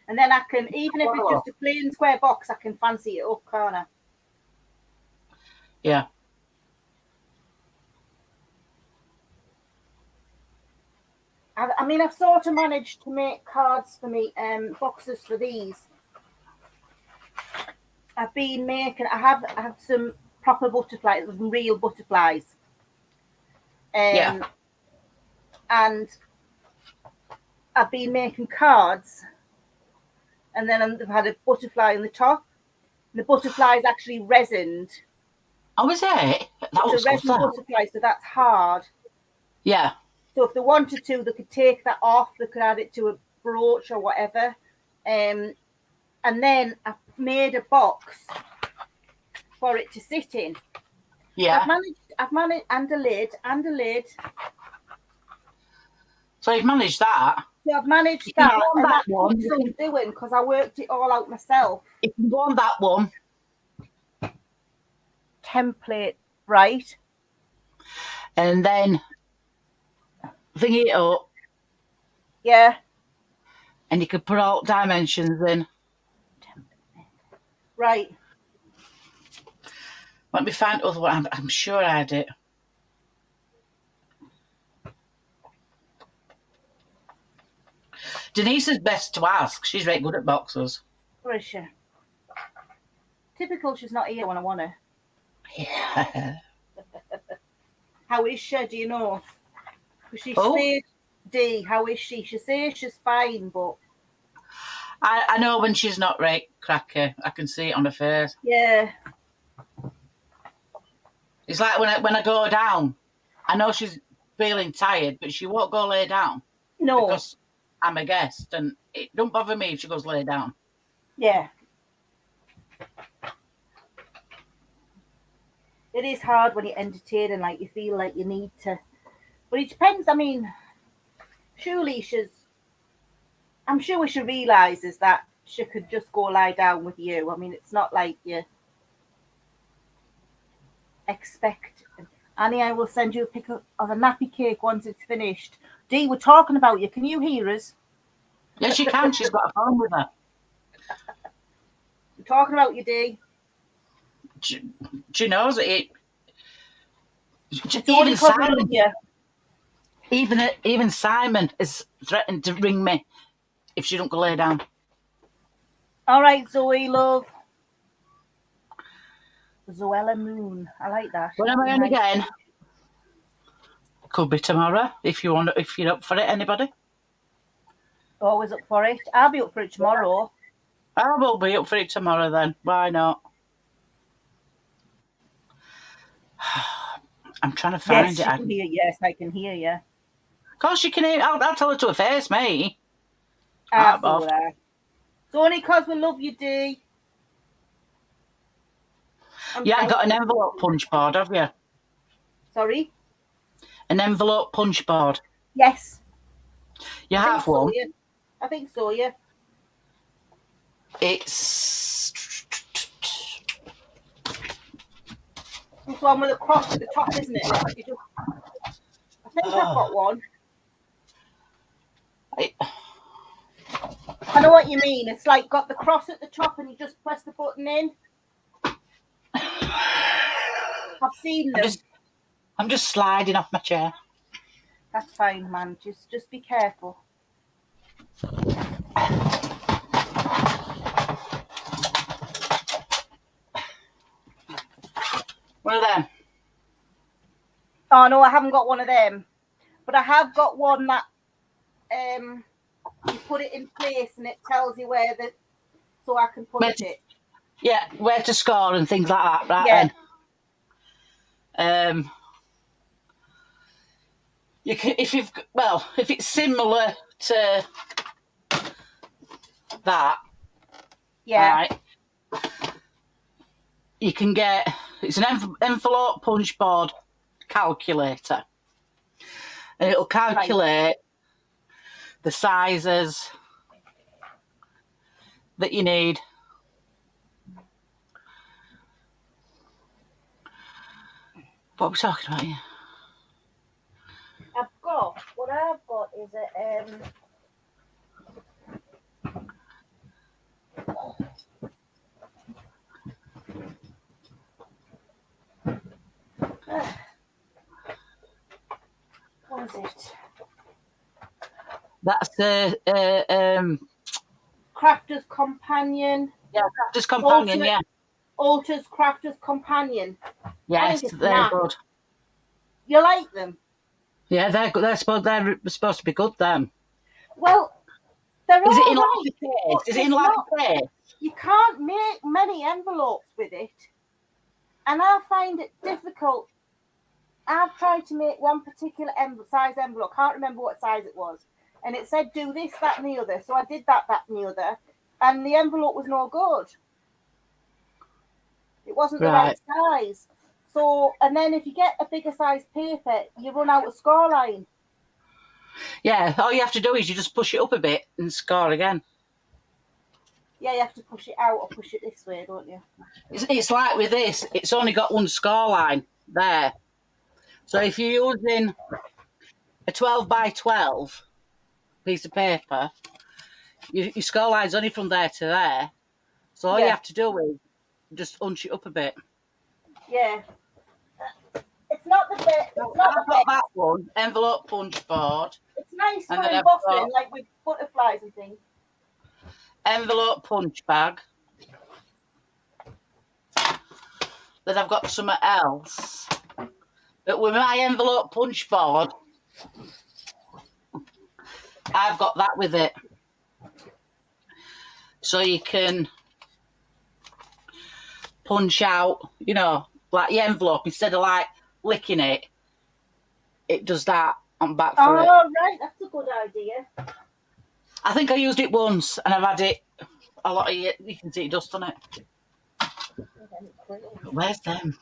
And then I can, even if it's just a plain square box, I can fancy it up, can't I? Yeah. I mean, I've sort of managed to make cards for me, boxes for these. I've been making. I have some proper butterflies, real butterflies. Yeah. And I've been making cards, and then I've had a butterfly on the top. And the butterfly is actually resined Oh, was it? That It's was a good. resin That. butterfly, so that's hard. Yeah. So if they wanted to, they could take that off. They could add it to a brooch or whatever. And then I made a box for it to sit in. Yeah. I've managed, and a lid. So you've managed that. So I've managed You can that, go on and that that one. took some doing because I worked it all out myself. If you go on that one, Template, right? and then thing it up, Yeah. and you can put all dimensions in. Right. Let me find other one. I'm sure I had it. Denise is best to ask. She's very good at boxes. Where is she? Typical, she's not here when I want her. Yeah. How is she? Do you know? Because she Oh. said, D, how is she? She says she's fine, but I know when she's not right, cracker. I can see it on her face. yeah. It's like when I go down, I know she's feeling tired, but she won't go lay down No. because I'm a guest, and it don't bother me if she goes lay down. Yeah. It is hard when you're entertaining, like you feel like you need to. But it depends. I mean, surely I'm sure she realises that she could just go lie down with you. I mean, it's not like you expect. Annie, I will send you a pic of a nappy cake once it's finished. Dee, we're talking about you. Can you hear us? Yes, she can. She's got a phone with her. We're talking about you, Dee. She knows it. It's only 'cause we love you. Even Simon is threatened to ring me if she don't go lay down. All right, Zoe, love. Zoella Moon. I like that. When am I on again? Could be tomorrow if you're up for it. Anybody? Always up for it. I'll be up for it tomorrow. I will be up for it tomorrow then. Why not? I'm trying to find Yes, it. I can hear. Yes, I can hear you. Of course you can hear. I'll tell her to her face, me. I Bob. saw that. It's only because we love you, Dee. You haven't got an envelope punch board, have you? Sorry? An envelope punch board. Yes. You I think have so, one. yeah. I think so, yeah. It's It's one with a cross at the top, isn't it? I think I've got one. I know what you mean. It's like got the cross at the top and you just press the button in. I've seen them. I'm just sliding off my chair. That's fine, man. Just be careful. One of them. Oh no, I haven't got one of them, but I have got one that you put it in place and it tells you where so I can punch it. Yeah, where to score and things like that, right? Yeah. Then. You can if it's similar to that. Yeah. Right, you can get it's an envelope punch board calculator, and it'll calculate the sizes that you need. What are we talking about here? What I've got is what is it? That's Crafter's Companion. Yeah, Crafter's Companion. Yeah. Alta's Crafter's Companion. Yes, they're good. You like them? Yeah, they're good. They're supposed to be good. Them. Well, they're all Is it in right, like a case? but Is it in like a case? You can't make many envelopes with it, And I find it difficult. I've tried to make one particular size envelope. Can't remember what size it was. And it said do this, that, and the other. So I did that, and the other. And the envelope was no good. It wasn't the right size. So, and then if you get a bigger size paper, you run out of score line. Yeah, all you have to do is you just push it up a bit and score again. Yeah, you have to push it out or push it this way, don't you? It's like with this, it's only got one score line there. So if you're using a 12 by 12 piece of paper, your score line's only from there to there. So all you have to do is just hunch it up a bit. Yeah. It's not the best. I've got that one, envelope punch board. It's nice for And then I've embossing, got- like with butterflies and things. Envelope punch bag. Then I've got something else. But with my envelope punch board, I've got that with it. So you can punch out, you know, like the envelope, instead of like licking it, it does that on back for it. Oh, right, that's a good idea. I think I used it once and I've had it a lot of years. You can see dust on it. Where's them?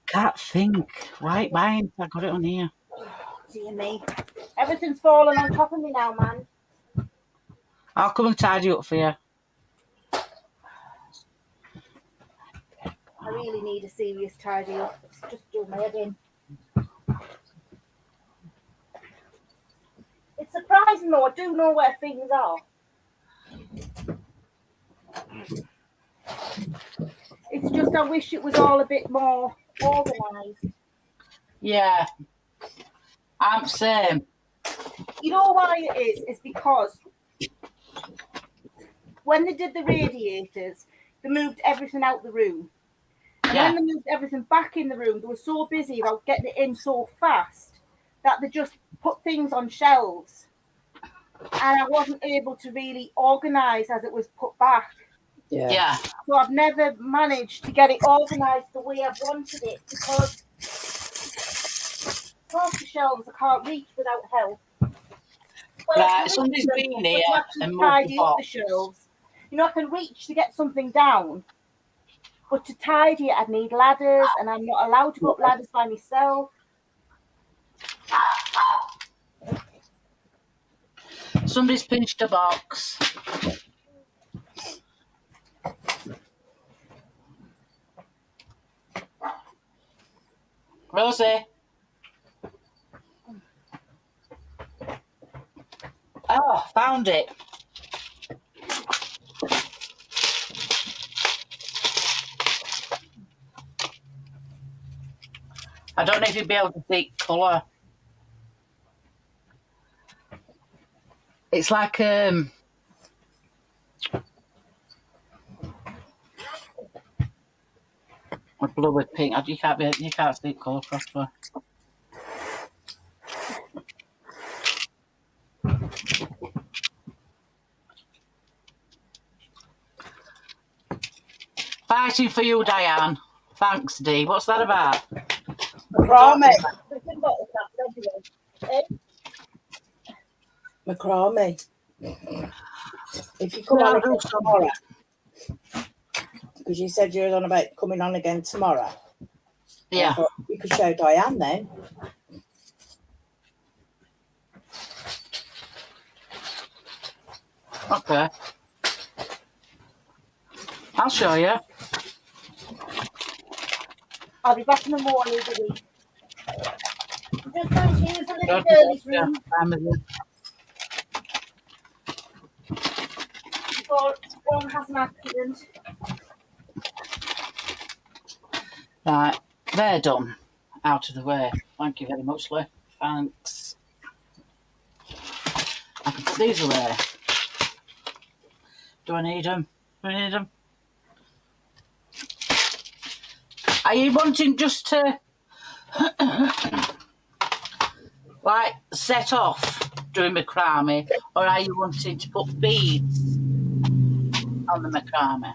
Can't think. Right, mine. I got it on here. Dear me. Everything's falling on top of me now, man. I'll come and tidy up for you. I really need a serious tidy up. It's just doing my head in. It's surprising though, I do know where things are. It's just I wish it was all a bit more organised. Yeah. I'm same. You know why it is? It's because when they did the radiators, they moved everything out the room. And Yeah. when they moved everything back in the room, they were so busy about getting it in so fast that they just put things on shelves. And I wasn't able to really organise as it was put back. Yeah. So I've never managed to get it organised the way I've wanted it because half the shelves I can't reach without help. Well, I Right, can somebody's reach them, been but here to actually and moved tidy the up the box. shelves. You know, I can reach to get something down, but to tidy it, I'd need ladders, and I'm not allowed to go up ladders by myself. Somebody's pinched a box. Rosie. Oh, found it. I don't know if you'd be able to see colour. It's like a blue with pink. You can't see colour properly. Fighting for you, Diane. Thanks, Dee. What's that about? Macrame. Eh? Macrame. If you come No, on do again some. tomorrow, because you said you were on about coming on again tomorrow. Yeah. I thought you could show Diane then. Okay. I'll show you. I'll be back in the morning of the week. I'm just going to use the little Go to girlie's yeah, room I'm with you. before one has an accident. Right, they're done. Out of the way. Thank you very much, Lee. Thanks. I can put these away. Do I need them? Do I need them? Are you wanting just to like set off doing macrame, or are you wanting to put beads on the macrame.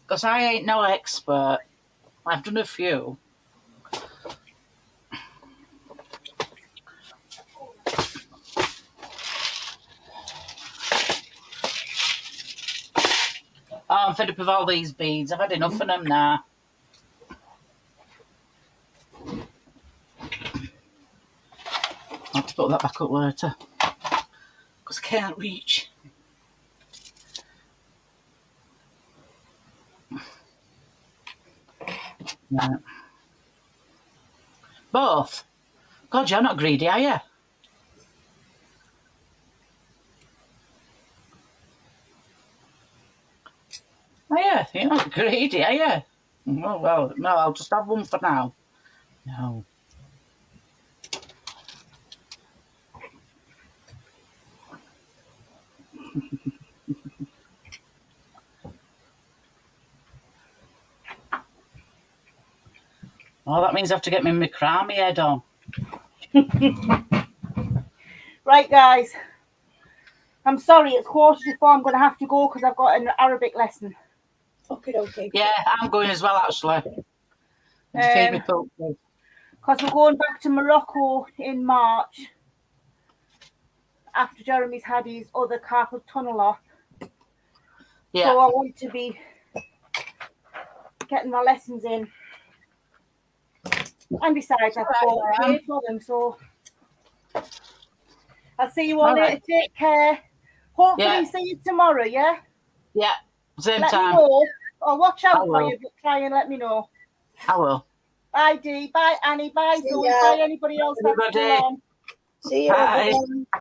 Because I ain't no expert. I've done a few. Oh, I'm fed up with all these beads. I've had enough of them now. I'll have to put that back up later. Because I can't reach. Right. Both? God, you're not greedy, are you? Are you? You're not greedy, are you? Oh, well, no, I'll just have one for now. No. Oh, that means I have to get my macrame head on. Right, guys. I'm sorry, it's 4:45. I'm going to have to go because I've got an Arabic lesson. Okay. Yeah, I'm going as well, actually. Feed me poultry. Because we're going back to Morocco in March after Jeremy's had his other carpal tunnel off. Yeah. So I want to be getting my lessons in. And besides, I've got paid for them, so I'll see you all later. Right. Take care. Hopefully Yeah. see you tomorrow, yeah? Yeah, same Let time. me know. I'll watch I out for will. you, but try and let me know. I will. Bye, Dee. Bye, Annie. Bye, See Zoe. ya. Bye, anybody else that's still Everybody. on. See you. Bye. everyone.